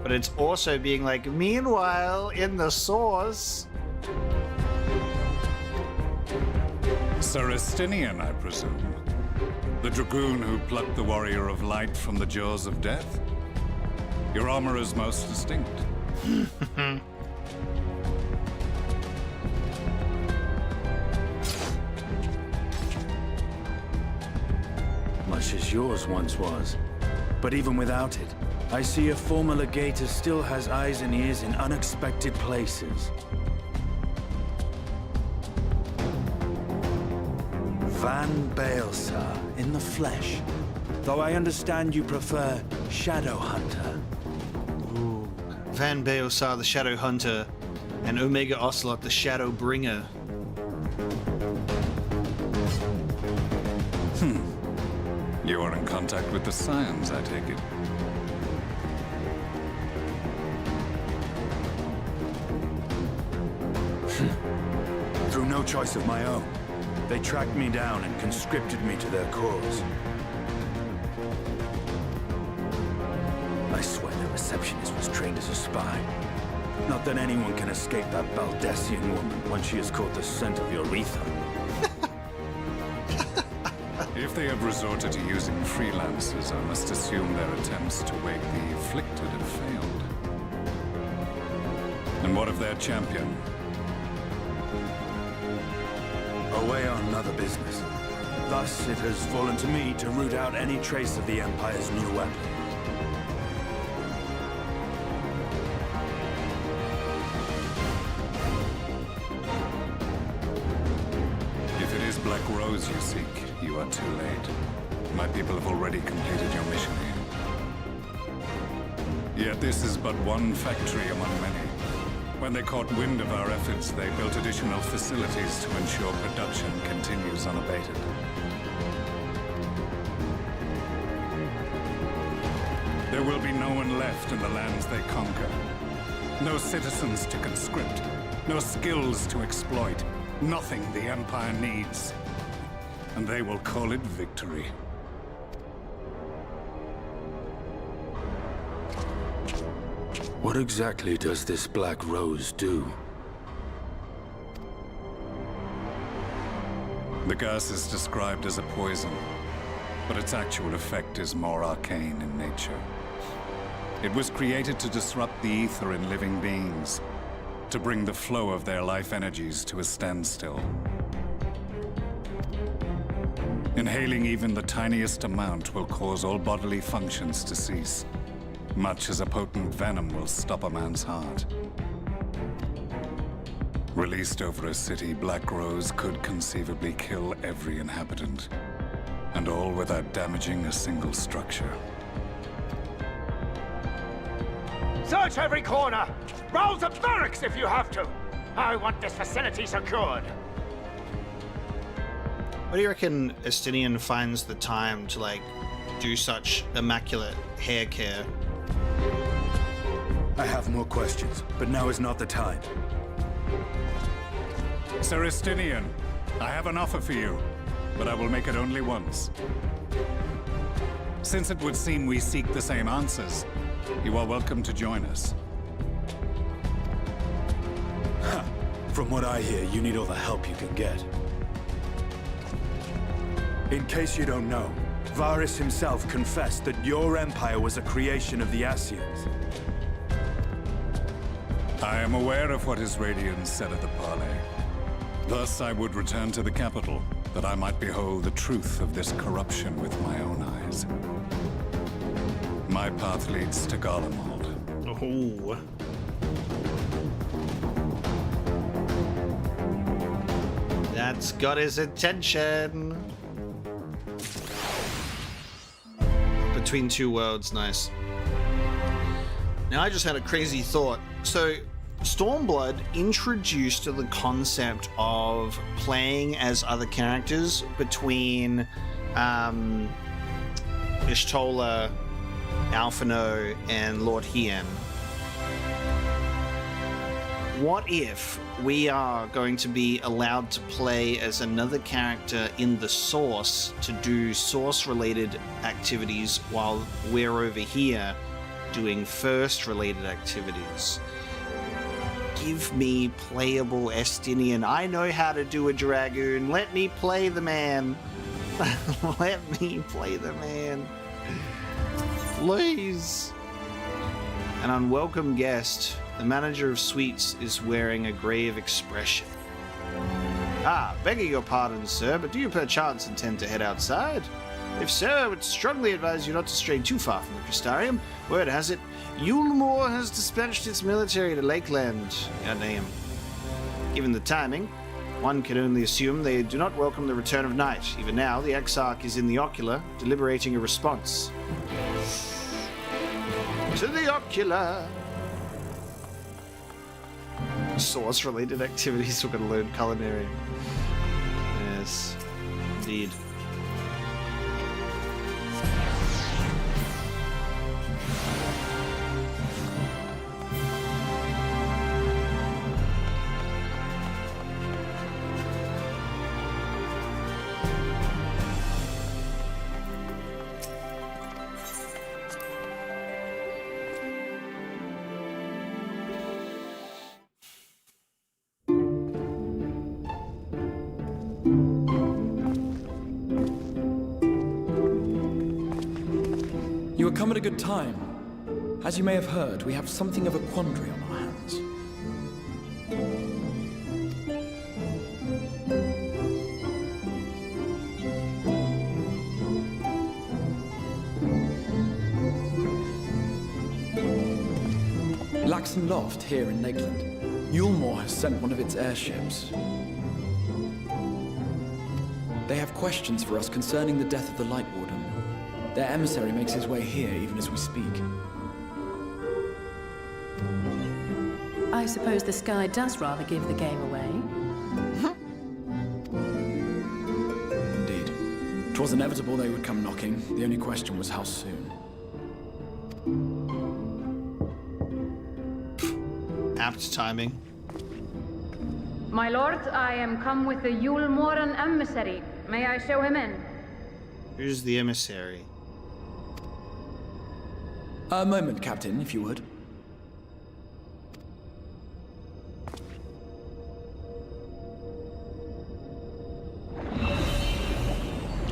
but it's also being meanwhile in the Source. Sir Estinian, I presume. The dragoon who plucked the warrior of light from the jaws of death? Your armor is most distinct. Much as yours once was. But even without it, I see a former legator still has eyes and ears in unexpected places. Van Baelsar, in the flesh. Though I understand you prefer Shadow Hunter. Ooh. Van Baelsar, the Shadow Hunter, and Omega Ocelot, the Shadowbringer. You are in contact with the Scions, I take it. Through no choice of my own, they tracked me down and conscripted me to their cause. I swear the receptionist was trained as a spy. Not that anyone can escape that Baldessian woman once she has caught the scent of your ether. If they have resorted to using freelancers, I must assume their attempts to wake the afflicted have failed. And what of their champion? Away on other business. Thus, it has fallen to me to root out any trace of the Empire's new weapon. If it is Black Rose you seek, you are too late. My people have already completed your mission here. Yet this is but one factory among many. When they caught wind of our efforts, they built additional facilities to ensure production continues unabated. There will be no one left in the lands they conquer. No citizens to conscript. No skills to exploit. Nothing the Empire needs. And they will call it victory. What exactly does this Black Rose do? The gas is described as a poison, but its actual effect is more arcane in nature. It was created to disrupt the ether in living beings, to bring the flow of their life energies to a standstill. Inhaling even the tiniest amount will cause all bodily functions to cease, much as a potent venom will stop a man's heart. Released over a city, Black Rose could conceivably kill every inhabitant, and all without damaging a single structure. Search every corner! Rouse the barracks if you have to! I want this facility secured! What do you reckon Estinian finds the time to, like, do such immaculate hair care? I have more questions, but now is not the time. Sir Estinian, I have an offer for you, but I will make it only once. Since it would seem we seek the same answers, you are welcome to join us. Ha! From what I hear, you need all the help you can get. In case you don't know, Varys himself confessed that your empire was a creation of the Ascians. I am aware of what his Radiance said at the parley. Thus, I would return to the capital, that I might behold the truth of this corruption with my own eyes. My path leads to Garlemald. Oh. That's got his attention. Between two worlds, nice. Now I just had a crazy thought. So Stormblood introduced the concept of playing as other characters between Ishtola, Alphino, and Lord Hien. What if we are going to be allowed to play as another character in the Source to do Source-related activities while we're over here doing First-related activities? Give me playable Estinian. I know how to do a dragoon. Let me play the man. Let me play the man. Please. An unwelcome guest. The manager of suites is wearing a grave expression. Ah, begging your pardon, sir, but do you perchance intend to head outside? If so, I would strongly advise you not to stray too far from the Crystarium. Word has it, Eulmore has dispatched its military to Lakeland. Goddamn. Given the timing, one can only assume they do not welcome the return of night. Even now, the Exarch is in the Ocular, deliberating a response. To the Ocular! Source-related activities, we're going to learn culinary. Yes, indeed. You have come at a good time. As you may have heard, we have something of a quandary on our hands. Laxan Loft here in Lakeland. Eulmore has sent one of its airships. They have questions for us concerning the death of the Light Warden. Their emissary makes his way here even as we speak. I suppose the sky does rather give the game away. Indeed. 'Twas inevitable they would come knocking. The only question was how soon. Apt timing. My lord, I am come with the Eulmore emissary. May I show him in? Who's the emissary? A moment, Captain, if you would.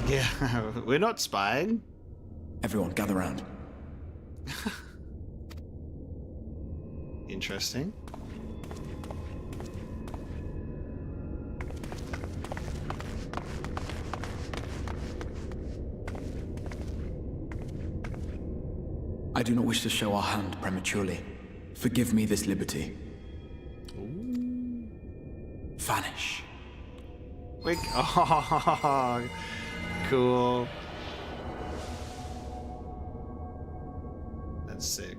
Yeah, we're not spying. Everyone, gather round. Interesting. I do not wish to show our hand prematurely. Forgive me this liberty. Ooh. Vanish. Quick. Oh, cool. That's sick.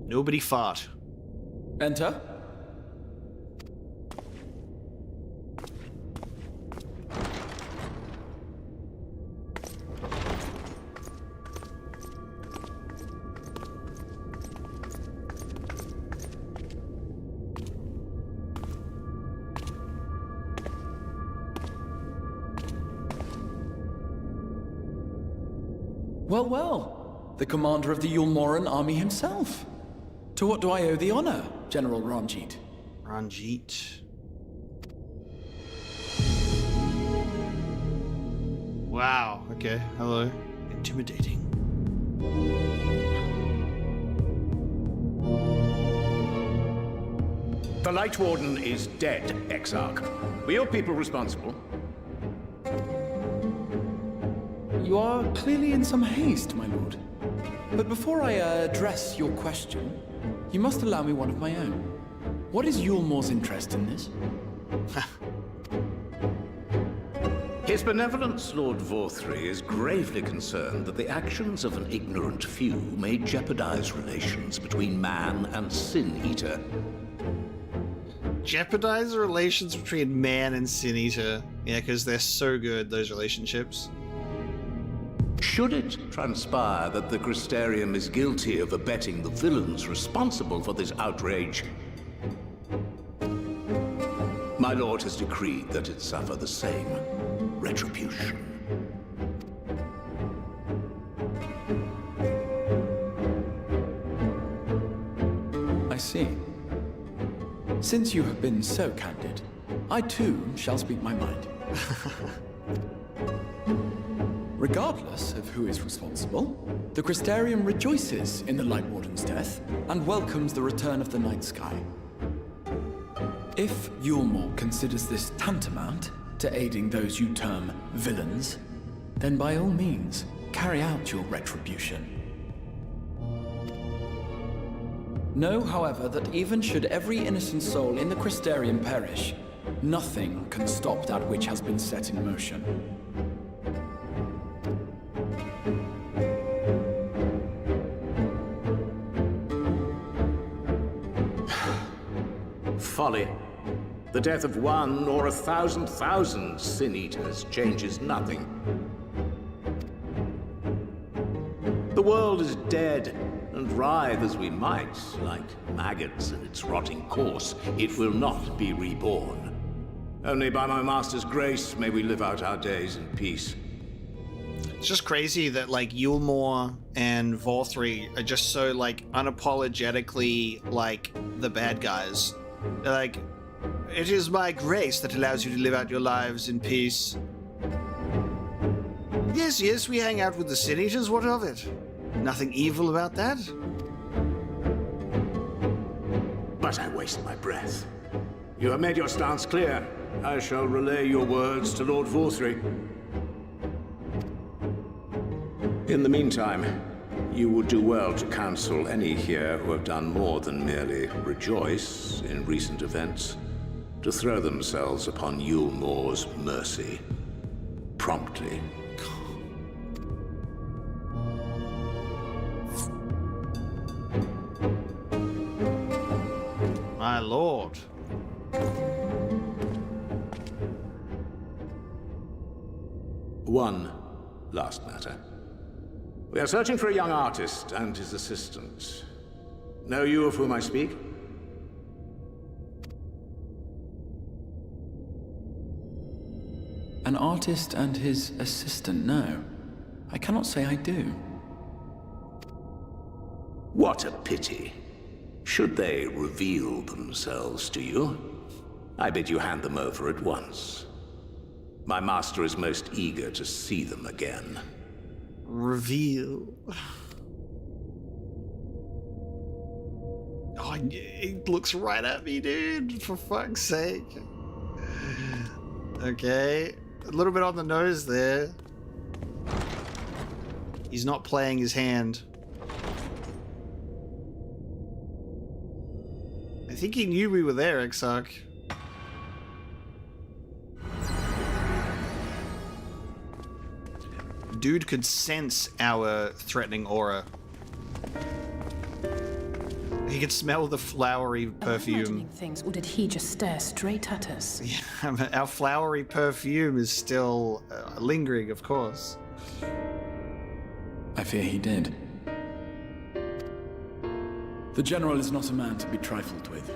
Nobody fought. Enter. Well, well. The commander of the Eulmoran army himself. To what do I owe the honor, General Ranjit? Ranjit. Wow, okay, hello. Intimidating. The Light Warden is dead, Exarch. Were your people responsible? You are clearly in some haste, my lord. But before I address your question, you must allow me one of my own. What is Eulmore's interest in this? His Benevolence, Lord Vauthry, is gravely concerned that the actions of an ignorant few may jeopardize relations between man and Sin Eater. Jeopardize the relations between man and Sin Eater. Yeah, because they're so good, those relationships. Should it transpire that the Crystarium is guilty of abetting the villains responsible for this outrage, my lord has decreed that it suffer the same retribution. I see. Since you have been so candid, I too shall speak my mind. Regardless of who is responsible, the Crystarium rejoices in the Light Warden's death and welcomes the return of the night sky. If Eulmore considers this tantamount to aiding those you term villains, then by all means, carry out your retribution. Know, however, that even should every innocent soul in the Crystarium perish, nothing can stop that which has been set in motion. Folly. The death of one or 1,000,000 Sin Eaters changes nothing. The world is dead, and writhe as we might, like maggots in its rotting course, it will not be reborn. Only by my master's grace may we live out our days in peace. It's just crazy that, like, Eulmore and Vauthry are just so, like, unapologetically, like, the bad guys. They're like, it is my grace that allows you to live out your lives in peace. Yes, we hang out with the senators. What of it? Nothing evil about that? But I waste my breath. You have made your stance clear. I shall relay your words to Lord Vauthry. In the meantime, you would do well to counsel any here who have done more than merely rejoice in recent events, to throw themselves upon Eulmore's mercy promptly. My lord. One last matter. We are searching for a young artist and his assistant. Know you of whom I speak? An artist and his assistant, no. I cannot say I do. What a pity. Should they reveal themselves to you, I bid you hand them over at once. My master is most eager to see them again. Reveal. Oh, it looks right at me, dude. For fuck's sake. Okay. A little bit on the nose there. He's not playing his hand. I think he knew we were there, Exarch. Dude could sense our threatening aura. He could smell the flowery perfume. Imagining things, or did he just stare straight at us? Yeah, our flowery perfume is still lingering, of course. I fear he did. The General is not a man to be trifled with.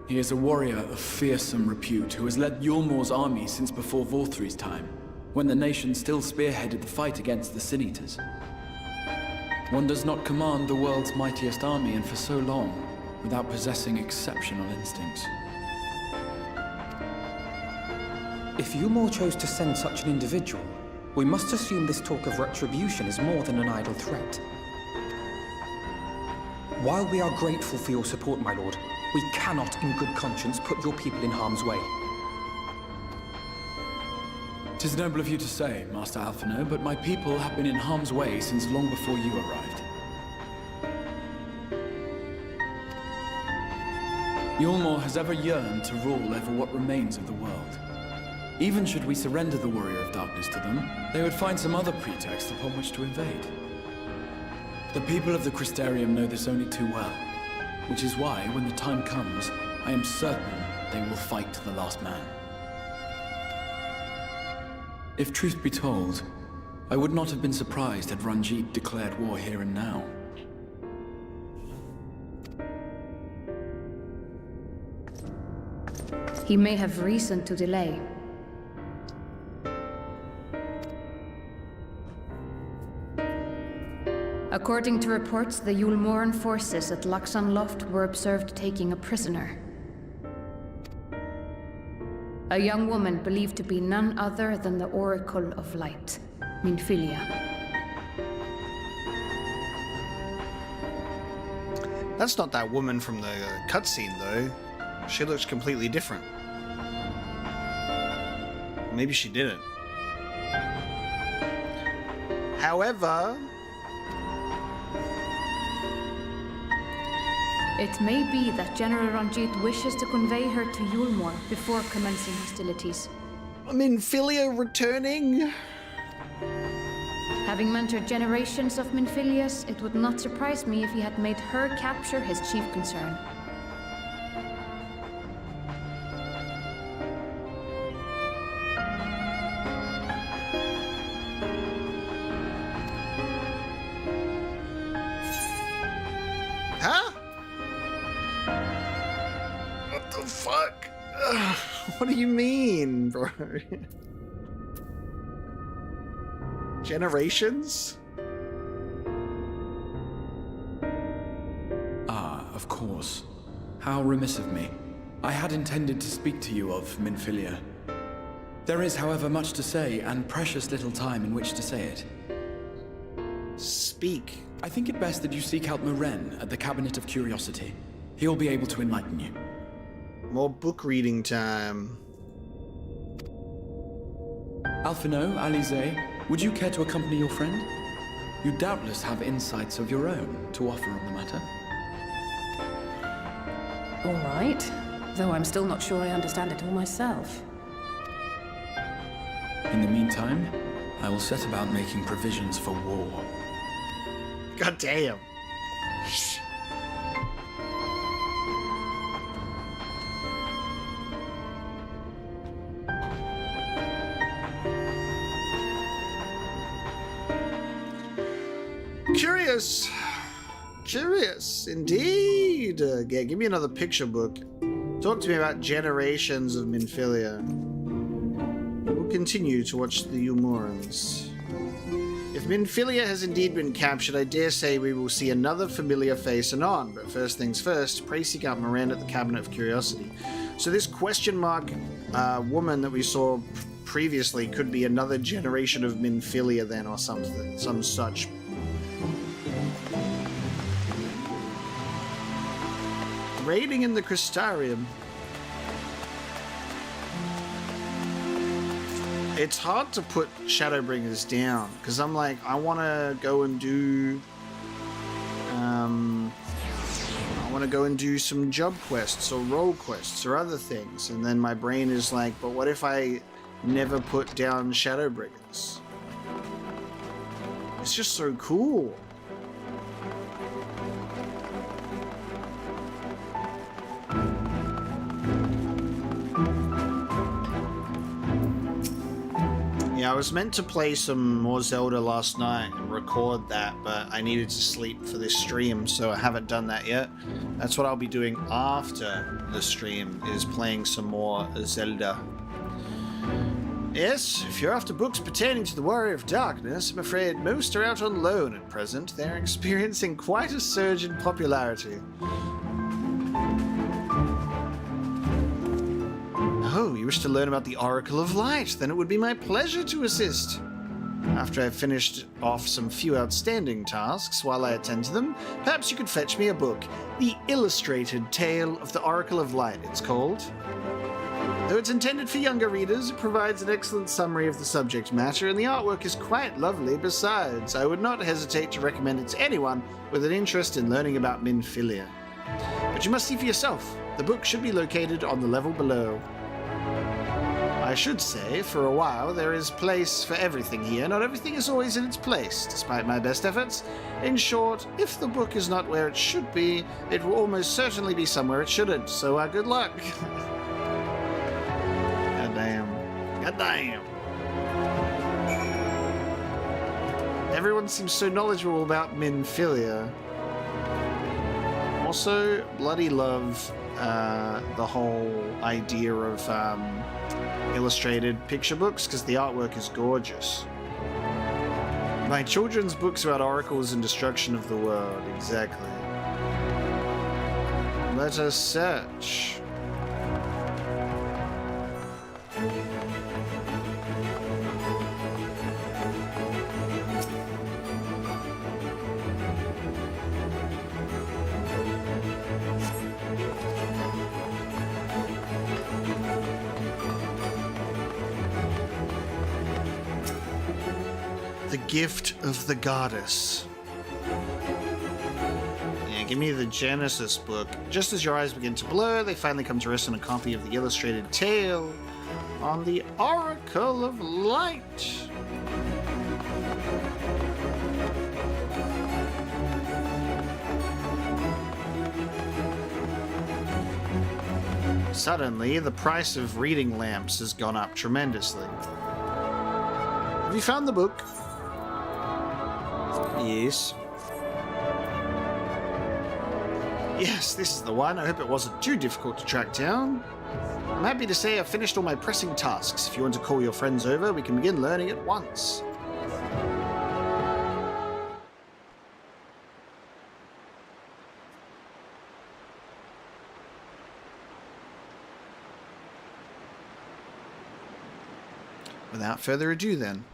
He is a warrior of fearsome repute who has led Eulmore's army since before Vauthry's time, when the nation still spearheaded the fight against the Sin-Eaters. One does not command the world's mightiest army, and for so long, without possessing exceptional instincts. If Eulmore chose to send such an individual, we must assume this talk of retribution is more than an idle threat. While we are grateful for your support, my lord, we cannot in good conscience put your people in harm's way. 'Tis noble of you to say, Master Alphino, but my people have been in harm's way since long before you arrived. Eulmore has ever yearned to rule over what remains of the world. Even should we surrender the Warrior of Darkness to them, they would find some other pretext upon which to invade. The people of the Crystarium know this only too well, which is why, when the time comes, I am certain they will fight to the last man. If truth be told, I would not have been surprised had Ranjit declared war here and now. He may have reason to delay. According to reports, the Eulmoran forces at Laxan Loft were observed taking a prisoner. A young woman believed to be none other than the Oracle of Light, Minfilia. That's not that woman from the cutscene, though. She looks completely different. Maybe she didn't. However... It may be that General Ranjit wishes to convey her to Eulmore before commencing hostilities. Minfilia returning? Having mentored generations of Minfilias, it would not surprise me if he had made her capture his chief concern. Huh? What the fuck? Ugh, what do you mean, bro? Generations? Ah, of course. How remiss of me. I had intended to speak to you of Minfilia. There is, however, much to say, and precious little time in which to say it. Speak. I think it best that you seek out Moren at the Cabinet of Curiosity. He will be able to enlighten you. More book reading time. Alphino, Alize, would you care to accompany your friend? You doubtless have insights of your own to offer on the matter. All right, though I'm still not sure I understand it all myself. In the meantime, I will set about making provisions for war. God damn. Curious. Curious, indeed. Yeah, give me another picture book. Talk to me about generations of Minfilia. We'll continue to watch the Eulmorans. If Minfilia has indeed been captured, I dare say we will see another familiar face anon. But first things first, pray seek out Moren at the Cabinet of Curiosity. So this question mark woman that we saw previously could be another generation of Minfilia then, or something, some such. Raiding in the Crystarium. It's hard to put Shadowbringers down, because I'm like, I want to go and do... I want to go and do some job quests, or role quests, or other things, and then my brain is like, but what if I never put down Shadowbringers? It's just so cool. Yeah, I was meant to play some more Zelda last night and record that, but I needed to sleep for this stream, so I haven't done that yet. That's what I'll be doing after the stream, is playing some more Zelda. Yes, if you're after books pertaining to the Warrior of Darkness, I'm afraid most are out on loan at present. They're experiencing quite a surge in popularity. Oh, you wish to learn about the Oracle of Light? Then it would be my pleasure to assist. After I've finished off some few outstanding tasks while I attend to them, perhaps you could fetch me a book. The Illustrated Tale of the Oracle of Light, it's called. Though it's intended for younger readers, it provides an excellent summary of the subject matter, and the artwork is quite lovely besides. I would not hesitate to recommend it to anyone with an interest in learning about Minfilia. But you must see for yourself. The book should be located on the level below. I should say, for a while, there is place for everything here. Not everything is always in its place, despite my best efforts. In short, if the book is not where it should be, it will almost certainly be somewhere it shouldn't. So, good luck. God damn. God damn. Everyone seems so knowledgeable about Minfilia. Also, bloody love the whole idea of illustrated picture books, because the artwork is gorgeous. My children's books about oracles and destruction of the world, exactly. Let us search. The Gift of the Goddess. Yeah, give me the Genesis book. Just as your eyes begin to blur, they finally come to rest on a copy of the illustrated tale on the Oracle of Light. Suddenly, the price of reading lamps has gone up tremendously. Have you found the book? Yes. Yes, this is the one. I hope it wasn't too difficult to track down. I'm happy to say I've finished all my pressing tasks. If you want to call your friends over, we can begin learning at once. without further ado then.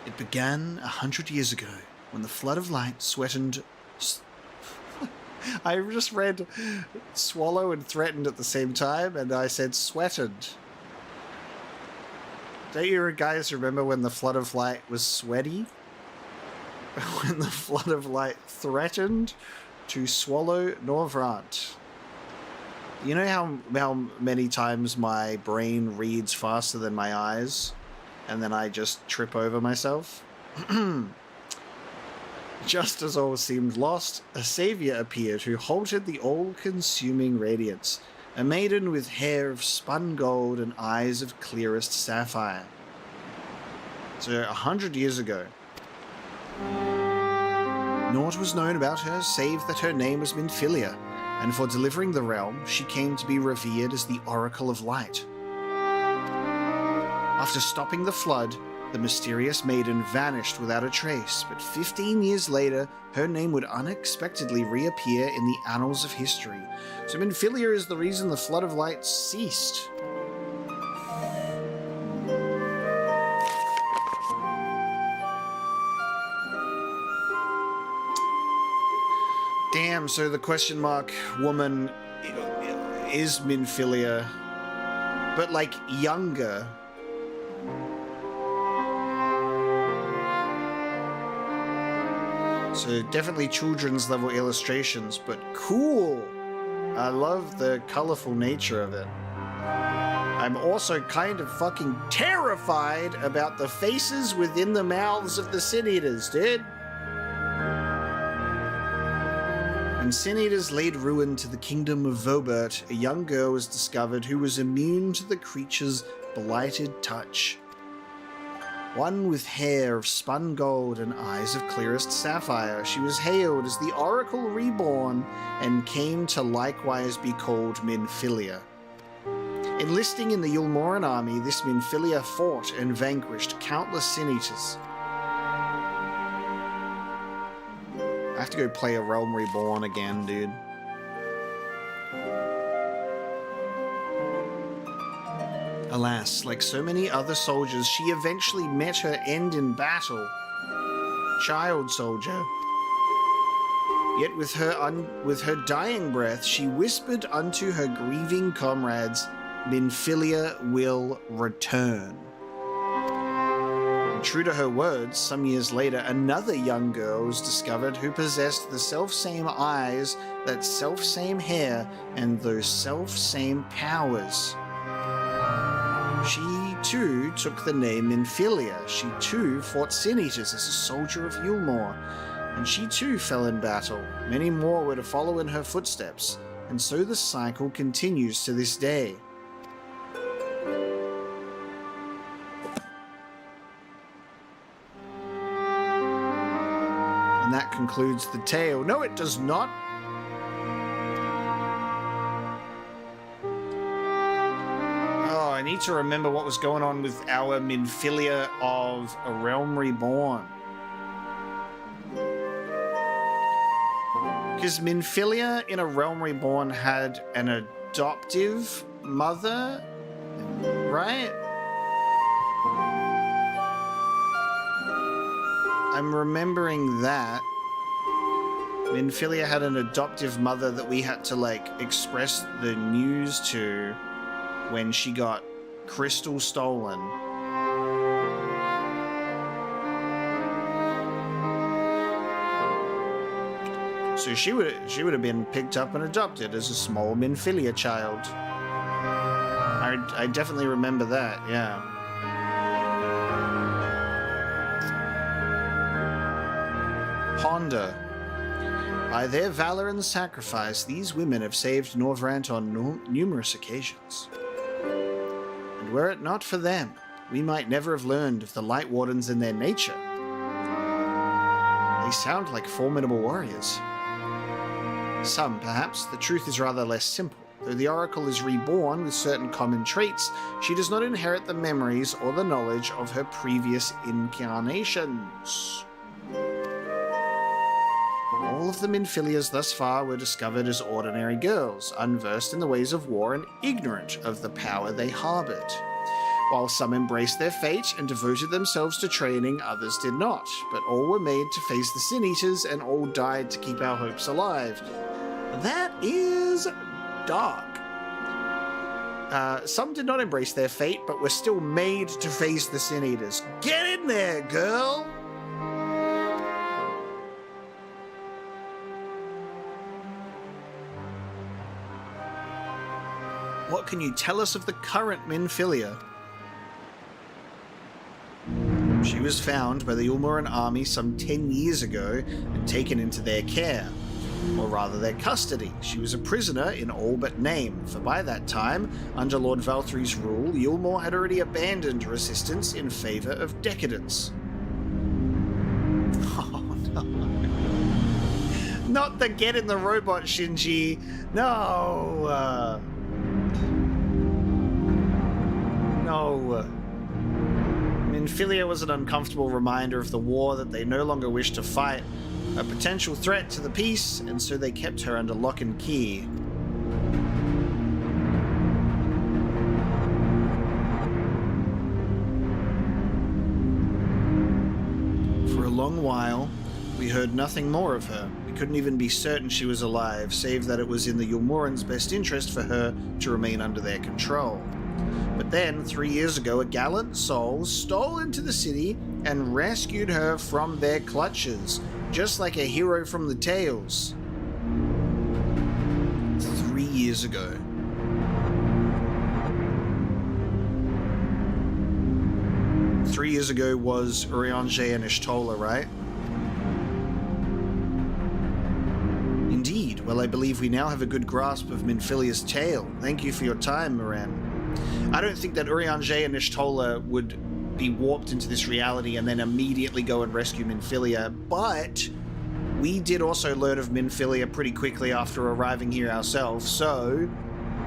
It began 100 years ago when the flood of light sweatened... I just read swallow and threatened at the same time, and I said sweatened. Don't you guys remember when the flood of light was sweaty? When the flood of light threatened to swallow Norvrant. You know how many times my brain reads faster than my eyes, and then I just trip over myself? Just as all seemed lost, a savior appeared who halted the all-consuming radiance, a maiden with hair of spun gold and eyes of clearest sapphire. So 100 years ago, naught was known about her save that her name was Minfilia, and for delivering the realm, she came to be revered as the Oracle of Light. After stopping the flood, the mysterious maiden vanished without a trace, but 15 years later, her name would unexpectedly reappear in the annals of history. So Minfilia is the reason the flood of light ceased. Damn, so the question mark woman is Minfilia, but like younger. So definitely children's level illustrations, but cool. I love the colorful nature of it. I'm also kind of fucking terrified about the faces within the mouths of the Sin Eaters, dude. When Sin Eaters laid ruin to the kingdom of Vobert, a young girl was discovered who was immune to the creature's blighted touch. One with hair of spun gold and eyes of clearest sapphire, she was hailed as the Oracle Reborn and came to likewise be called Minfilia. Enlisting in the Eulmorean army, this Minfilia fought and vanquished countless Sin Eaters. I have to go play a Realm Reborn again, dude. Alas, like so many other soldiers, she eventually met her end in battle. Child soldier. Yet with her dying breath, she whispered unto her grieving comrades, Minfilia will return. And true to her words, some years later, another young girl was discovered who possessed the self-same eyes, that self-same hair, and those self-same powers. She, too, took the name Minfilia. She, too, fought Sin Eaters as a soldier of Eulmore, and she, too, fell in battle. Many more were to follow in her footsteps, and so the cycle continues to this day. And that concludes the tale. No, it does not. I need to remember what was going on with our Minfilia of A Realm Reborn. Because Minfilia in A Realm Reborn had an adoptive mother, right? I'm remembering that. Minfilia had an adoptive mother that we had to, like, express the news to when she got crystal stolen. So she would have been picked up and adopted as a small Minfilia child. I definitely remember that, yeah. Ponder. By their valor and sacrifice, these women have saved Norvrant on numerous occasions. And were it not for them, we might never have learned of the Light Wardens and their nature. They sound like formidable warriors. Some, perhaps, the truth is rather less simple. Though the Oracle is reborn with certain common traits, she does not inherit the memories or the knowledge of her previous incarnations. All of the Minfilias thus far were discovered as ordinary girls, unversed in the ways of war and ignorant of the power they harbored. While some embraced their fate and devoted themselves to training, others did not, but all were made to face the Sin Eaters and all died to keep our hopes alive. That is dark. Some did not embrace their fate, but were still made to face the Sin Eaters. Get in there, girl! What can you tell us of the current Minfilia? She was found by the Eulmore army some 10 years ago and taken into their care, or rather their custody. She was a prisoner in all but name, for by that time, under Lord Vauthry's rule, Eulmore had already abandoned resistance in favour of decadence. Oh no. Not the get in the robot, Shinji. No. No. Minfilia was an uncomfortable reminder of the war that they no longer wished to fight, a potential threat to the peace, and so they kept her under lock and key. For a long while, we heard nothing more of her. We couldn't even be certain she was alive, save that it was in the Eulmoreans' best interest for her to remain under their control. But then, 3 years ago, a gallant soul stole into the city and rescued her from their clutches, just like a hero from the tales. 3 years ago. Three years ago was Urianger and Ishtola, right? Indeed. Well, I believe we now have a good grasp of Minfilia's tale. Thank you for your time, Moran. I don't think that Urianger and Ishtola would be warped into this reality and then immediately go and rescue Minfilia, but we did also learn of Minfilia pretty quickly after arriving here ourselves, so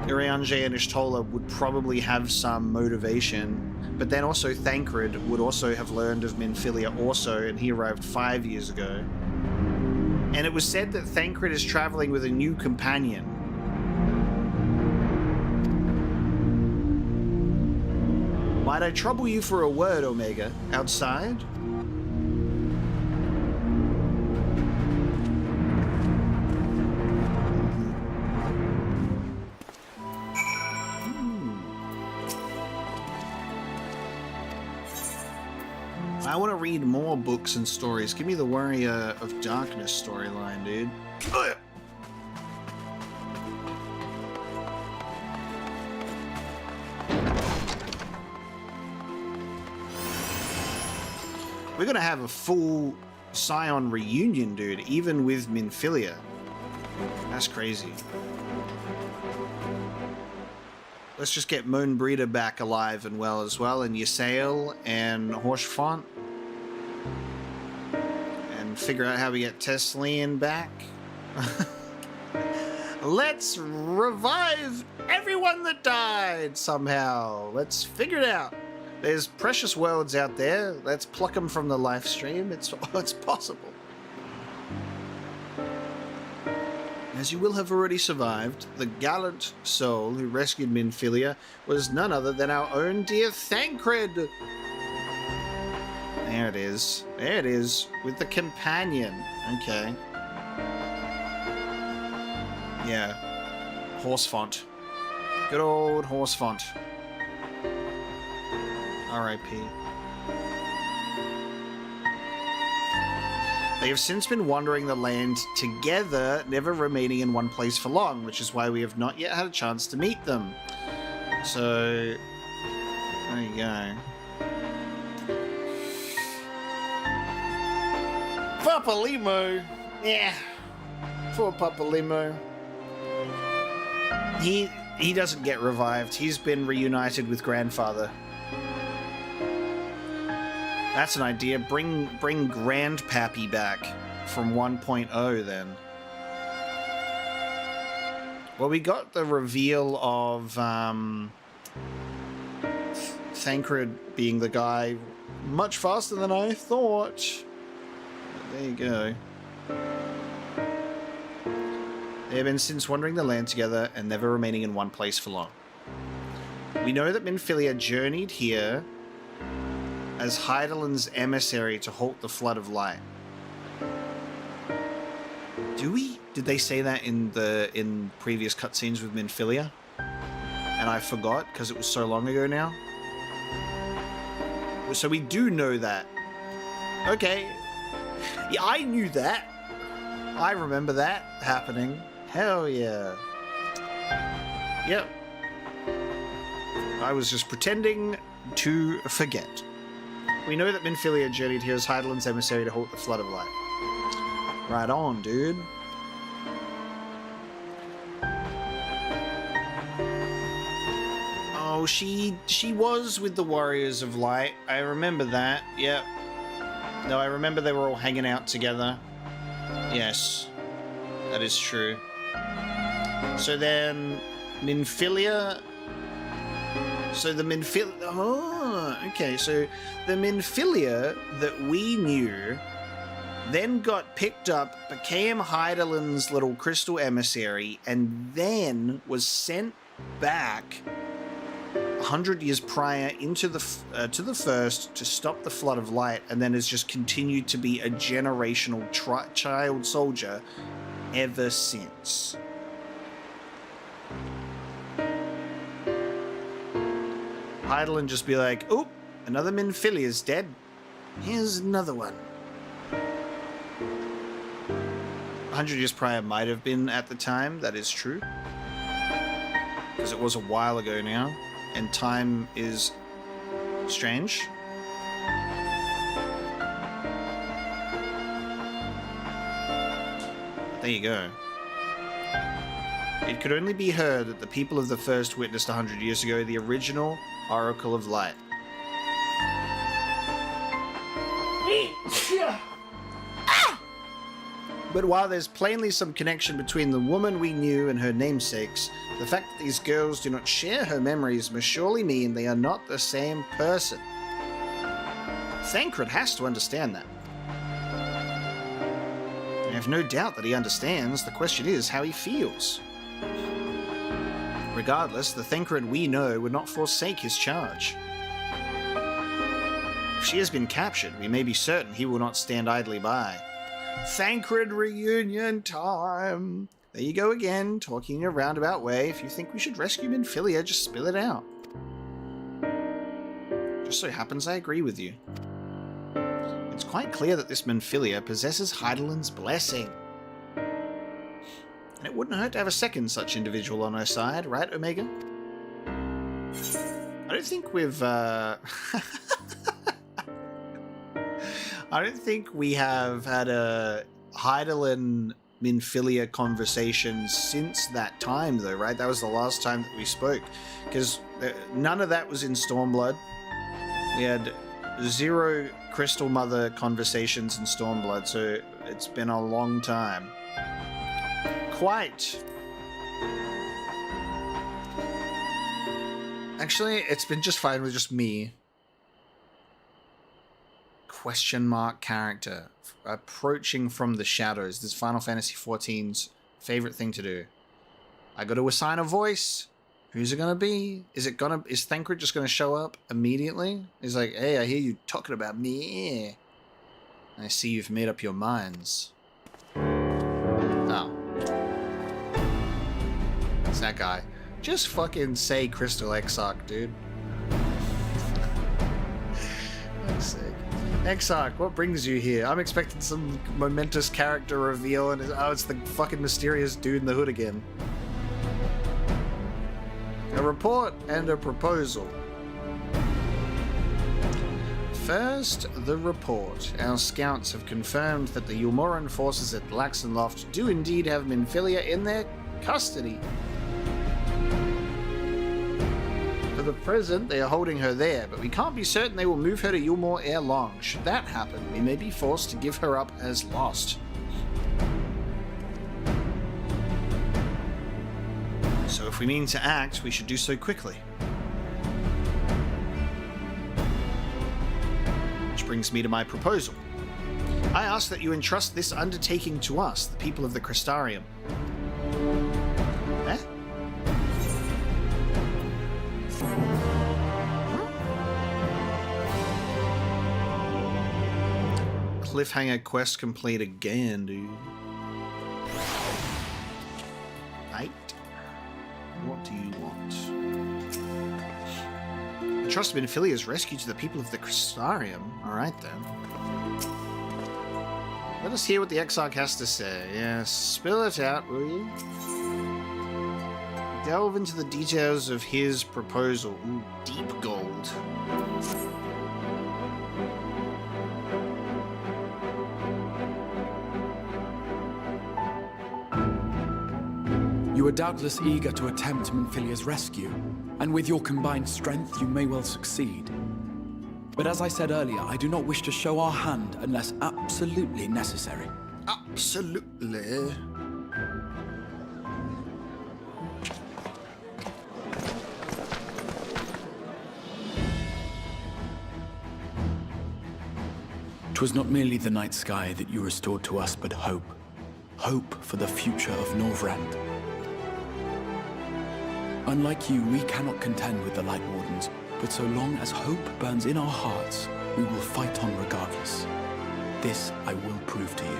Urianger and Ishtola would probably have some motivation, but then also Thancred would also have learned of Minfilia also, and he arrived 5 years ago. And it was said that Thancred is traveling with a new companion. Might I trouble you for a word, Omega? Outside? I want to read more books and stories. Give me the Warrior of Darkness storyline, dude. Ugh. We're gonna have a full Scion reunion, dude, even with Minfilia. That's crazy. Let's just get Moanbreeder back alive and well as well, and Ysael and Horshfont. And figure out how we get Teslian back. Let's revive everyone that died somehow. Let's figure it out. There's precious worlds out there. Let's pluck them from the live stream. It's possible. As you will have already survived, the gallant soul who rescued Minfilia was none other than our own dear Thancred. There it is. There it is, with the companion. Okay. Yeah. Horsefont. Good old Horsefont. R.I.P. They have since been wandering the land together, never remaining in one place for long, which is why we have not yet had a chance to meet them. So, there you go. Papa Limo! Yeah. Poor Papa Limo. He doesn't get revived. He's been reunited with Grandfather. That's an idea. Bring Grandpappy back from 1.0 then. Well, we got the reveal of Thancred being the guy much faster than I thought. But there you go. They have been since wandering the land together and never remaining in one place for long. We know that Minfilia journeyed here as Hydaelyn's emissary to halt the flood of light. Do we? Did they say that in previous cutscenes with Minfilia? And I forgot because it was so long ago now. So we do know that. Okay. Yeah, I knew that. I remember that happening. Hell yeah. Yep. I was just pretending to forget. We know that Minfilia journeyed here as Hydaelyn's emissary to halt the flood of light. Right on, dude. Oh, she was with the Warriors of Light. I remember that. Yep. No, I remember they were all hanging out together. Yes. That is true. So then, Minfilia... So the Minfilia... Oh, okay. So the Minfilia that we knew then got picked up, became Hydaelyn's little crystal emissary, and then was sent back 100 years prior into the to the First to stop the flood of light, and then has just continued to be a generational child soldier ever since. Hydaelyn just be like, "Oh, another Minfilia's dead. Here's another one." 100 years prior might have been at the time. That is true, because it was a while ago now. And time is strange. There you go. It could only be heard that the people of the First witnessed 100 years ago the original Oracle of Light. But while there's plainly some connection between the woman we knew and her namesakes, the fact that these girls do not share her memories must surely mean they are not the same person. Thancred has to understand that. I have no doubt that he understands. The question is how he feels. Regardless, the Thancred we know would not forsake his charge. If she has been captured, we may be certain he will not stand idly by. Thancred reunion time! There you go again, talking in a roundabout way. If you think we should rescue Minfilia, just spill it out. Just so happens I agree with you. It's quite clear that this Minfilia possesses Hydaelyn's blessing. And it wouldn't hurt to have a second such individual on her side, right, Omega? I don't think we've, I don't think we have had a Hydaelyn Minfilia conversation since that time, though, right? That was the last time that we spoke, because none of that was in Stormblood. We had 0 Crystal Mother conversations in Stormblood, so it's been a long time. Quite. Actually, it's been just fine with just me. Question mark character approaching from the shadows. This is Final Fantasy XIV's favorite thing to do. I got to assign a voice. Who's it gonna be? Is Thancred just gonna show up immediately? He's like, "Hey, I hear you talking about me. I see you've made up your minds." Oh, it's that guy. Just fucking say Crystal Exarch, dude. That's sick. Exarch, what brings you here? I'm expecting some momentous character reveal, and it's the fucking mysterious dude in the hood again. A report and a proposal. First, the report. Our scouts have confirmed that the Eulmoran forces at Laxan Loft do indeed have Minfilia in their custody. For the present, they are holding her there, but we can't be certain they will move her to Eulmore ere long. Should that happen, we may be forced to give her up as lost. So if we mean to act, we should do so quickly. Which brings me to my proposal. I ask that you entrust this undertaking to us, the people of the Crystarium. cliffhanger quest complete again, dude. 8. What do you want? The trust of Infilia's rescue to the people of the Crystarium. Alright then. Let us hear what the Exarch has to say. Yes, spill it out, will you? Delve into the details of his proposal. Ooh, deep gold. You are doubtless eager to attempt Minfilia's rescue, and with your combined strength, you may well succeed. But as I said earlier, I do not wish to show our hand unless absolutely necessary. Absolutely. Twas not merely the night sky that you restored to us, but hope. Hope for the future of Norvrand. Unlike you, we cannot contend with the Light Wardens, but so long as hope burns in our hearts, we will fight on regardless. This I will prove to you.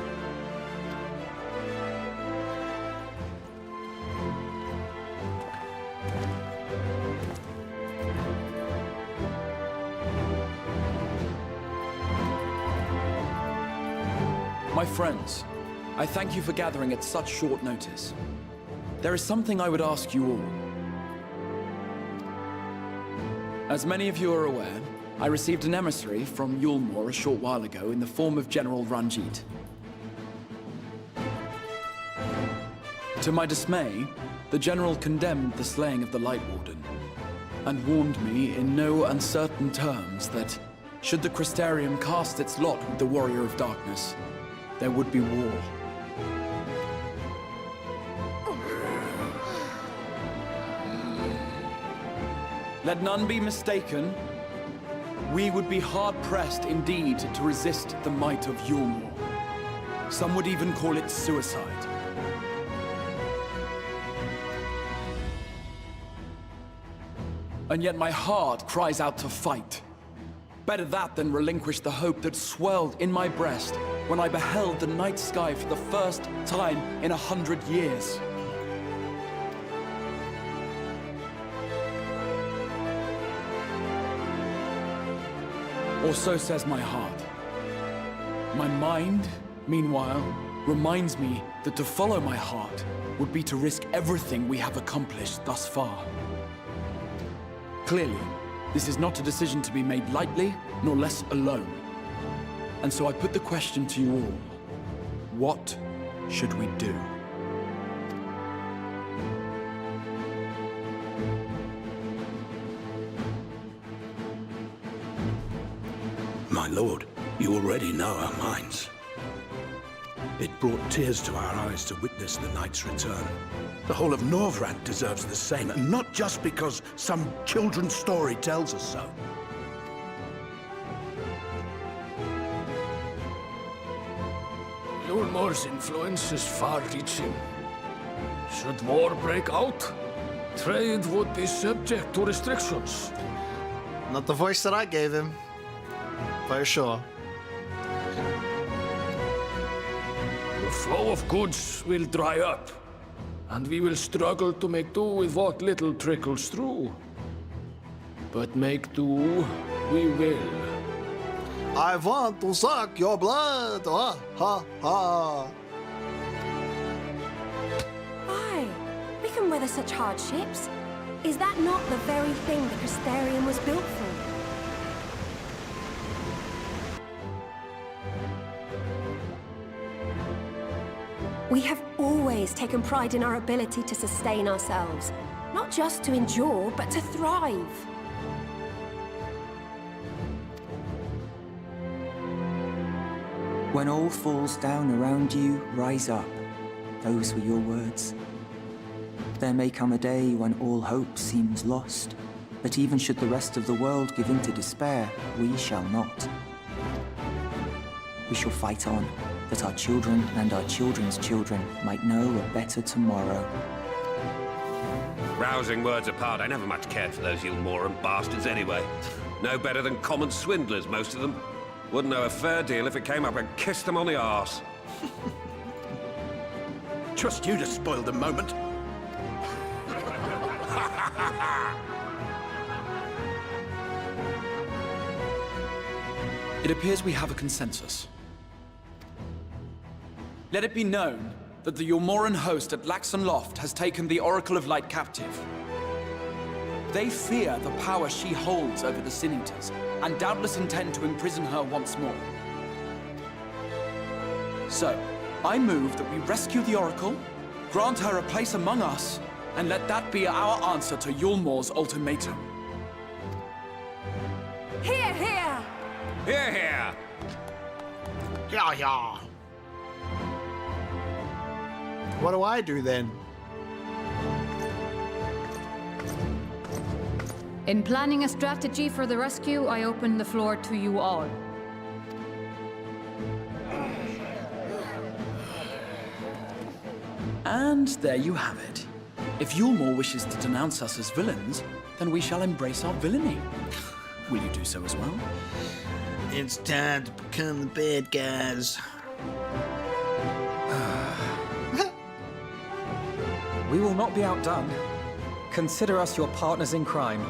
My friends, I thank you for gathering at such short notice. There is something I would ask you all. As many of you are aware, I received an emissary from Eulmore a short while ago in the form of General Ranjit. To my dismay, the General condemned the slaying of the Light Warden, and warned me in no uncertain terms that, should the Crystarium cast its lot with the Warrior of Darkness, there would be war. Let none be mistaken. We would be hard-pressed indeed to resist the might of Eulmore. Some would even call it suicide. And yet my heart cries out to fight. Better that than relinquish the hope that swelled in my breast when I beheld the night sky for the first time in 100 years. Or so says my heart. My mind, meanwhile, reminds me that to follow my heart would be to risk everything we have accomplished thus far. Clearly, this is not a decision to be made lightly, nor less alone. And so I put the question to you all. What should we do? My lord, you already know our minds. It brought tears to our eyes to witness the knight's return. The whole of Norvrand deserves the same, and not just because some children's story tells us so. Eulmore's influence is far-reaching. Should war break out, trade would be subject to restrictions. Not the voice that I gave him. For sure. The flow of goods will dry up, and we will struggle to make do with what little trickles through. But make do we will. I want to suck your blood! Ha ha ha! Why? We can weather such hardships. Is that not the very thing the Crystarium was built for? We have always taken pride in our ability to sustain ourselves. Not just to endure, but to thrive. When all falls down around you, rise up. Those were your words. There may come a day when all hope seems lost, but even should the rest of the world give in to despair, we shall not. We shall fight on, that our children and our children's children might know a better tomorrow. Rousing words apart, I never much cared for those Eulmoran bastards anyway. No better than common swindlers, most of them. Wouldn't know a fair deal if it came up and kissed him on the arse. Trust you to spoil the moment. It appears we have a consensus. Let it be known that the Eulmorean host at Laxan Loft has taken the Oracle of Light captive. They fear the power she holds over the Sin Eaters, and doubtless intend to imprison her once more. So, I move that we rescue the Oracle, grant her a place among us, and let that be our answer to Eulmore's ultimatum. Hear, hear! Hear, hear! Yeah, yeah. What do I do then? In planning a strategy for the rescue, I open the floor to you all. And there you have it. If Eulmore wishes to denounce us as villains, then we shall embrace our villainy. Will you do so as well? It's time to become the bad guys. We will not be outdone. Consider us your partners in crime.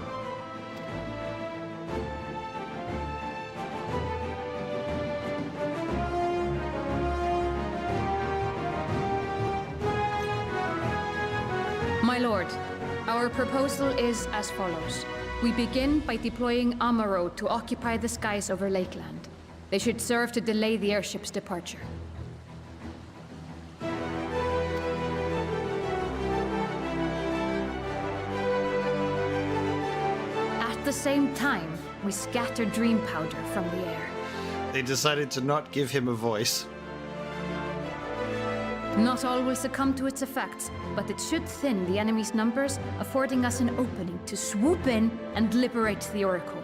My lord, our proposal is as follows. We begin by deploying Amaro to occupy the skies over Lakeland. They should serve to delay the airship's departure. At the same time, we scatter dream powder from the air. They decided to not give him a voice. Not all will succumb to its effects, but it should thin the enemy's numbers, affording us an opening to swoop in and liberate the Oracle.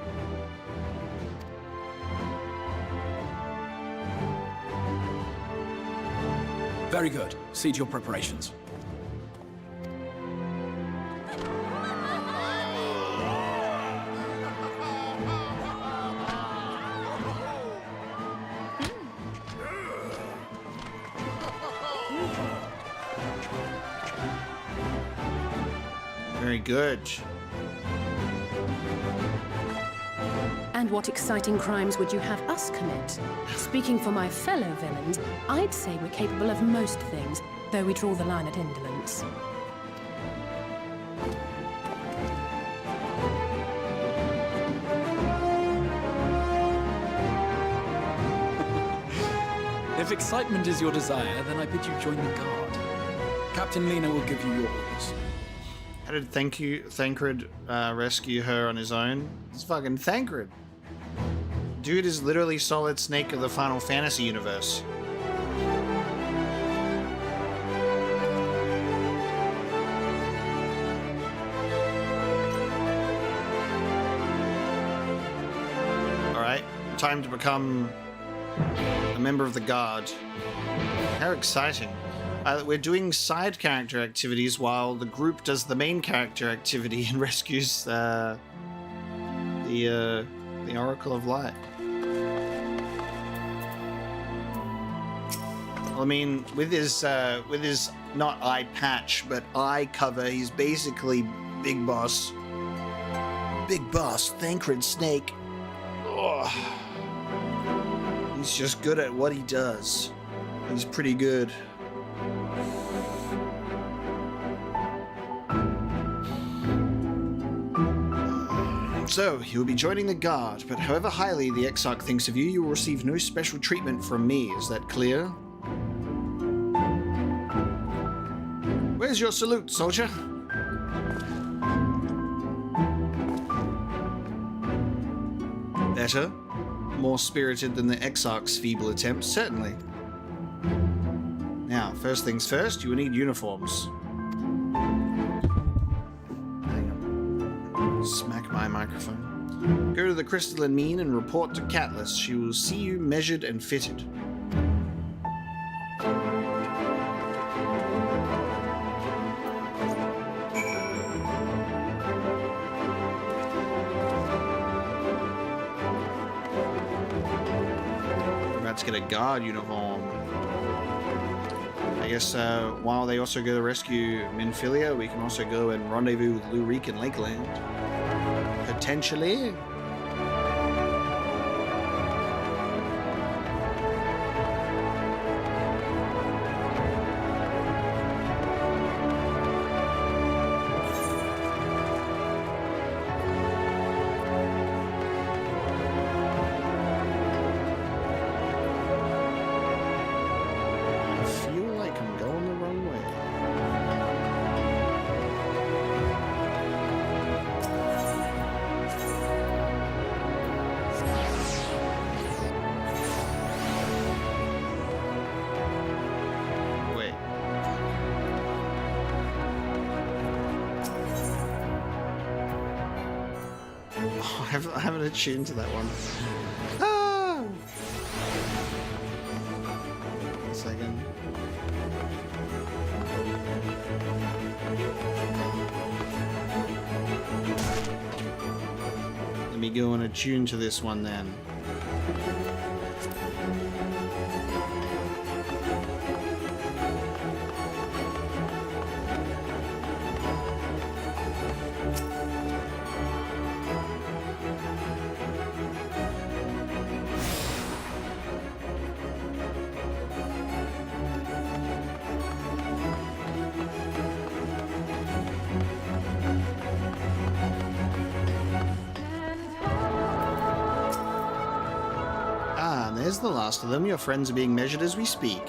Very good. See to your preparations. Very good. And what exciting crimes would you have us commit? Speaking for my fellow villains, I'd say we're capable of most things, though we draw the line at indolence. If excitement is your desire, then I bid you join the guard. Captain Lena will give you your orders. How did Thancred rescue her on his own? It's fucking Thancred. Dude is literally Solid Snake of the Final Fantasy universe. Alright, time to become a member of the Guard. How exciting. We're doing side character activities while the group does the main character activity and rescues the Oracle of Light. Well, I mean, with his not eye patch but eye cover, he's basically Big Boss. Big Boss, Thancred Snake. Ugh. He's just good at what he does. He's pretty good. So, you will be joining the Guard, but however highly the Exarch thinks of you, you will receive no special treatment from me. Is that clear? Where's your salute, soldier? Better. More spirited than the Exarch's feeble attempts, certainly. Now, first things first, you will need uniforms. Smack my microphone. Go to the crystalline mean and report to Catelys. She will see you measured and fitted. let's get a guard uniform. I guess while they also go to rescue Minfilia, we can also go and rendezvous with Lurik and Lakeland. Potentially. I haven't attuned to that one. Ah! 1 second. Let me go and attune to this one then. There's the last of them. Your friends are being measured as we speak.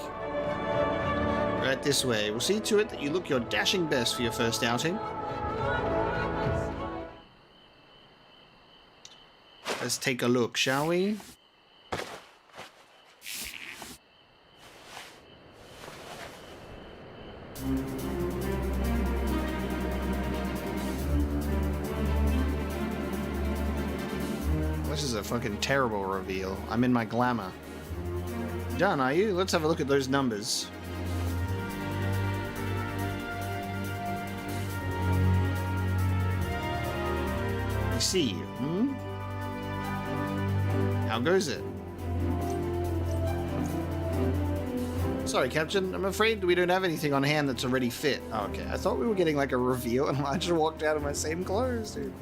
Right this way. We'll see to it that you look your dashing best for your first outing. Let's take a look, shall we? This is a fucking terrible reveal. I'm in my glamour. Done, are you? Let's have a look at those numbers. I see you, hmm? How goes it? Sorry, Captain. I'm afraid we don't have anything on hand that's already fit. Oh, okay. I thought we were getting like a reveal and I just walked out in my same clothes, dude.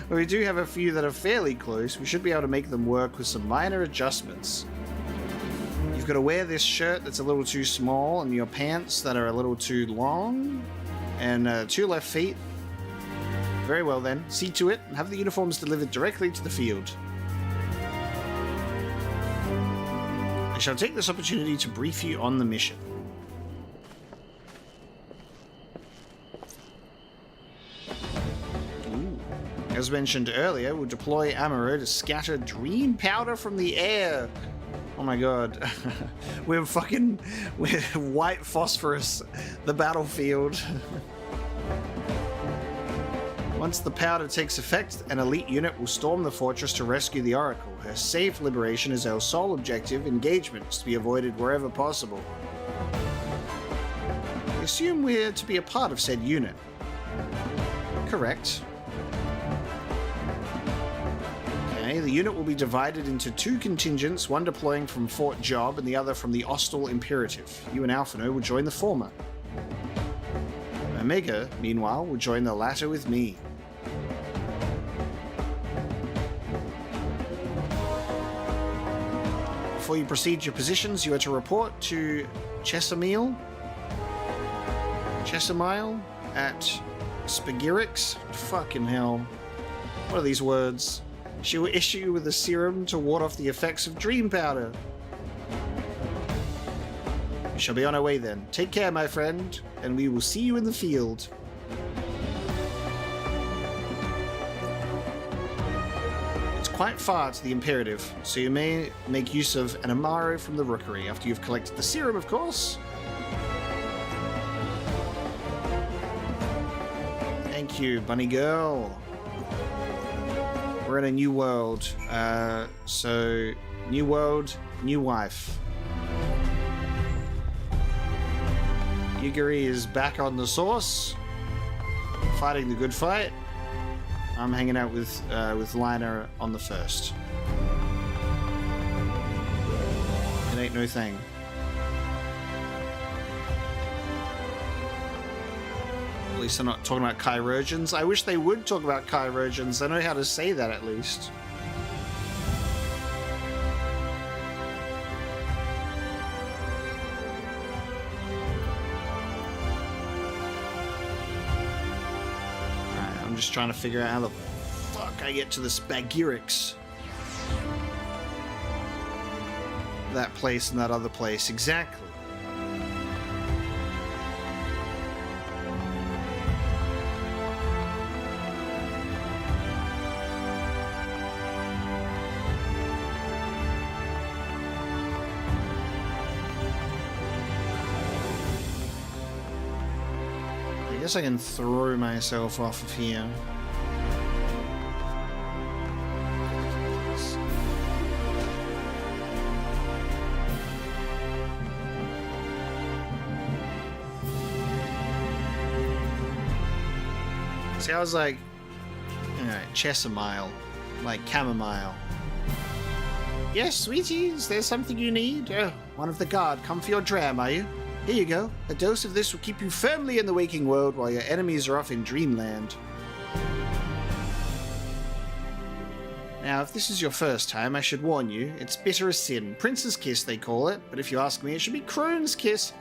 But we do have a few that are fairly close. We should be able to make them work with some minor adjustments. You've got to wear this shirt that's a little too small and your pants that are a little too long and 2 left feet. Very well then. See to it and have the uniforms delivered directly to the field. I shall take this opportunity to brief you on the mission. Ooh. As mentioned earlier, we'll deploy Amaro to scatter dream powder from the air. Oh my god. We're white phosphorus the battlefield. Once the powder takes effect, an elite unit will storm the fortress to rescue the Oracle. Her safe liberation is our sole objective. Engagement is to be avoided wherever possible. We assume we're to be a part of said unit. Correct. Okay, the unit will be divided into 2 contingents, one deploying from Fort Job and the other from the Ostal Imperative. You and Alphino will join the former. Omega, meanwhile, will join the latter with me. Before you proceed to your positions, you are to report to Chesamile at Spagirix. Fucking hell. What are these words? She will issue you with a serum to ward off the effects of dream powder. We shall be on our way then. Take care, my friend, and we will see you in the field. It's quite far to the Imperative, so you may make use of an Amaro from the Rookery after you've collected the serum, of course. Thank you, bunny girl. We're in a new world. So, new world, new wife. Yugiri is back on the source, fighting the good fight. I'm hanging out with Lina on the first. ain't no thing. At least they're not talking about chirurgeons. I wish they would talk about chirurgeons. I know how to say that at least. Alright, I'm just trying to figure out how the fuck I get to the Spagyrix. That place and that other place, exactly. I guess I can throw myself off of here. See, I was like, alright, Chessamile, like chamomile. Yes, sweetie, is there something you need? Oh, one of the guard, come for your dram, are you? Here you go. A dose of this will keep you firmly in the waking world while your enemies are off in dreamland. Now, if this is your first time, I should warn you, it's bitter as sin. Prince's kiss, they call it, but if you ask me, it should be crone's kiss.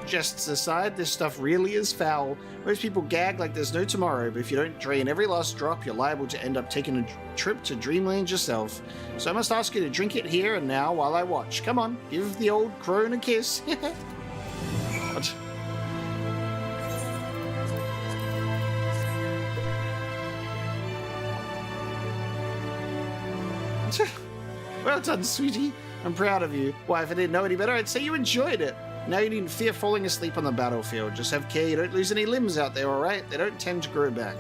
Jests aside, this stuff really is foul. Most people gag like there's no tomorrow, but if you don't drain every last drop, you're liable to end up taking a trip to dreamland yourself. So I must ask you to drink it here and now while I watch. Come on, give the old crone a kiss. What? Well done, sweetie. I'm proud of you. Why, if I didn't know any better, I'd say you enjoyed it. Now you needn't fear falling asleep on the battlefield. Just have care you don't lose any limbs out there, alright? They don't tend to grow back.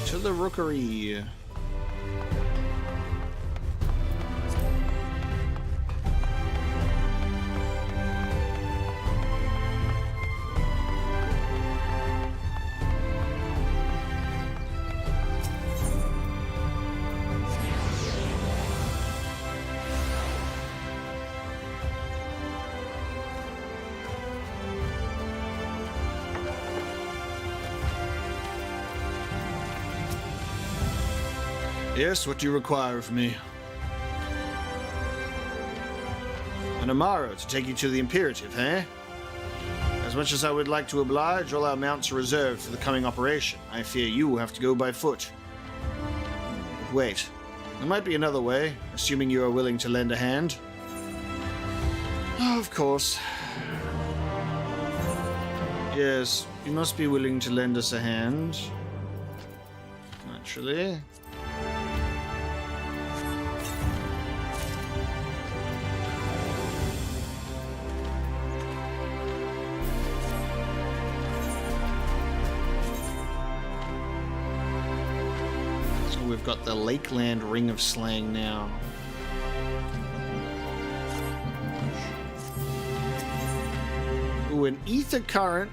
To the rookery. Yes, what do you require of me? An Amaro to take you to the Imperative, eh? As much as I would like to oblige, all our mounts are reserved for the coming operation. I fear you will have to go by foot. But wait, there might be another way, assuming you are willing to lend a hand. Oh, of course. Yes, you must be willing to lend us a hand. Naturally. We've got the Lakeland Ring of Slang now. Ooh, an ether current.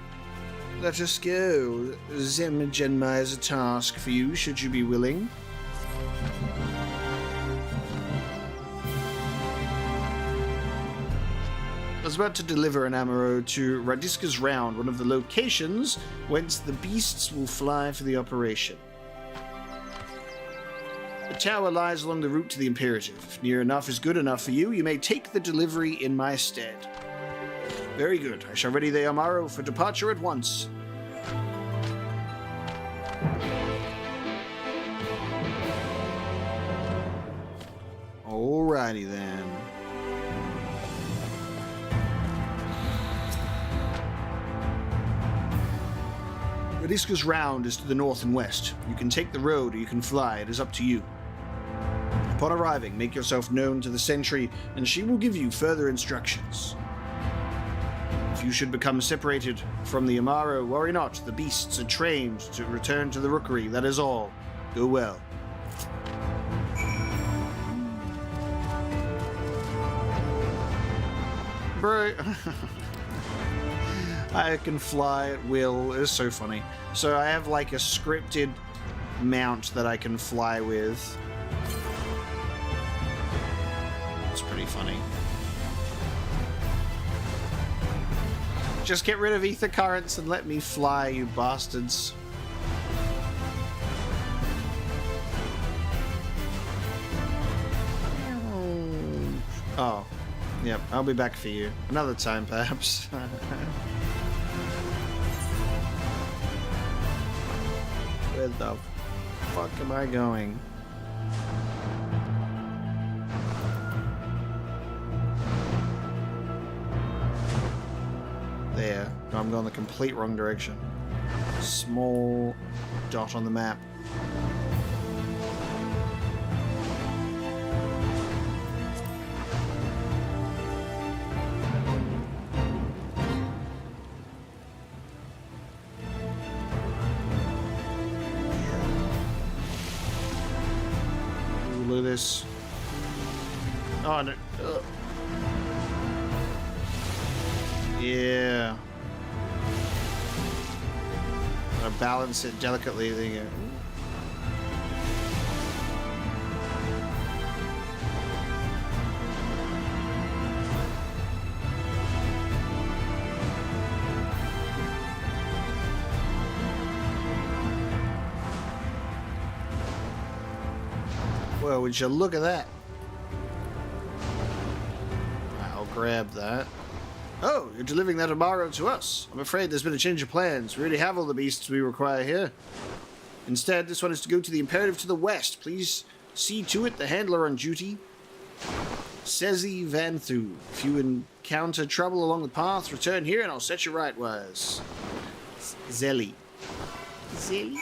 Let us go. Zemgenma is a task for you, should you be willing. I was about to deliver an Amaro to Radiska's Round, one of the locations whence the beasts will fly for the operation. The tower lies along the route to the Imperative. If near enough is good enough for you, you may take the delivery in my stead. Very good. I shall ready the Amaro for departure at once. Alrighty then. Radiska's Round is to the north and west. You can take the road or you can fly. It is up to you. Upon arriving, make yourself known to the sentry, and she will give you further instructions. If you should become separated from the Amaro, worry not. The beasts are trained to return to the rookery. That is all. Go well. Bro. I can fly at will. It's so funny. So I have like a scripted mount that I can fly with. pretty funny. Just get rid of ether currents and let me fly, you bastards. Oh, yep, I'll be back for you. Another time, perhaps. Where the fuck am I going? There. No, I'm going the complete wrong direction. Small dot on the map. Ooh, look at this. Oh no. Ugh. Yeah. Gotta balance it delicately. There you go. Well, would you look at that? I'll grab that. Oh, you're delivering that tomorrow to us. I'm afraid there's been a change of plans. We already have all the beasts we require here. Instead, this one is to go to the Imperative to the west. Please see to it the handler on duty. Sezi Vauthry. If you encounter trouble along the path, return here and I'll set you rightwise. Zelly. Zelly?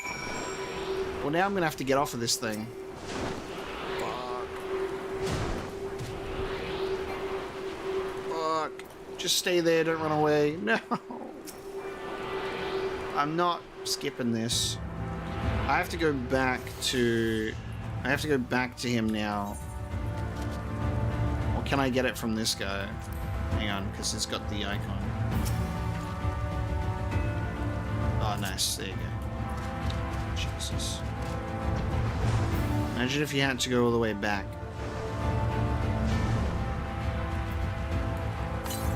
Well, now I'm going to have to get off of this thing. Just stay there, don't run away. No. I'm not skipping this. I have to go back to him now. Or can I get it from this guy? Hang on, because it's got the icon. Oh, nice. There you go. Jesus. Imagine if you had to go all the way back.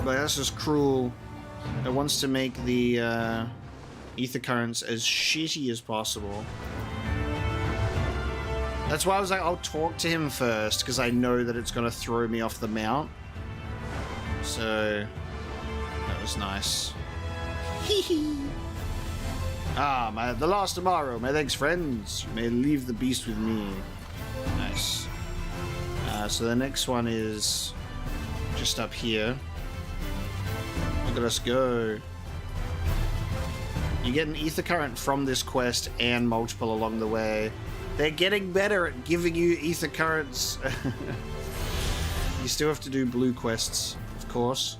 But that's just cruel. It wants to make the ether currents as shitty as possible. That's why I was like, I'll talk to him first, because I know that it's going to throw me off the mount. So, that was nice. The last tomorrow. My thanks, friends. You may leave the beast with me. Nice. So the next one is just up here. Look at us go. You get an ether current from this quest and multiple along the way. They're getting better at giving you ether currents. You still have to do blue quests, of course.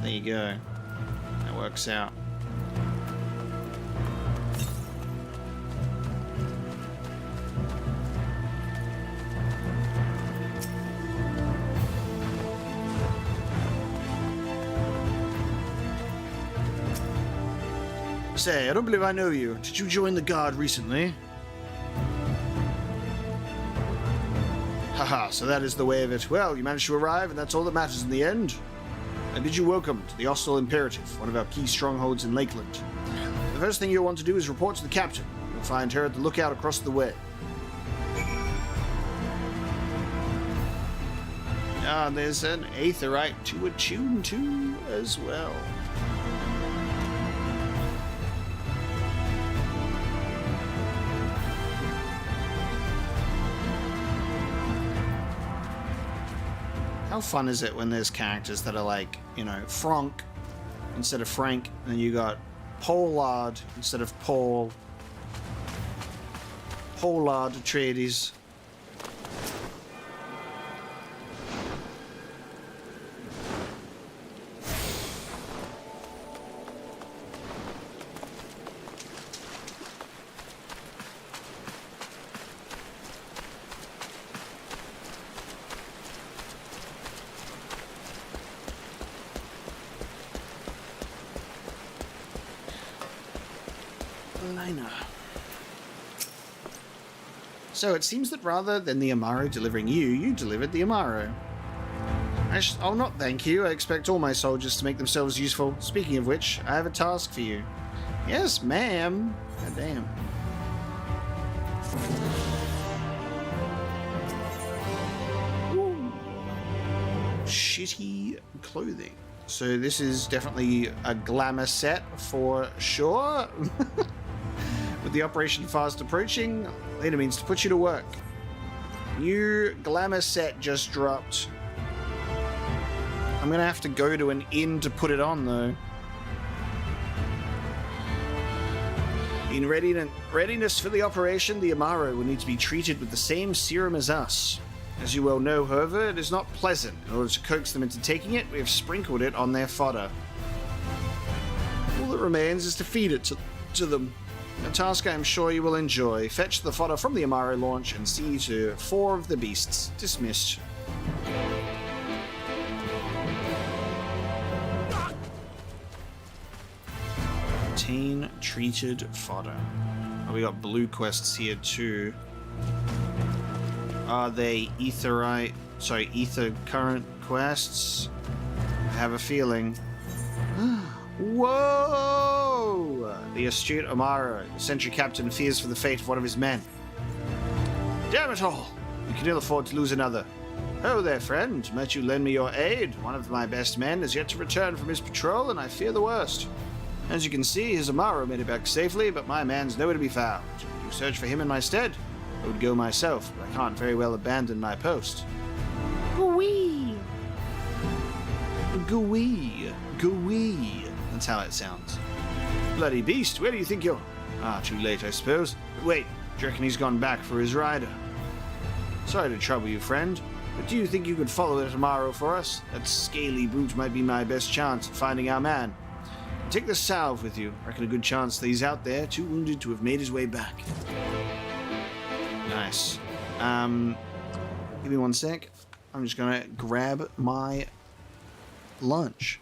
There you go. That works out. Say, I don't believe I know you. Did you join the Guard recently? Haha, so that is the way of it. Well, you managed to arrive, and that's all that matters in the end. I bid you welcome to the Hostile Imperative, one of our key strongholds in Lakeland. The first thing you'll want to do is report to the captain. You'll find her at the lookout across the way. Ah, there's an Aetherite to attune to as well. How fun is it when there's characters that are like, you know, Frank instead of Frank, and then you got Pollard instead of Paul. Pollard Atreides. So it seems that rather than the Amaro delivering you, you delivered the Amaro. I'll not thank you. I expect all my soldiers to make themselves useful. Speaking of which, I have a task for you. Yes, ma'am. God damn. Ooh. Shitty clothing. So this is definitely a glamour set for sure. With the operation fast approaching, later means to put you to work. New glamour set just dropped. I'm gonna have to go to an inn to put it on though. In readiness for the operation, the Amaro will need to be treated with the same serum as us. As you well know, however, it is not pleasant. In order to coax them into taking it, we have sprinkled it on their fodder. All that remains is to feed it to them. A task I am sure you will enjoy. Fetch the fodder from the Amaro launch and see to 4 of the beasts. Dismissed. Obtain treated fodder. Oh, we got blue quests here too. Are they ether current quests? I have a feeling. Whoa! The astute Amaro, the sentry captain, fears for the fate of one of his men. Damn it all! We can ill afford to lose another. Oh there, friend. Might you lend me your aid? One of my best men is yet to return from his patrol, and I fear the worst. As you can see, his Amaro made it back safely, but my man's nowhere to be found. Would you search for him in my stead? I would go myself, but I can't very well abandon my post. Goo-wee! Goo-wee! Goo-wee! That's how it sounds. Bloody beast, where do you think you're... Ah, too late, I suppose. But wait, do you reckon he's gone back for his rider? Sorry to trouble you, friend, but do you think you could follow that Amaro for us? That scaly brute might be my best chance at finding our man. Take the salve with you. I reckon a good chance that he's out there, too wounded to have made his way back. Nice. Give me one sec. I'm just gonna grab my lunch.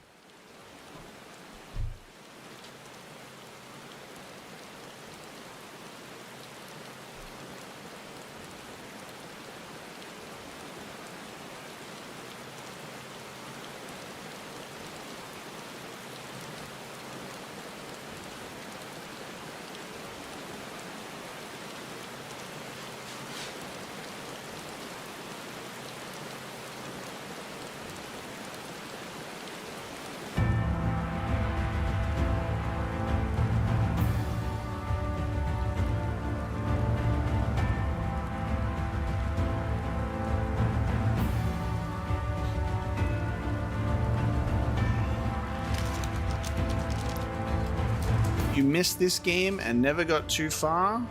You missed this game and never got too far?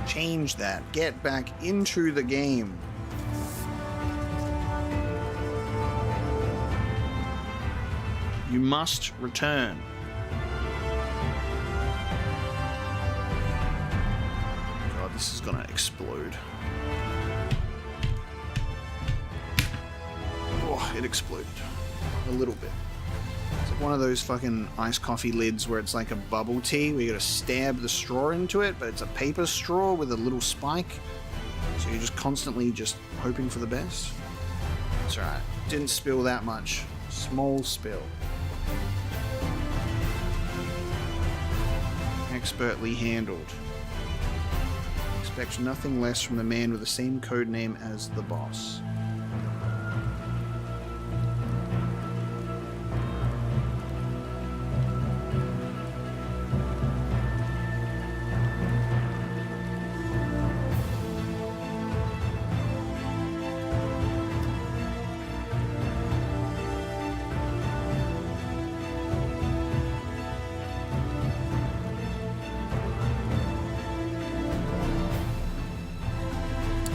Change that. Get back into the game. You must return. God, this is gonna explode. Oh, it exploded. A little bit. It's like one of those fucking iced coffee lids where it's like a bubble tea where you gotta stab the straw into it, but it's a paper straw with a little spike. So you're just constantly just hoping for the best. That's alright. Didn't spill that much. Small spill. Expertly handled. Expect nothing less from the man with the same code name as the boss.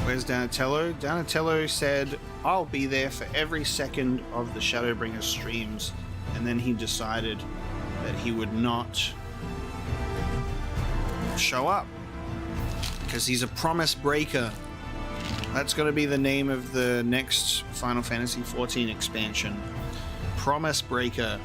Where's Donatello? Donatello said, I'll be there for every second of the Shadowbringers streams. And then he decided that he would not show up. Because he's a promise breaker. That's going to be the name of the next Final Fantasy XIV expansion. Promise Breaker.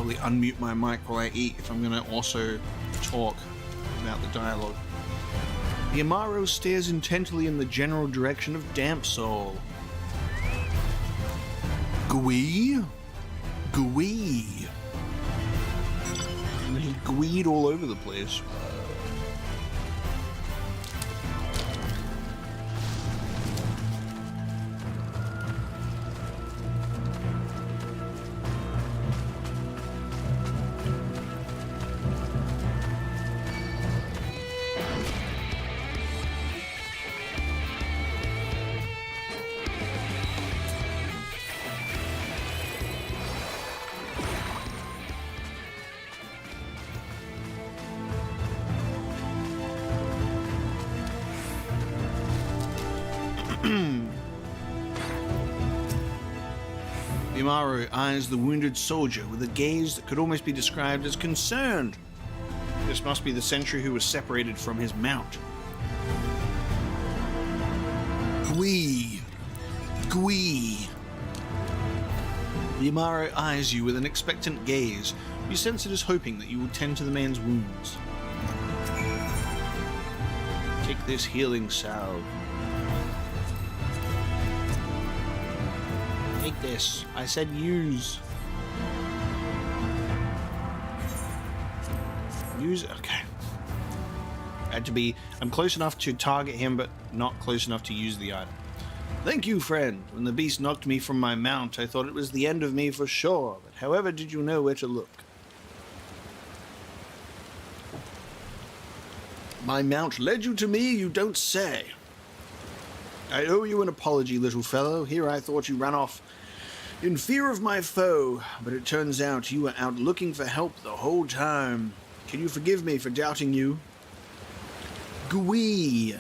probably unmute my mic while I eat if I'm going to also talk about the dialogue. The Amaro stares intently in the general direction of Damp Soul. Gwee? Gwee. And he gweed all over the place. Yamaru eyes the wounded soldier with a gaze that could almost be described as concerned. This must be the sentry who was separated from his mount. Gwee. Gwee. Yamaru eyes you with an expectant gaze. You sense it is hoping that you will tend to the man's wounds. Take this healing salve. Take this. I said use. Use. Okay. I'm close enough to target him, but not close enough to use the item. Thank you, friend. When the beast knocked me from my mount, I thought it was the end of me for sure. But however did you know where to look? My mount led you to me, you don't say. I owe you an apology, little fellow. Here I thought you ran off in fear of my foe, but it turns out you were out looking for help the whole time. Can you forgive me for doubting you? Gwee.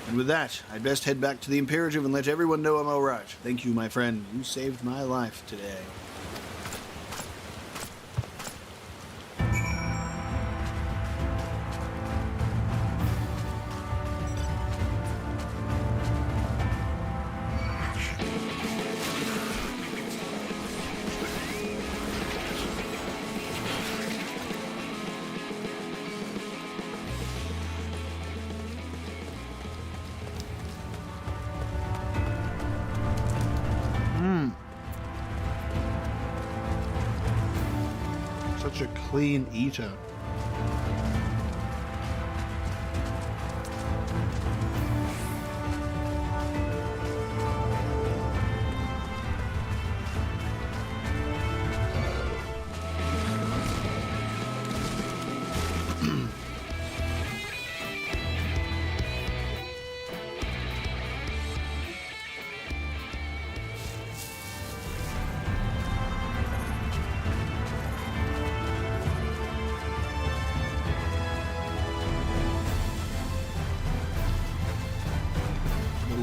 And with that, I'd best head back to the Imperative and let everyone know I'm alright. Thank you, my friend. You saved my life today. Such a clean eater.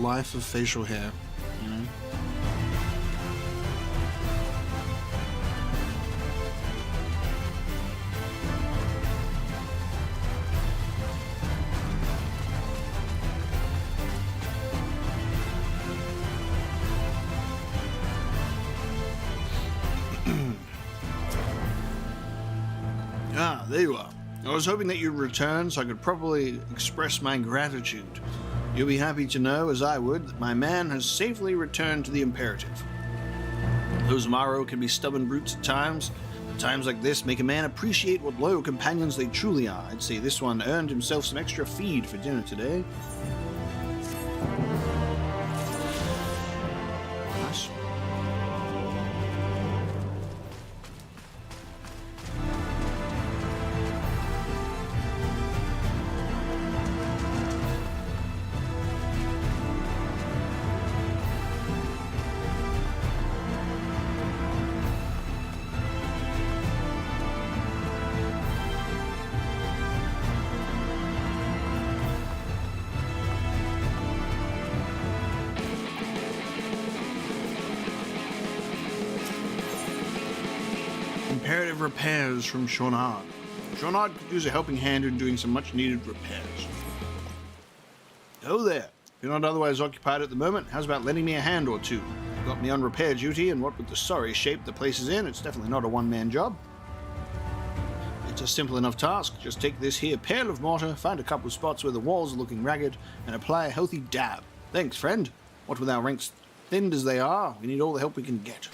Life of facial hair, you know? Ah, there you are. I was hoping that you'd return so I could properly express my gratitude. You'll be happy to know, as I would, that my man has safely returned to the Imperative. Those Maro can be stubborn brutes at times. But times like this make a man appreciate what loyal companions they truly are. I'd say this one earned himself some extra feed for dinner today. Nice. Imperative repairs from Shawnard. Shawnard could use a helping hand in doing some much-needed repairs. Oh there. If you're not otherwise occupied at the moment, how's about lending me a hand or two? got me on repair duty, and what with the sorry shape the place is in, it's definitely not a one-man job. It's a simple enough task. Just take this here pail of mortar, find a couple of spots where the walls are looking ragged, and apply a healthy dab. Thanks, friend. What with our ranks thinned as they are, we need all the help we can get.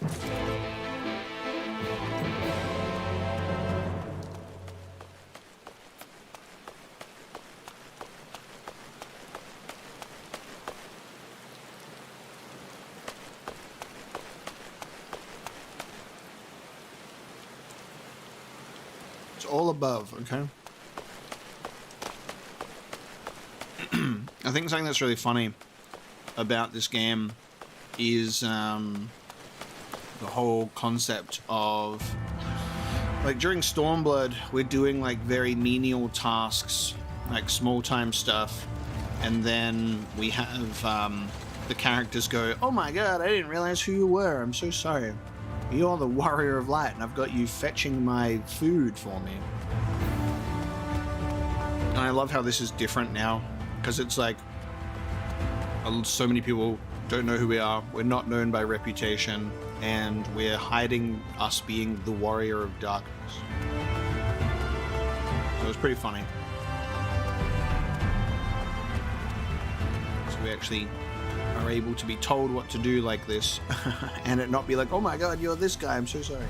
All above, okay? I think something that's really funny about this game is the whole concept of, like, during Stormblood, we're doing, like, very menial tasks, like small-time stuff, and then we have the characters go, oh my god, I didn't realize who you were, I'm so sorry. You're the Warrior of Light, and I've got you fetching my food for me. And I love how this is different now, because it's like, so many people don't know who we are, we're not known by reputation, and we're hiding us being the Warrior of Darkness. So it was pretty funny. So we actually are able to be told what to do like this and it not be like, oh my god, you're this guy, I'm so sorry.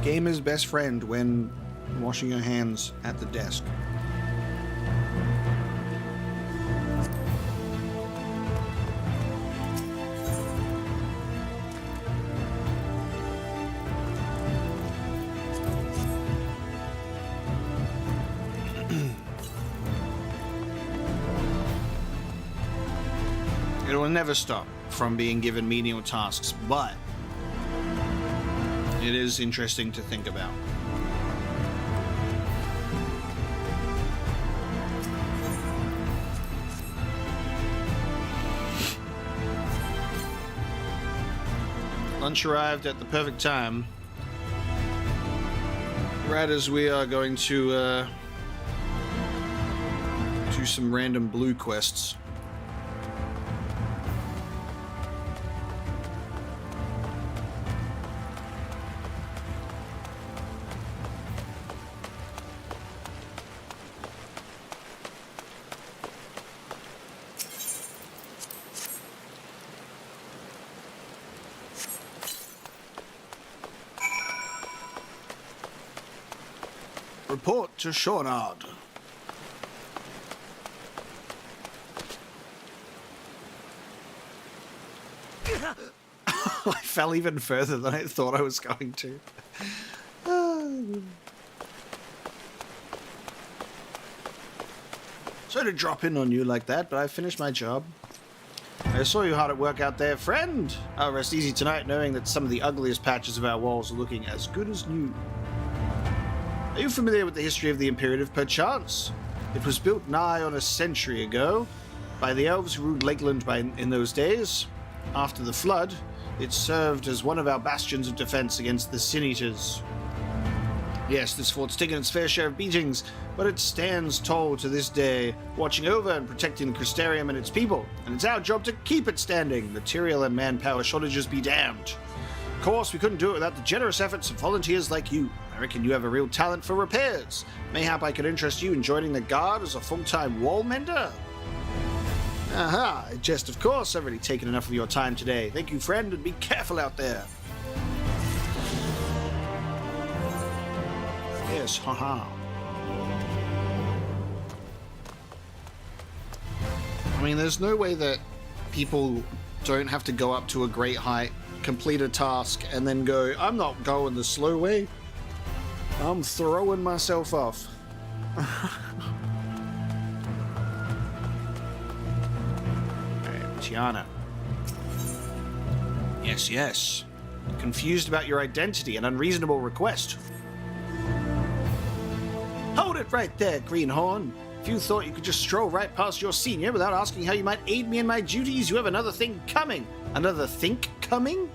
Gamer's best friend when washing your hands at the desk. It will never stop from being given menial tasks, but it is interesting to think about. Lunch arrived at the perfect time, right as we are going to do some random blue quests. Report to Shornard. I fell even further than I thought I was going to. Sorry to drop in on you like that, but I finished my job. I saw you hard at work out there, friend. I'll rest easy tonight knowing that some of the ugliest patches of our walls are looking as good as new. Are you familiar with the history of the Imperative, perchance? It was built nigh on a century ago by the elves who ruled Lakeland in those days. After the flood, it served as one of our bastions of defense against the Sin Eaters. Yes, this fort's taken its fair share of beatings, but it stands tall to this day, watching over and protecting the Crystarium and its people, and it's our job to keep it standing, material and manpower shortages be damned. Of course, we couldn't do it without the generous efforts of volunteers like you. I reckon you have a real talent for repairs. Mayhap I could interest you in joining the Guard as a full-time wall mender? Aha, I jest of course. I've already taken enough of your time today. Thank you, friend, and be careful out there. Yes, haha. I mean, there's no way that people don't have to go up to a great height, complete a task, and then go, I'm not going the slow way. I'm throwing myself off. Alright, Tiana. Yes, yes. Confused about your identity, an unreasonable request. Hold it right there, Greenhorn. If you thought you could just stroll right past your senior without asking how you might aid me in my duties, you have another thing coming. Another think coming?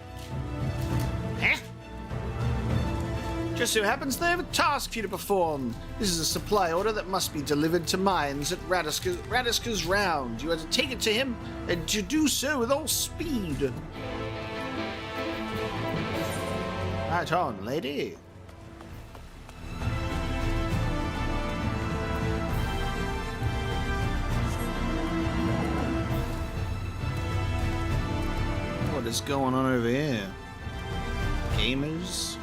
Eh? Just so happens they have a task for you to perform. This is a supply order that must be delivered to mines at Radisca's Round. You are to take it to him, and to do so with all speed. Right on, lady. What is going on over here? Gamers?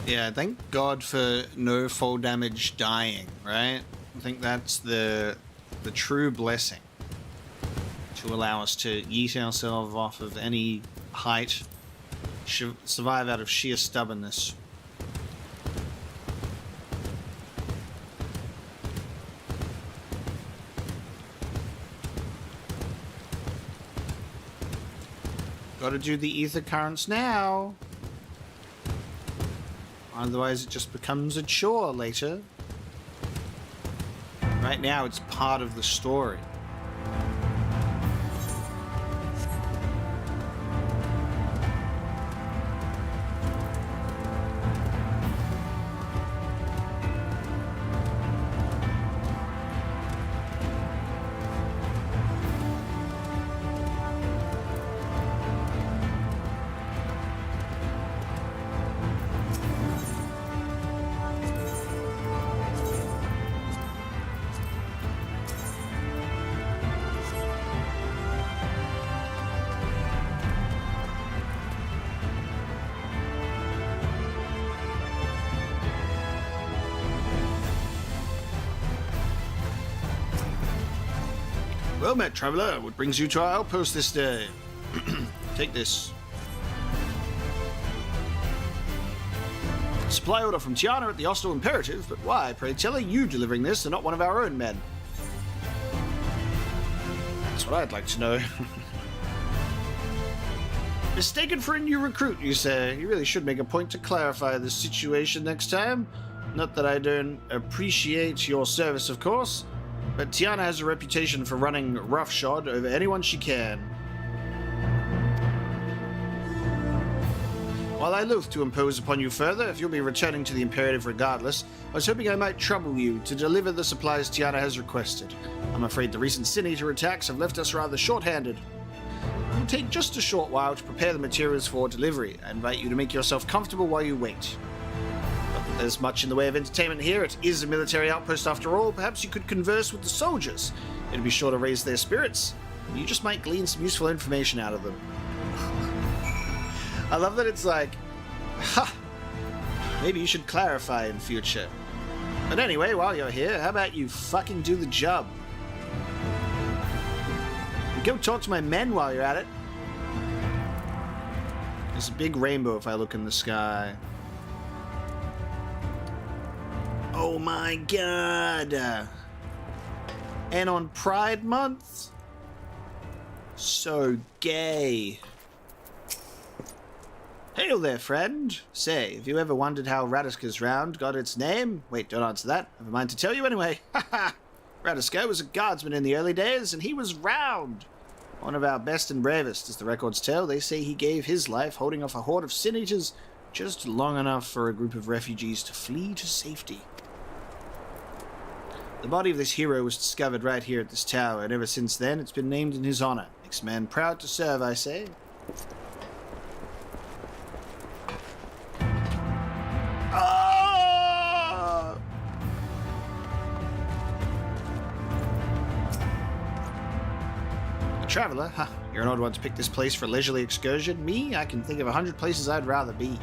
Yeah, thank God for no fall damage dying, right? I think that's the true blessing to allow us to yeet ourselves off of any height, survive out of sheer stubbornness. Gotta do the ether currents now. Otherwise it just becomes a chore later. Right now it's part of the story. Well met, traveler. What brings you to our outpost this day? Take this. Supply order from Tiana at the Hostile Imperative, but why, pray tell, are you delivering this and not one of our own men? That's what I'd like to know. Mistaken for a new recruit, you say? You really should make a point to clarify this situation next time. Not that I don't appreciate your service, of course, but Tiana has a reputation for running roughshod over anyone she can. While I loathe to impose upon you further, if you'll be returning to the Imperative regardless, I was hoping I might trouble you to deliver the supplies Tiana has requested. I'm afraid the recent Sin Eater attacks have left us rather short-handed. It will take just a short while to prepare the materials for delivery. I invite you to make yourself comfortable while you wait. Not that there's much in the way of entertainment here. It is a military outpost after all. Perhaps you could converse with the soldiers. It'd be sure to raise their spirits. You just might glean some useful information out of them. I love that it's like, ha! Maybe you should clarify in future. But anyway, while you're here, how about you fucking do the job? And go talk to my men while you're at it. There's a big rainbow if I look in the sky. Oh my god! And on Pride Month? So gay. Hail there, friend. Say, have you ever wondered how Radisca's Round got its name? Wait, don't answer that. Never mind to tell you anyway. Haha! Radisca was a guardsman in the early days, and he was round. One of our best and bravest, as the records tell. They say he gave his life holding off a horde of Sin Eaters just long enough for a group of refugees to flee to safety. The body of this hero was discovered right here at this tower, and ever since then it's been named in his honor. Makes a man proud to serve, I say. Traveler, huh? You're an odd one to pick this place for a leisurely excursion. Me? I can think of 100 places I'd rather be.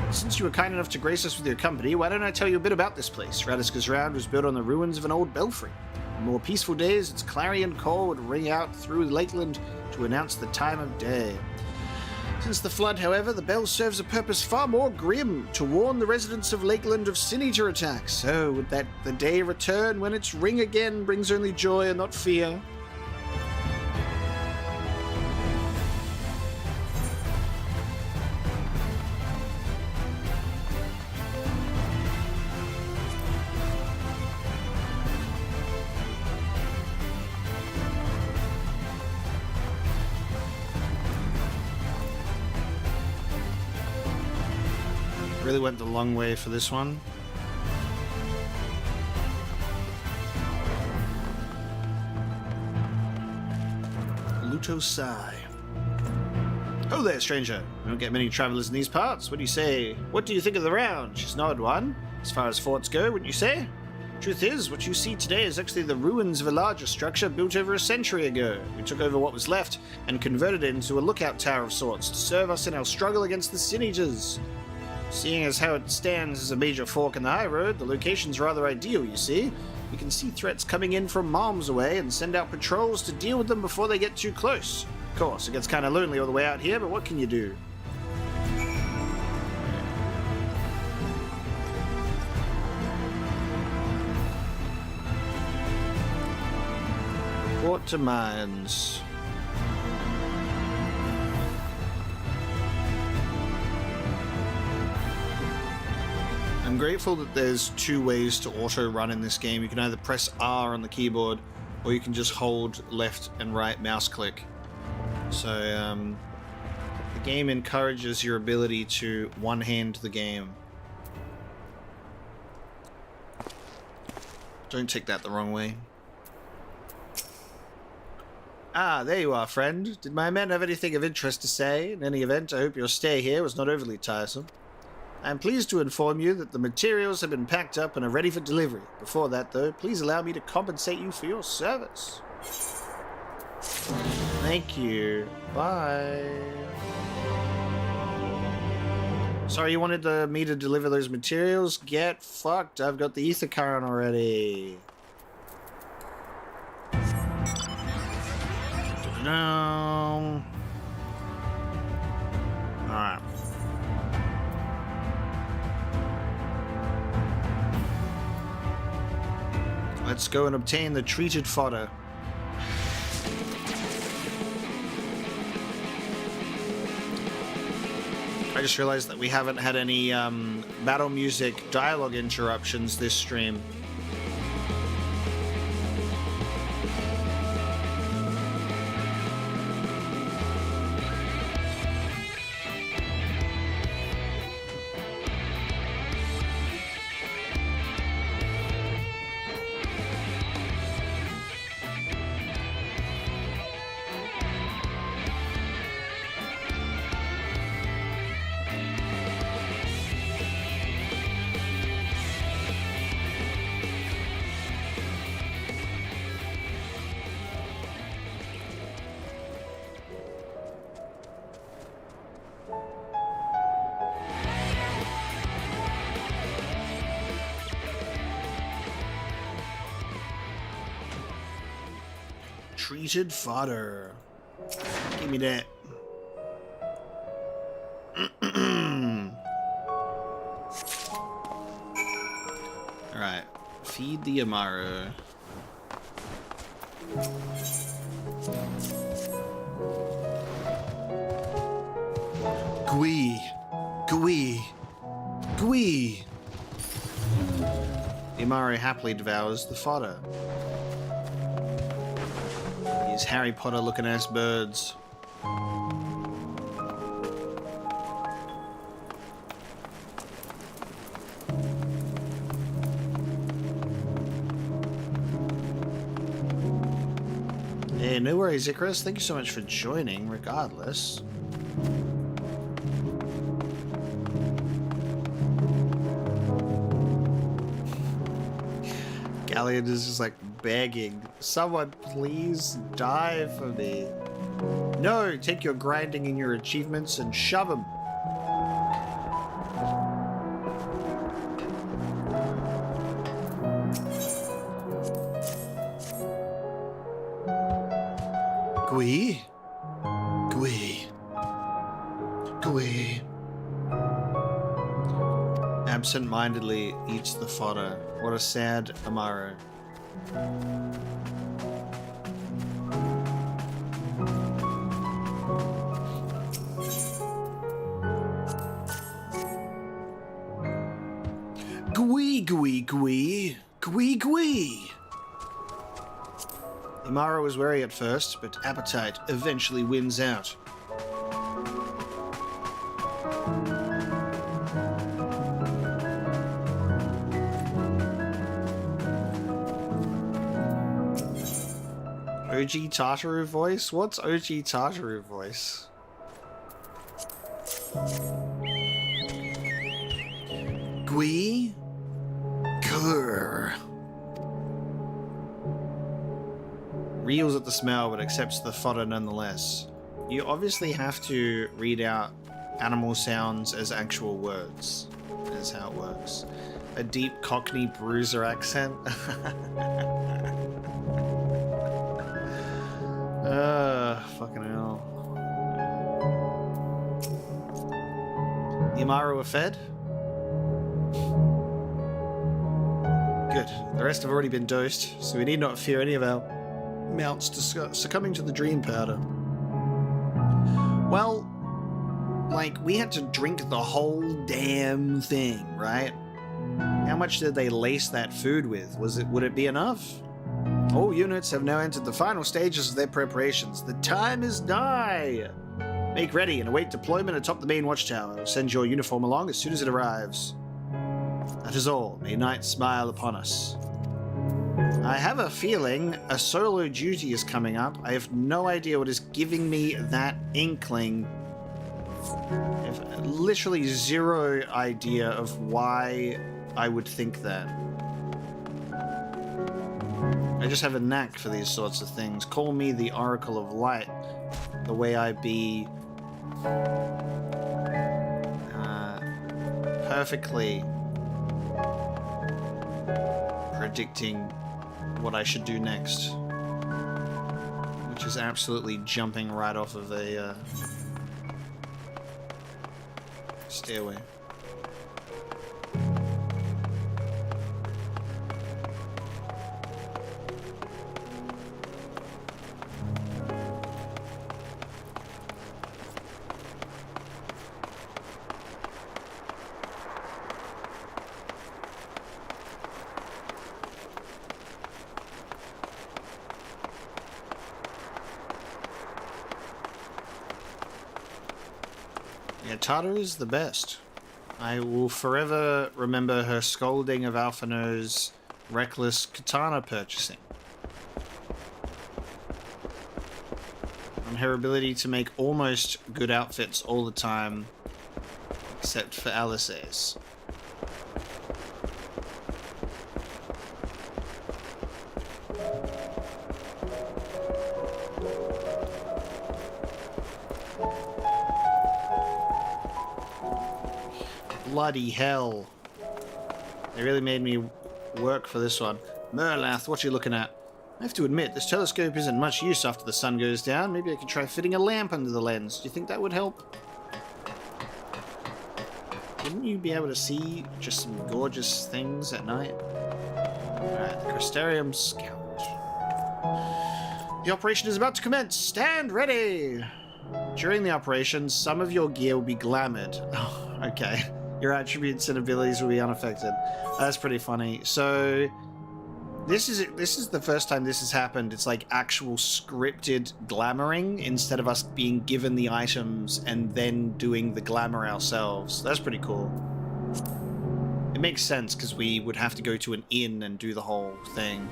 Since you were kind enough to grace us with your company, why don't I tell you a bit about this place? Radisca's Round was built on the ruins of an old belfry. more peaceful days, its clarion call would ring out through Lakeland to announce the time of day. Since the flood, however, the bell serves a purpose far more grim, to warn the residents of Lakeland of Sin Eater attacks. So would that the day return when its ring again brings only joy and not fear? Really went the long way for this one. Lutosai. Oh there, stranger. We don't get many travelers in these parts. What do you say? What do you think of the round? She's an odd one, as far as forts go, wouldn't you say? Truth is, what you see today is actually the ruins of a larger structure built over a century ago. We took over what was left and converted it into a lookout tower of sorts to serve us in our struggle against the Sin Eaters. Seeing as how it stands as a major fork in the high road, the location's rather ideal, you see. We can see threats coming in from miles away and send out patrols to deal with them before they get too close. Of course, it gets kind of lonely all the way out here, but what can you do? Port to mines. I'm grateful that there's two ways to auto run in this game. You can either press R on the keyboard, or you can just hold left and right mouse click. So the game encourages your ability to one-hand the game. Don't take that the wrong way. Ah, there you are, friend. Did my men have anything of interest to say? In any event, I hope your stay here was not overly tiresome. I am pleased to inform you that the materials have been packed up and are ready for delivery. Before that, though, please allow me to compensate you for your service. Thank you. Bye. Sorry, you wanted me to deliver those materials? Get fucked. I've got the ether current already. No. Alright. Let's go and obtain the treated fodder. I just realized that we haven't had any battle music dialogue interruptions this stream. Treated fodder. Give me that. Alright. Feed the Amaru. Gui. Gui. Gui. The Amaru happily devours the fodder. These Harry Potter looking ass birds. Hey, no worries, Icarus. Thank you so much for joining, regardless. Galleon is just like begging, someone please die for me. No, take your grinding and your achievements and shove them. Gui? Gui. Gui. Absent-mindedly eats the fodder. What a sad Amaro. Gui, gui, gui. Gui, gui. Amaro was wary at first, but appetite eventually wins out. OG Tartaru voice? What's OG Tartaru voice? Gui? Grr. Reels at the smell, but accepts the fodder nonetheless. You obviously have to read out animal sounds as actual words. That's how it works. A deep Cockney bruiser accent. Fucking hell. The Amaru are fed? Good. The rest have already been dosed, so we need not fear any of our mounts succumbing to the dream powder. Well, like, we had to drink the whole damn thing, right? How much did they lace that food with? Would it be enough? All units have now entered the final stages of their preparations. The time is nigh! Make ready and await deployment atop the main watchtower. Send your uniform along as soon as it arrives. That is all. May night smile upon us. I have a feeling a solo duty is coming up. I have no idea what is giving me that inkling. I have literally zero idea of why I would think that. I just have a knack for these sorts of things. Call me the Oracle of Light, the way I be perfectly predicting what I should do next, which is absolutely jumping right off of a stairway. Tata is the best. I will forever remember her scolding of Alphino's reckless katana purchasing. And her ability to make almost good outfits all the time, except for Alice's. Bloody hell. They really made me work for this one. Merlath, what you looking at? I have to admit, this telescope isn't much use after the sun goes down. Maybe I could try fitting a lamp under the lens. Do you think that would help? Wouldn't you be able to see just some gorgeous things at night? Alright, the Crystarium Scout. The operation is about to commence. Stand ready! During the operation, some of your gear will be glamoured. Oh, okay. Your attributes and abilities will be unaffected. That's pretty funny. So, this is the first time this has happened. It's like actual scripted glamouring instead of us being given the items and then doing the glamour ourselves. That's pretty cool. It makes sense because we would have to go to an inn and do the whole thing.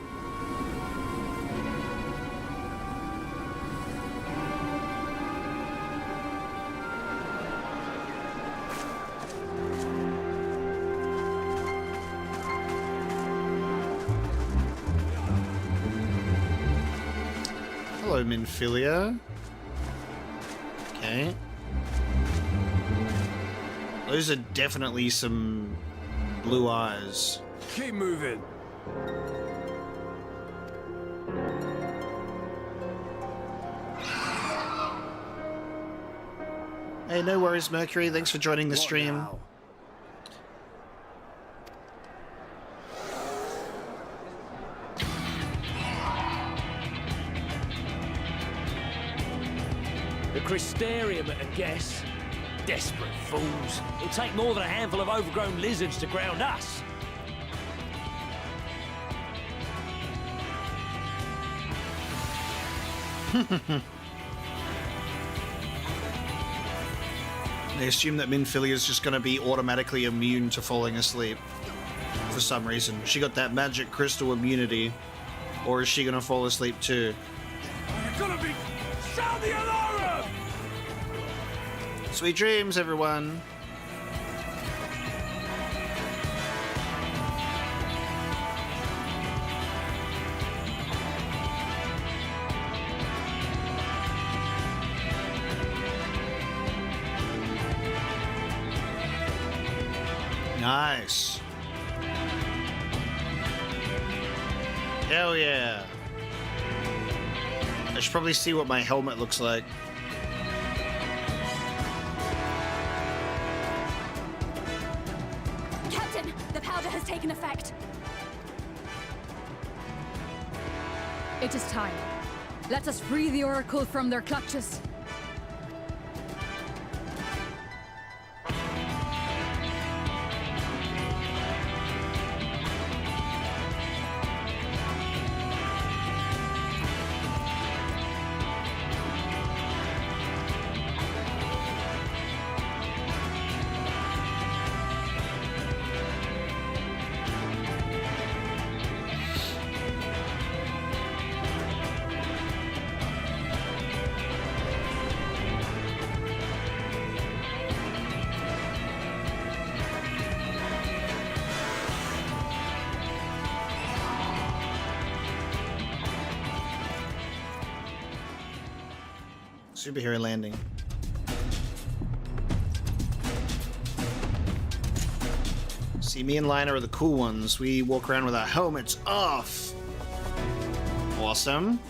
Hello, Minfilia. Okay. Those are definitely some blue eyes. Keep moving. Hey, no worries, Mercury. Thanks for joining the stream. Now? The Crystarium at a guess. Desperate fools. It'll take more than a handful of overgrown lizards to ground us. They assume that Minfilia is just going to be automatically immune to falling asleep for some reason. She got that magic crystal immunity, or is she going to fall asleep too? You're gonna be... Sound the alarm! Sweet dreams, everyone. Nice. Hell yeah. I should probably see what my helmet looks like. Captain, the powder has taken effect. It is time. Let us free the Oracle from their clutches. Superhero landing. See, me and Lina are the cool ones. We walk around with our helmets off. Awesome.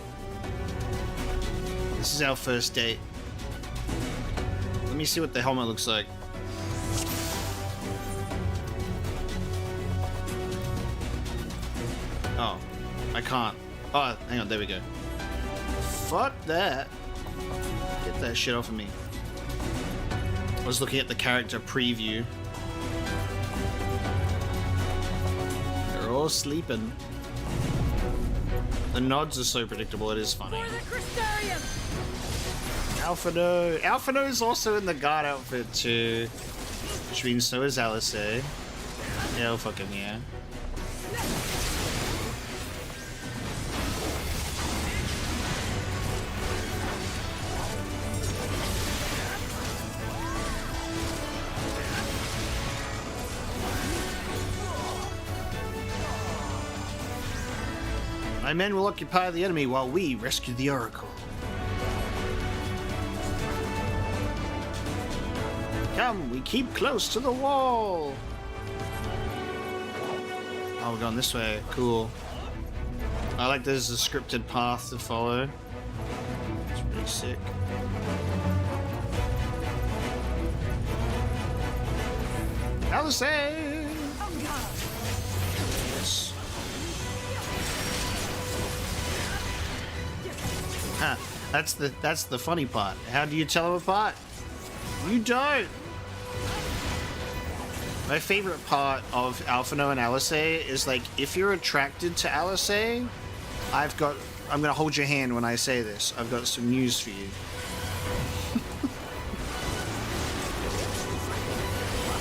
This is our first date. Let me see what the helmet looks like. Oh, I can't. Oh, hang on, there we go. Fuck that. Get that shit off of me. I was looking at the character preview. They're all sleeping. The nods are so predictable, it is funny. For the Crystarium! Alphino. Alphino's also in the guard outfit too. Which means so is Alice. Yeah, fucking yeah. My men will occupy the enemy while we rescue the Oracle. Come, we keep close to the wall. Oh, we're going this way. Cool. I like there's a scripted path to follow. It's pretty sick. Alice! Yes. Huh. That's the funny part. How do you tell them apart? You don't. My favorite part of Alphino and Alice is like if you're attracted to Alice, I'm gonna hold your hand when I say this. I've got some news for you.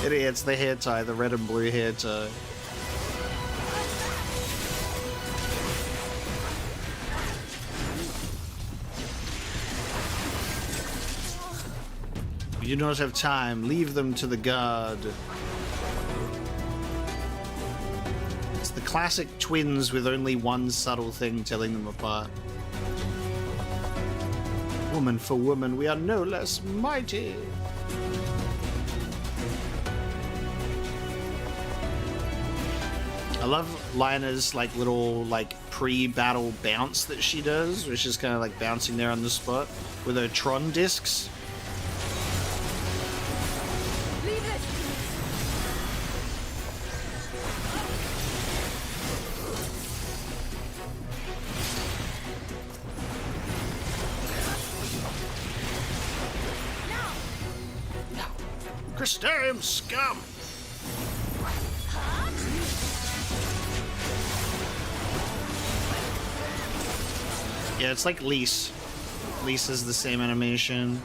It's the hair tie, the red and blue hair tie. We do not have time. Leave them to the guard. It's the classic twins with only one subtle thing telling them apart. Woman for woman, we are no less mighty. I love Lina's like little like pre-battle bounce that she does, which is kind of like bouncing there on the spot with her Tron discs. Crystarium scum! Yeah, it's like Lise. Lise is the same animation.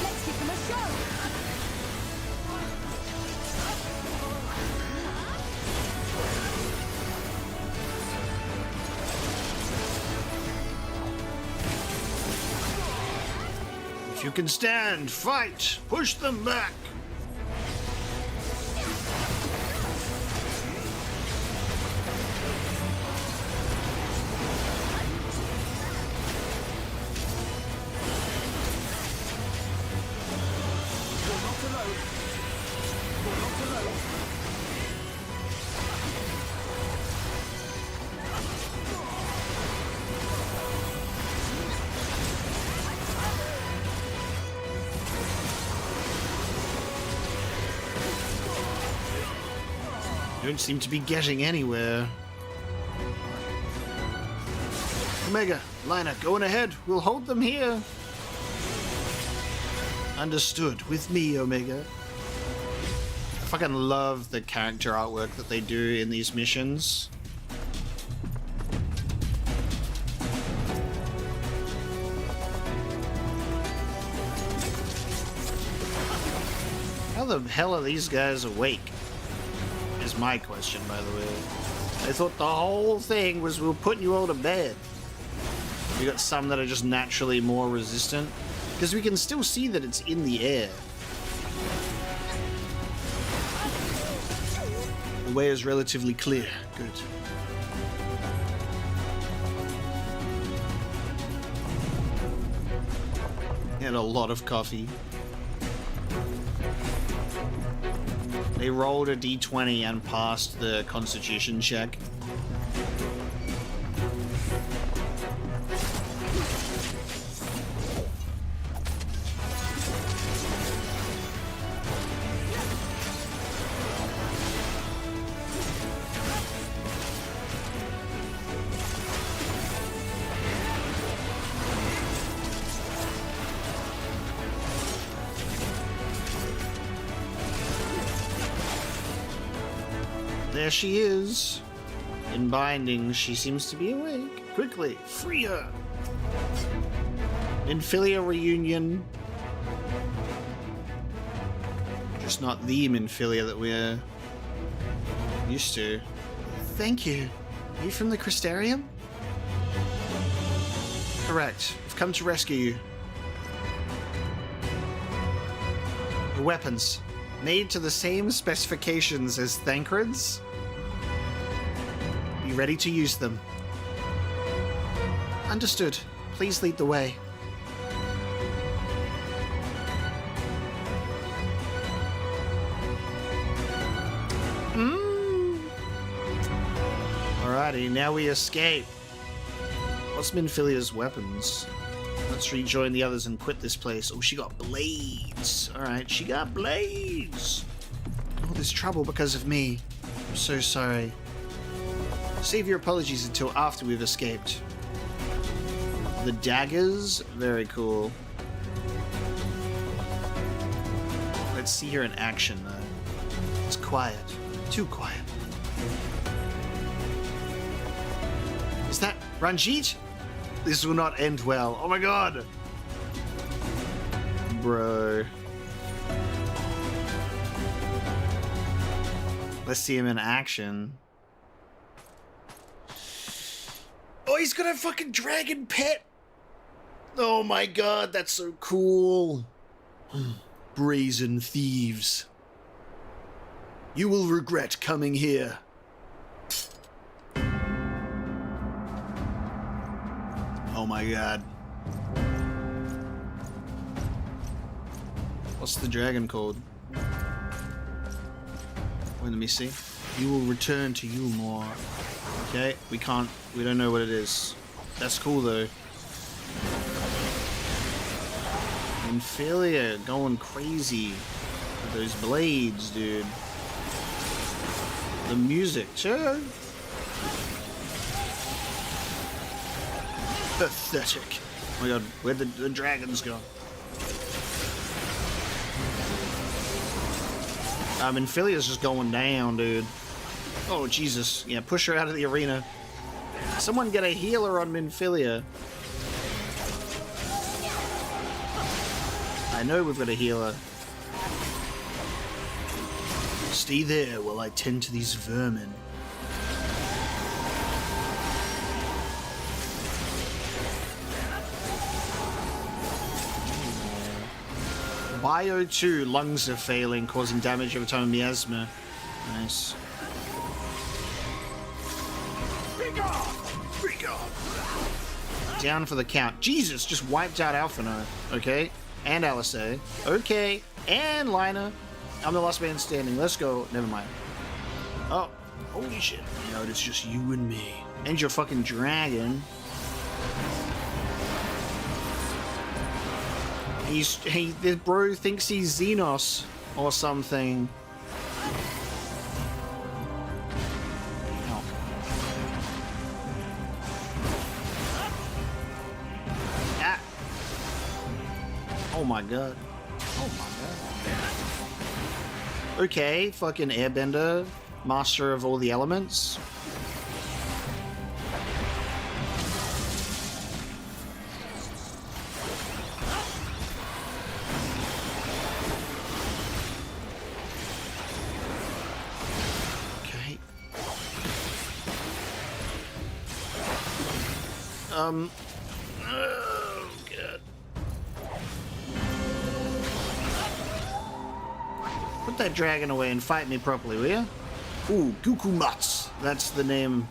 Let's give them a show. If you can stand, fight! Push them back! Don't seem to be getting anywhere. Omega, Lina, going ahead. We'll hold them here. Understood. With me, Omega. I fucking love the character artwork that they do in these missions. How the hell are these guys awake? Is my question, by the way. I thought the whole thing was we'll put you all to bed. We got some that are just naturally more resistant. Because we can still see that it's in the air. The way is relatively clear. Good. Had a lot of coffee. They rolled a d20 and passed the constitution check. There she is. In binding, she seems to be awake. Quickly, free her. Minfilia reunion. Just not the Minfilia that we're used to. Thank you. Are you from the Crystarium? Correct. We've come to rescue you. The weapons. Made to the same specifications as Thancred's. Be ready to use them. Understood. Please lead the way. Alrighty, now we escape. What's Minfilia's weapons? Let's rejoin the others and quit this place. Oh, she got blades. Alright, she got blades. All this trouble because of me. I'm so sorry. Save your apologies until after we've escaped. The daggers? Very cool. Let's see her in action, though. It's quiet. Too quiet. Is that Ranjit? This will not end well. Oh my god! Bro. Let's see him in action. Oh, he's got a fucking dragon pet! Oh my god, that's so cool. Brazen thieves. You will regret coming here. Oh my god. What's the dragon called? Wait, let me see. You will return to Eulmore. Okay, we don't know what it is. That's cool though. Infiltration going crazy with those blades, dude. The music, sure. Pathetic. Oh my god, where'd the dragons go? Infilia's just going down, dude. Oh, Jesus. Yeah, push her out of the arena. Someone get a healer on Minfilia. I know we've got a healer. Stay there while I tend to these vermin. Bio 2, lungs are failing, causing damage over time of miasma. Nice. Down for the count. Jesus, just wiped out Alphino. Okay. And Alisei. Okay. And Lina. I'm the last man standing. Let's go. Never mind. Oh. Holy shit. No, it's just you and me. And your fucking dragon. The bro thinks he's Xenos or something. Oh. Ah. Oh my god. Oh my god. Okay, fucking airbender, master of all the elements. Oh, God. Put that dragon away and fight me properly, will ya? Ooh, Gukumats. That's the name.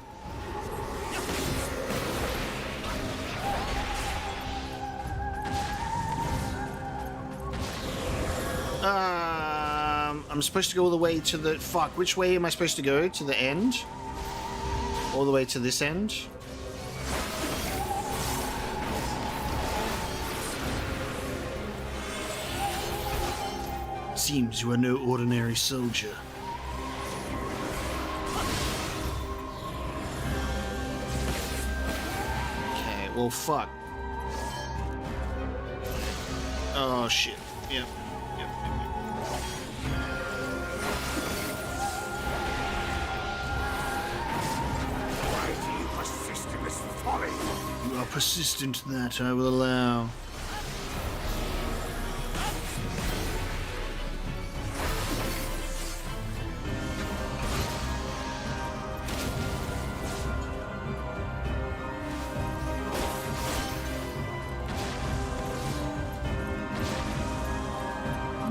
I'm supposed to go all the way to the... Fuck, which way am I supposed to go? To the end? All the way to this end? Seems you are no ordinary soldier. Okay, well, fuck. Oh, shit. Yep. Why do you persist in this folly? You are persistent, that I will allow.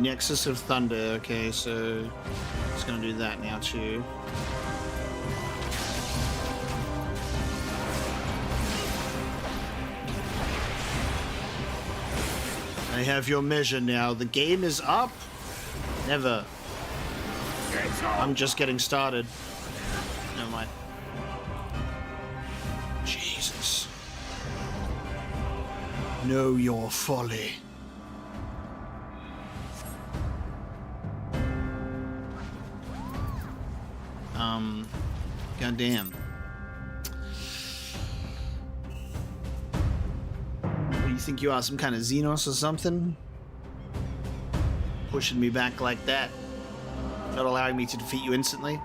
Nexus of Thunder, okay, so it's gonna do that now too. I have your measure now. The game is up? Never. I'm just getting started. Never mind. Jesus. Know your folly. Goddamn. What do you think you are, some kind of Xenos or something? Pushing me back like that. Not allowing me to defeat you instantly.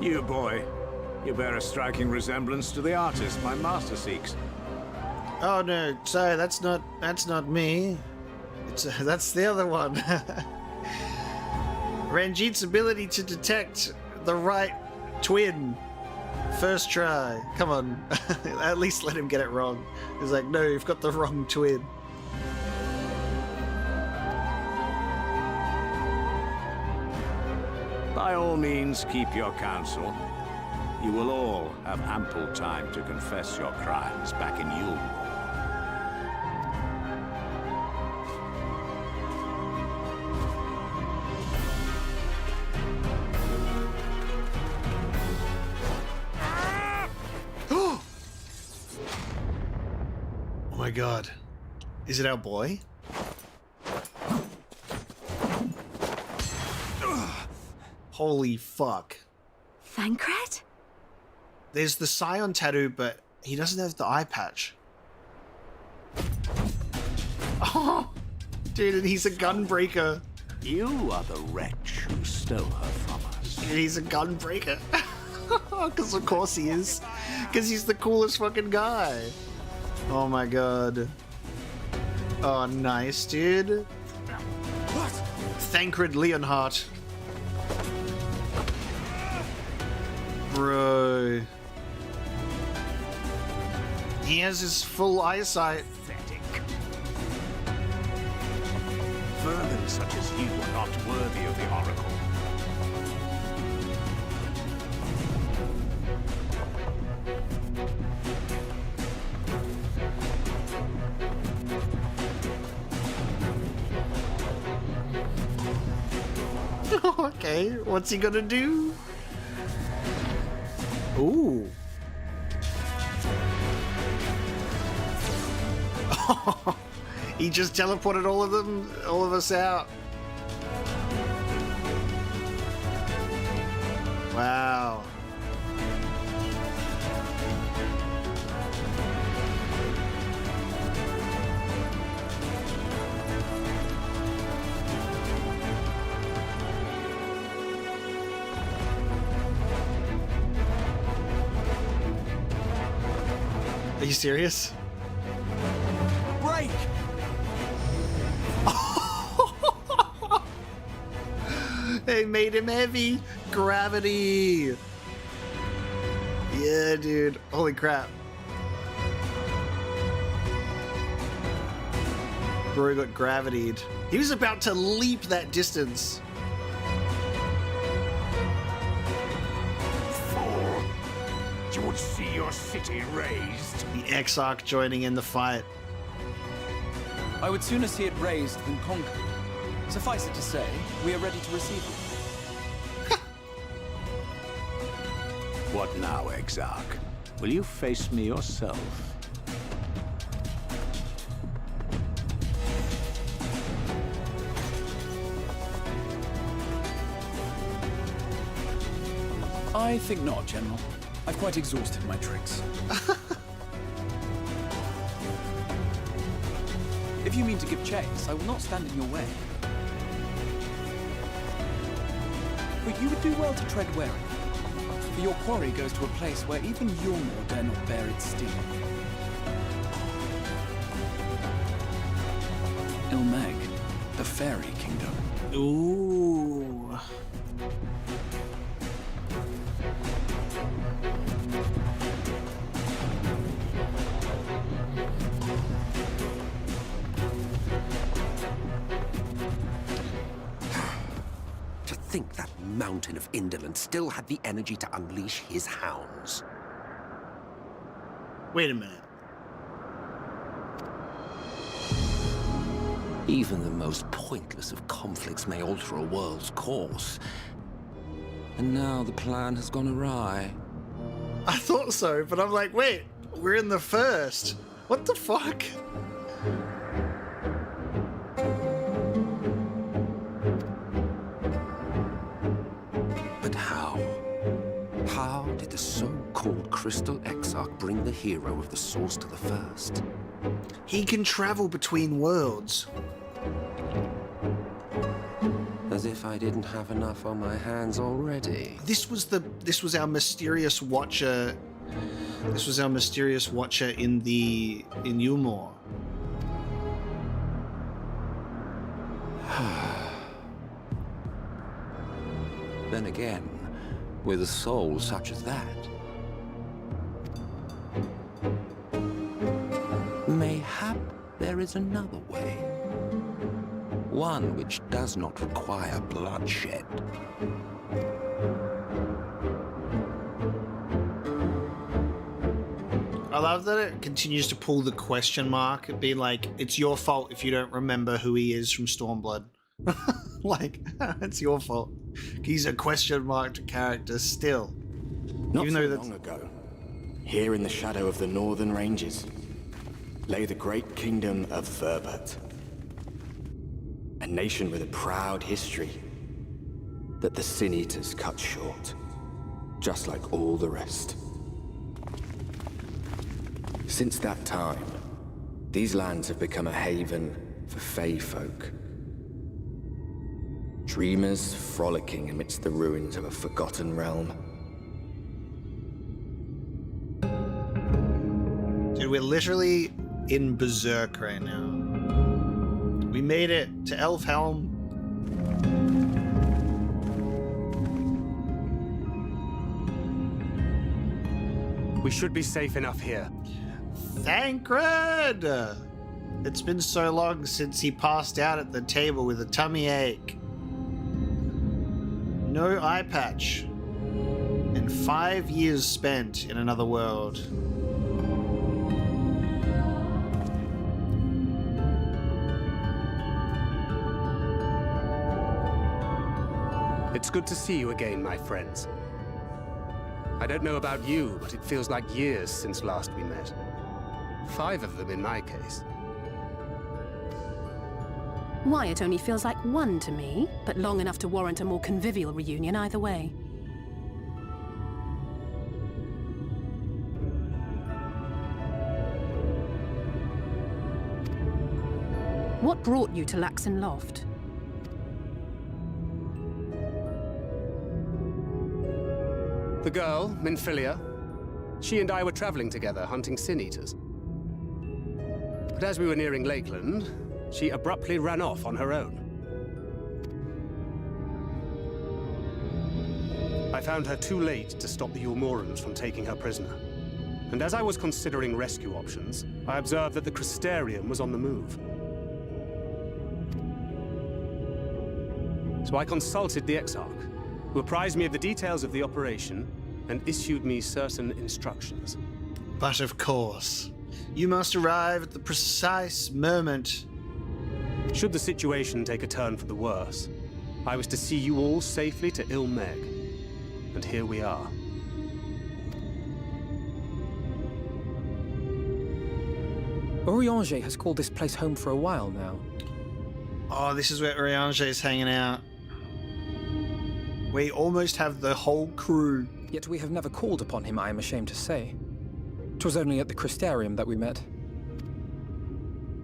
You, boy. You bear a striking resemblance to the artist my master seeks. Oh no, sorry, that's not me. That's the other one. Ranjit's ability to detect the right twin. First try. Come on. At least let him get it wrong. He's like, no, you've got the wrong twin. By all means, keep your counsel. You will all have ample time to confess your crimes back in Eulmore. Oh my god. Is it our boy? Holy fuck. Thancred? There's the Scion tattoo, but he doesn't have the eye patch. Oh, dude, and he's a gunbreaker. You are the wretch who stole her from us. Dude, he's a gunbreaker. Because of course he is. Because he's the coolest fucking guy. Oh my god. Oh, nice, dude. What? Thancred Leonhardt. Bro. He has his full eyesight. Vermin such as you are not worthy of the Oracle. Okay, what's he gonna do? Ooh. He just teleported all of us out. Wow. Are you serious? Break! They made him heavy. Gravity. Yeah, dude. Holy crap. Bro got gravitied. He was about to leap that distance. Fool. You would see your city razed. The Exarch joining in the fight. I would sooner see it razed than conquered. Suffice it to say, we are ready to receive you. What now, Exarch? Will you face me yourself? I think not, General. I've quite exhausted my tricks. If you mean to give chase, I will not stand in your way. But you would do well to tread warily, for your quarry goes to a place where even Eulmore dare not bear its steel. Ilmeg, the fairy kingdom. Ooh. To think that mountain of indolence still had the energy to unleash his hounds. Wait a minute. Even the most pointless of conflicts may alter a world's course. And now the plan has gone awry. I thought so, but I'm like, wait, we're in the first. What the fuck? But how? How did the so-called Crystal Exarch bring the hero of the Source to the First? He can travel between worlds. As if I didn't have enough on my hands already. This was our mysterious watcher. This was our mysterious watcher in Eulmore. Then again, with a soul such as that, mayhap there is another way. One which does not require bloodshed. I love that it continues to pull the question mark. It'd be like, it's your fault if you don't remember who he is from Stormblood. Like, it's your fault. He's a question marked character still. Not even so though that's long ago, here in the shadow of the northern ranges, lay the great kingdom of Verbert. A nation with a proud history that the Sin Eaters cut short. just like all the rest. Since that time, these lands have become a haven for Fey folk. Dreamers frolicking amidst the ruins of a forgotten realm. Dude, we're literally in berserk right now. We made it to Elfhelm. We should be safe enough here. Thancred! It's been so long since he passed out at the table with a tummy ache. No eye patch. And 5 years spent in another world. It's good to see you again, my friends. I don't know about you, but it feels like years since last we met. 5 of them in my case. Why, it only feels like 1 to me, but long enough to warrant a more convivial reunion either way. What brought you to Laxan Loft? The girl, Minfilia, she and I were traveling together, hunting sin-eaters. But as we were nearing Lakeland, she abruptly ran off on her own. I found her too late to stop the Eulmorans from taking her prisoner. And as I was considering rescue options, I observed that the Crystarium was on the move. So I consulted the Exarch, who apprised me of the details of the operation and issued me certain instructions. But of course, you must arrive at the precise moment. Should the situation take a turn for the worse, I was to see you all safely to Eulmore. And here we are. Urianger has called this place home for a while now. Oh, this is where Urianger is hanging out. We almost have the whole crew. Yet we have never called upon him, I am ashamed to say. 'Twas only at the Crystarium that we met.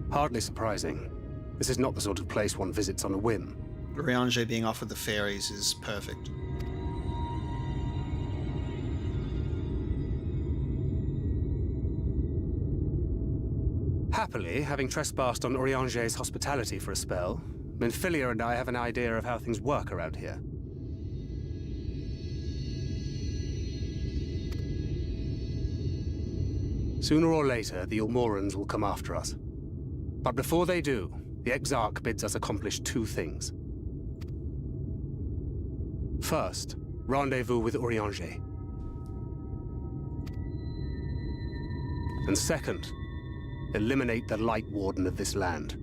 Hardly surprising. This is not the sort of place one visits on a whim. Urianger being off with the fairies is perfect. Happily, having trespassed on Urianger's hospitality for a spell, Minfilia and I have an idea of how things work around here. Sooner or later, the Eulmorans will come after us. But before they do, the Exarch bids us accomplish 2 things. First, rendezvous with Urianger. And second, eliminate the Light Warden of this land.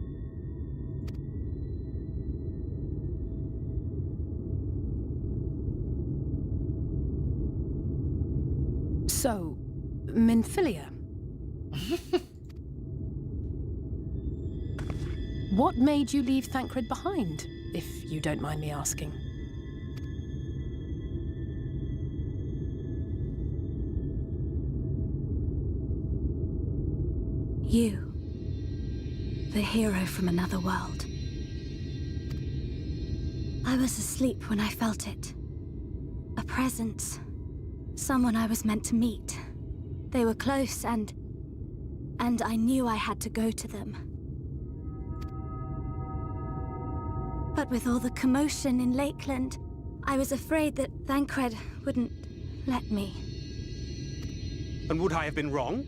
So, Minfilia. What made you leave Thancred behind, if you don't mind me asking? You. The hero from another world. I was asleep when I felt it. A presence. Someone I was meant to meet. They were close and I knew I had to go to them. But with all the commotion in Lakeland, I was afraid that Thancred wouldn't let me. And would I have been wrong?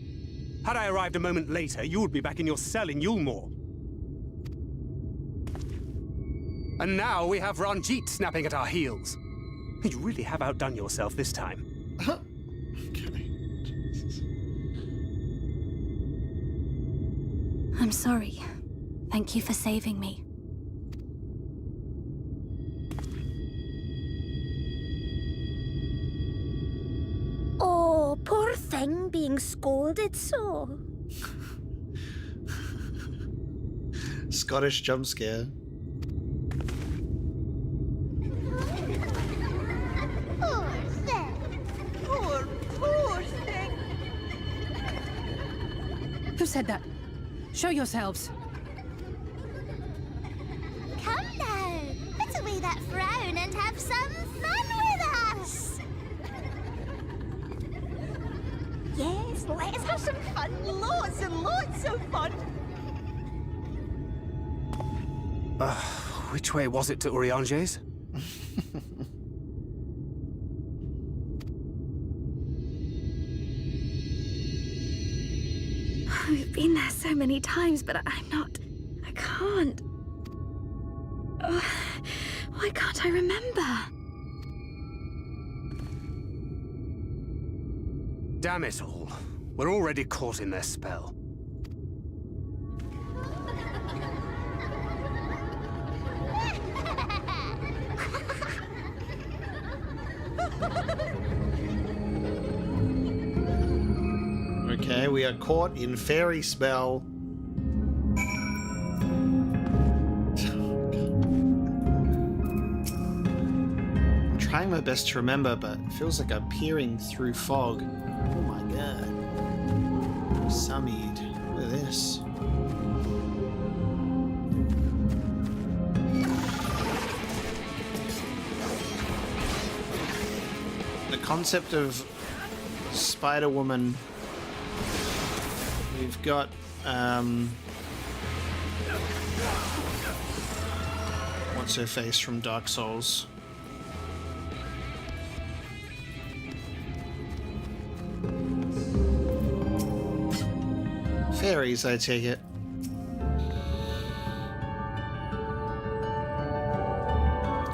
Had I arrived a moment later, you would be back in your cell in Eulmore. And now we have Ranjit snapping at our heels. You really have outdone yourself this time. I'm sorry. Thank you for saving me. Oh, poor thing being scolded so. Scottish jump scare. Poor thing. said that? Show yourselves. Come now, put away that frown and have some fun with us! Yes, let us have some fun. Lots and lots of fun. Which way was it to Urianger's? We've been there so many times, but I can't. Why can't I remember? Damn it all. We're already caught in their spell. Okay, we are caught in fairy spell. I'm trying my best to remember, but it feels like I'm peering through fog. Oh my god. Samid. Look at this. The concept of Spider-Woman. We've got what's her face from Dark Souls? Fairies, I take it.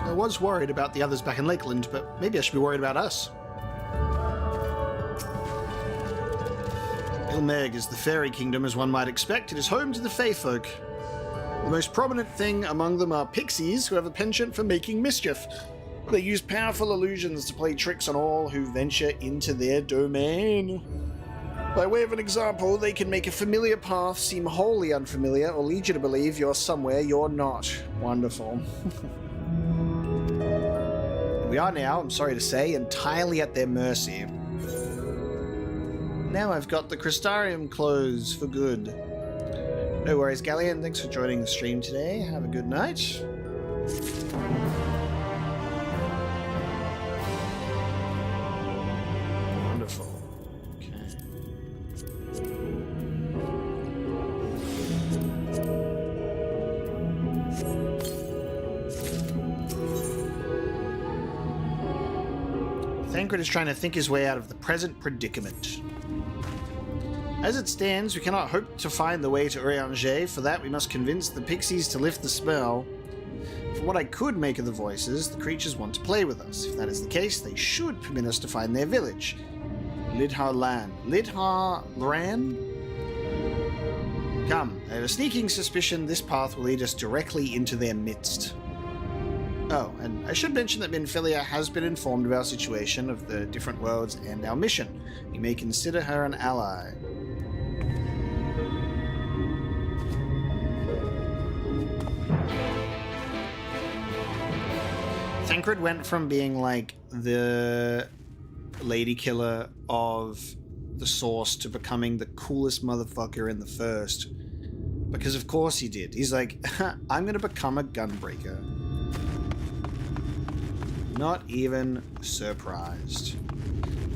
I was worried about the others back in Lakeland, but maybe I should be worried about us. Eulmore is the fairy kingdom, as one might expect. It is home to the Fae folk. The most prominent thing among them are pixies, who have a penchant for making mischief. They use powerful illusions to play tricks on all who venture into their domain. By way of an example, they can make a familiar path seem wholly unfamiliar, or lead you to believe you're somewhere you're not. Wonderful. We are now, I'm sorry to say, entirely at their mercy. Now I've got the Crystarium closed for good. No worries, Galleon. Thanks for joining the stream today. Have a good night. Wonderful. Okay. Thancred is trying to think his way out of the present predicament. As it stands, we cannot hope to find the way to Urianger. For that, we must convince the pixies to lift the spell. From what I could make of the voices, the creatures want to play with us. If that is the case, they should permit us to find their village. Lidharlan. Lidharlan? Come, I have a sneaking suspicion this path will lead us directly into their midst. Oh, and I should mention that Minfilia has been informed of our situation, of the different worlds, and our mission. You may consider her an ally. Thancred went from being like the lady killer of the Source to becoming the coolest motherfucker in the first. Because of course he did. He's like, I'm gonna become a gunbreaker. Not even surprised.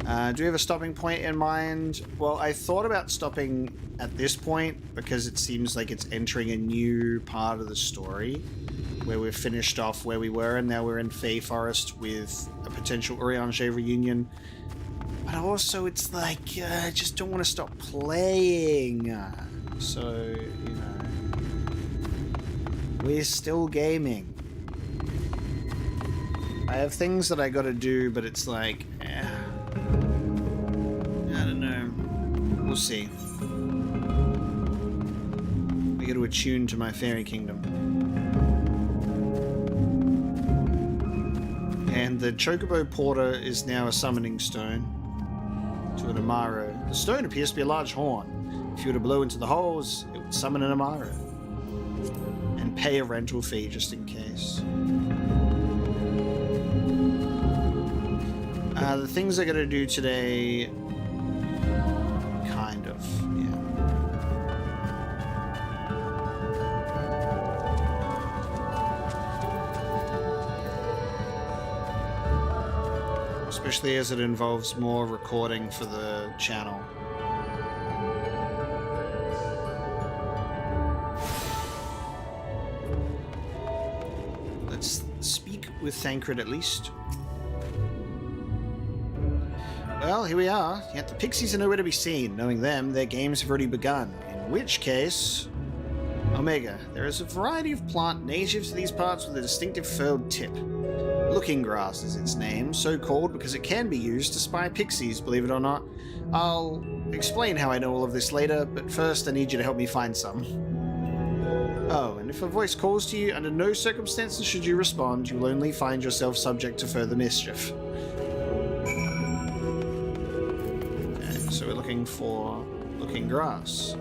Do we have a stopping point in mind? Well, I thought about stopping at this point because it seems like it's entering a new part of the story where we've finished off where we were and now we're in Fae Forest with a potential Urianger reunion. But also it's like, I just don't want to stop playing. So, you know, we're still gaming. I have things that I gotta do, but it's like, I don't know. We'll see. I gotta attune to my fairy kingdom. And the Chocobo Porter is now a summoning stone to an Amaro. The stone appears to be a large horn. If you were to blow into the holes, it would summon an Amaro. And pay a rental fee just in case. The things I gotta do today, kind of, yeah. especially as it involves more recording for the channel. Let's speak with Thancred at least. Well, here we are. Yet the pixies are nowhere to be seen. Knowing them, their games have already begun. In which case... Omega, there is a variety of plant native to these parts with a distinctive furrowed tip. Looking Grass is its name, so called because it can be used to spy pixies, believe it or not. I'll explain how I know all of this later, but first I need you to help me find some. Oh, and if a voice calls to you, under no circumstances should you respond. You will only find yourself subject to further mischief. Okay, so we're looking for Looking Grass.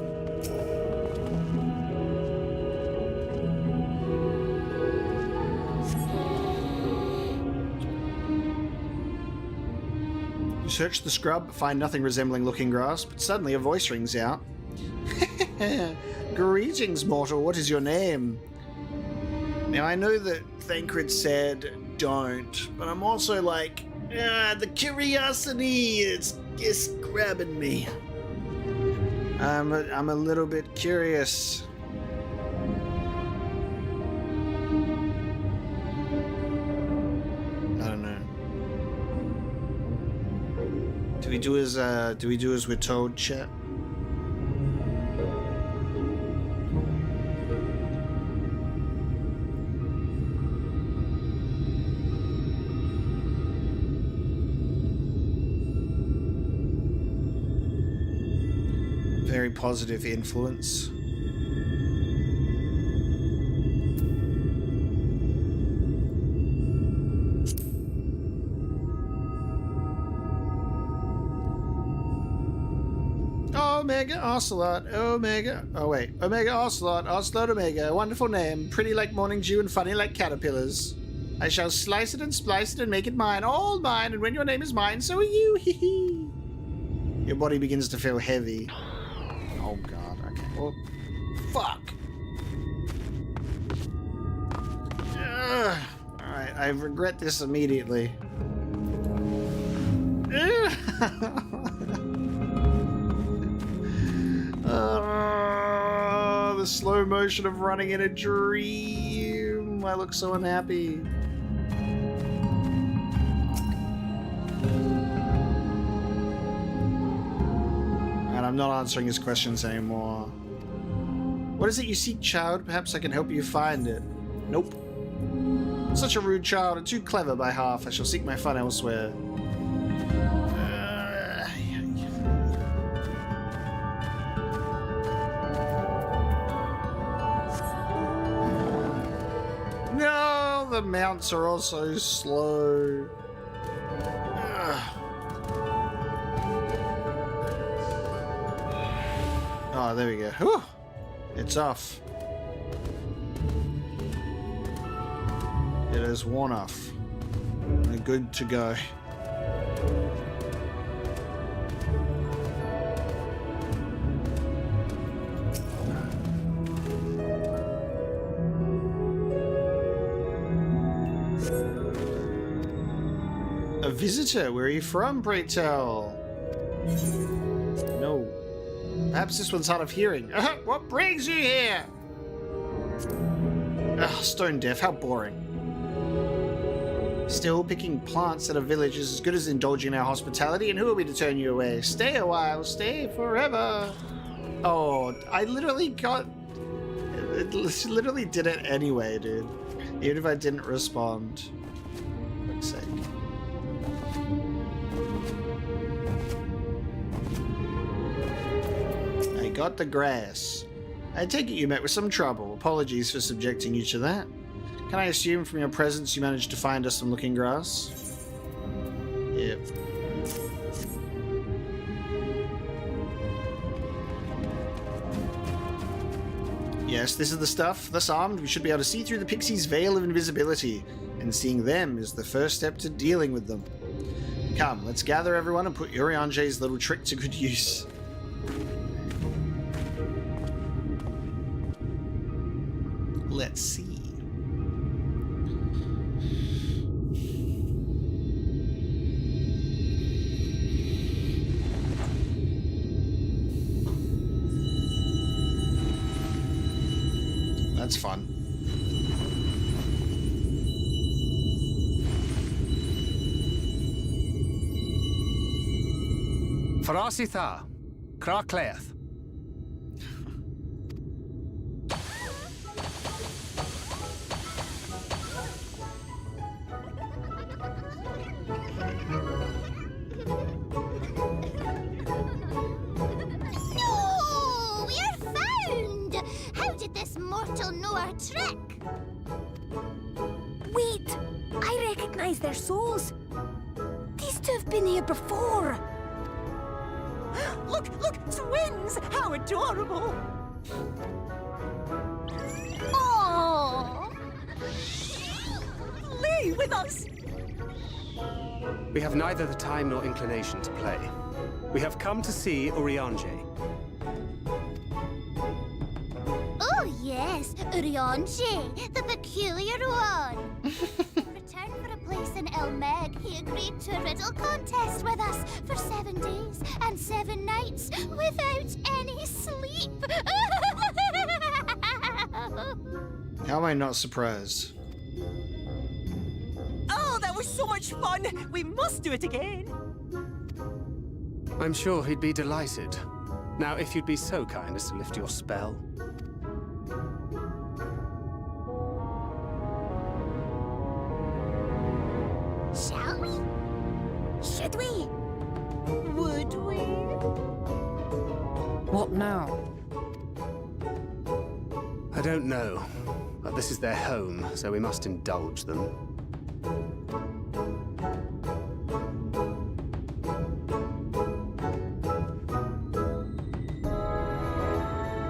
You search the scrub, but find nothing resembling Looking Grass, but suddenly a voice rings out. Greetings, mortal. What is your name? Now, I know that Thancred said don't, but I'm also like, the curiosity is grabbing me. I'm a little bit curious. I don't know. Do we do as we're told, chat? Very positive influence. Omega Ocelot, Omega. Oh wait, Omega Ocelot, Ocelot Omega. Wonderful name, pretty like morning dew and funny like caterpillars. I shall slice it and splice it and make it mine, all mine. And when your name is mine, so are you. Hee hee. Your body begins to feel heavy. Oh god, okay. Well, fuck. Alright, I regret this immediately. The slow motion of running in a dream. I look so unhappy. And I'm not answering his questions anymore. What is it you seek, child? Perhaps I can help you find it. Nope. Such a rude child and too clever by half. I shall seek my fun elsewhere. No, the mounts are all so slow. Oh, there we go. Whew. It's off. It is worn off. We're good to go. A visitor? Where are you from, pray tell? No. Perhaps this one's hard of hearing. What brings you here? Ugh, stone deaf, how boring. Still, picking plants at a village is as good as indulging in our hospitality, and who are we to turn you away? Stay a while, stay forever. Oh, I literally got... It literally did it anyway, dude. Even if I didn't respond. For fuck's sake. I got the grass. I take it you met with some trouble. Apologies for subjecting you to that. Can I assume from your presence you managed to find us some looking grass? Yep. Yes, this is the stuff. Thus armed, we should be able to see through the pixies' veil of invisibility, and seeing them is the first step to dealing with them. Come, let's gather everyone and put Urianger's little trick to good use. Let's see. That's fun. Farasitha, Krakleath. No! We're found! How did this mortal know our trick? Wait! I recognize their souls. These two have been here before. Look! Twins! How adorable! Oh! Lee, with us! We have neither the time nor inclination to play. We have come to see Urianger. Oh yes, Urianger, the peculiar one. In return for a place in Eulmore, he agreed to a riddle contest with us for 7 days and 7 nights without any sleep. How am I not surprised? Oh, that was so much fun! We must do it again! I'm sure he'd be delighted. Now, if you'd be so kind as to lift your spell. Shall we? Should we? Would we? What now? I don't know, but this is their home, so we must indulge them.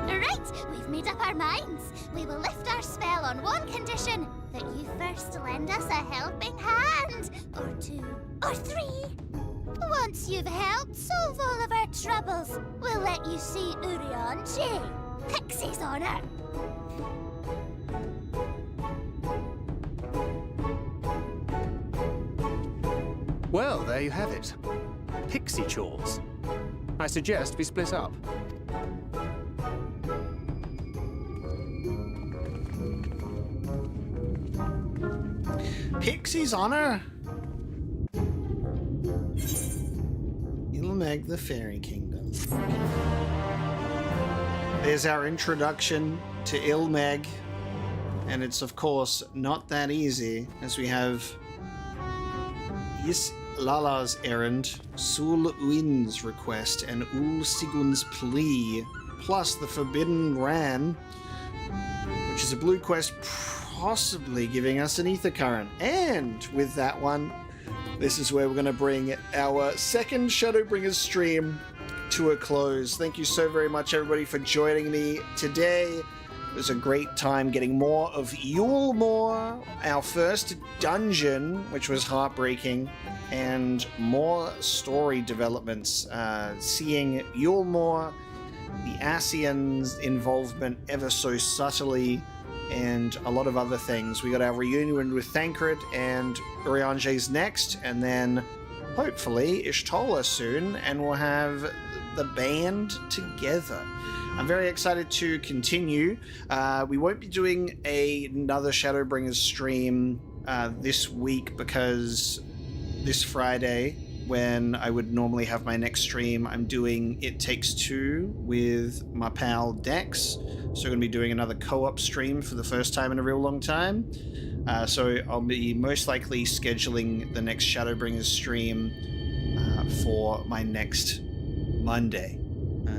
Right, we've made up our minds. We will lift our spell on one condition, that you first lend us a helping hand, or 2, or 3. Once you've helped solve all of our troubles, we'll let you see Urianger, Pixie's honor. Well, there you have it. Pixie chores. I suggest we split up. Pixie's honor? Eulmore, the Fairy Kingdom. There's our introduction to Eulmore, and it's of course not that easy, as we have Lala's errand, Sul Uin's request, and Ul Sigun's plea, plus the Forbidden Ran, which is a blue quest possibly giving us an ether current. And with that one, this is where we're going to bring our second Shadowbringers stream to a close. Thank you so very much, everybody, for joining me today. It was a great time getting more of Eulmore, our first dungeon, which was heartbreaking, and more story developments. Seeing Eulmore, the Ascians' involvement ever so subtly, and a lot of other things. We got our reunion with Thancred, and Urianger's next, and then hopefully Ishtola soon, and we'll have the band together. I'm very excited to continue. We won't be doing another Shadowbringers stream this week, because this Friday, when I would normally have my next stream, I'm doing It Takes Two with my pal Dex. So I'm going to be doing another co-op stream for the first time in a real long time. So I'll be most likely scheduling the next Shadowbringers stream for my next Monday.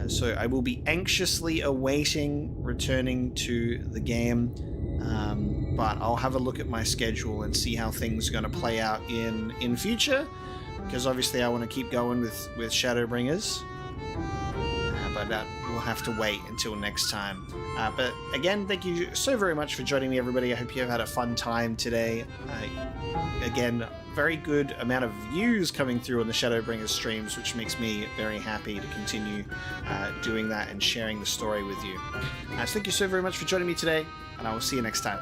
So I will be anxiously awaiting returning to the game, but I'll have a look at my schedule and see how things are going to play out in future, because obviously I want to keep going with Shadowbringers, but we'll have to wait until next time. But again, thank you so very much for joining me, everybody. I hope you have had a fun time today. Again, very good amount of views coming through on the Shadowbringers streams, which makes me very happy to continue doing that and sharing the story with you. So thank you so very much for joining me today, and I will see you next time.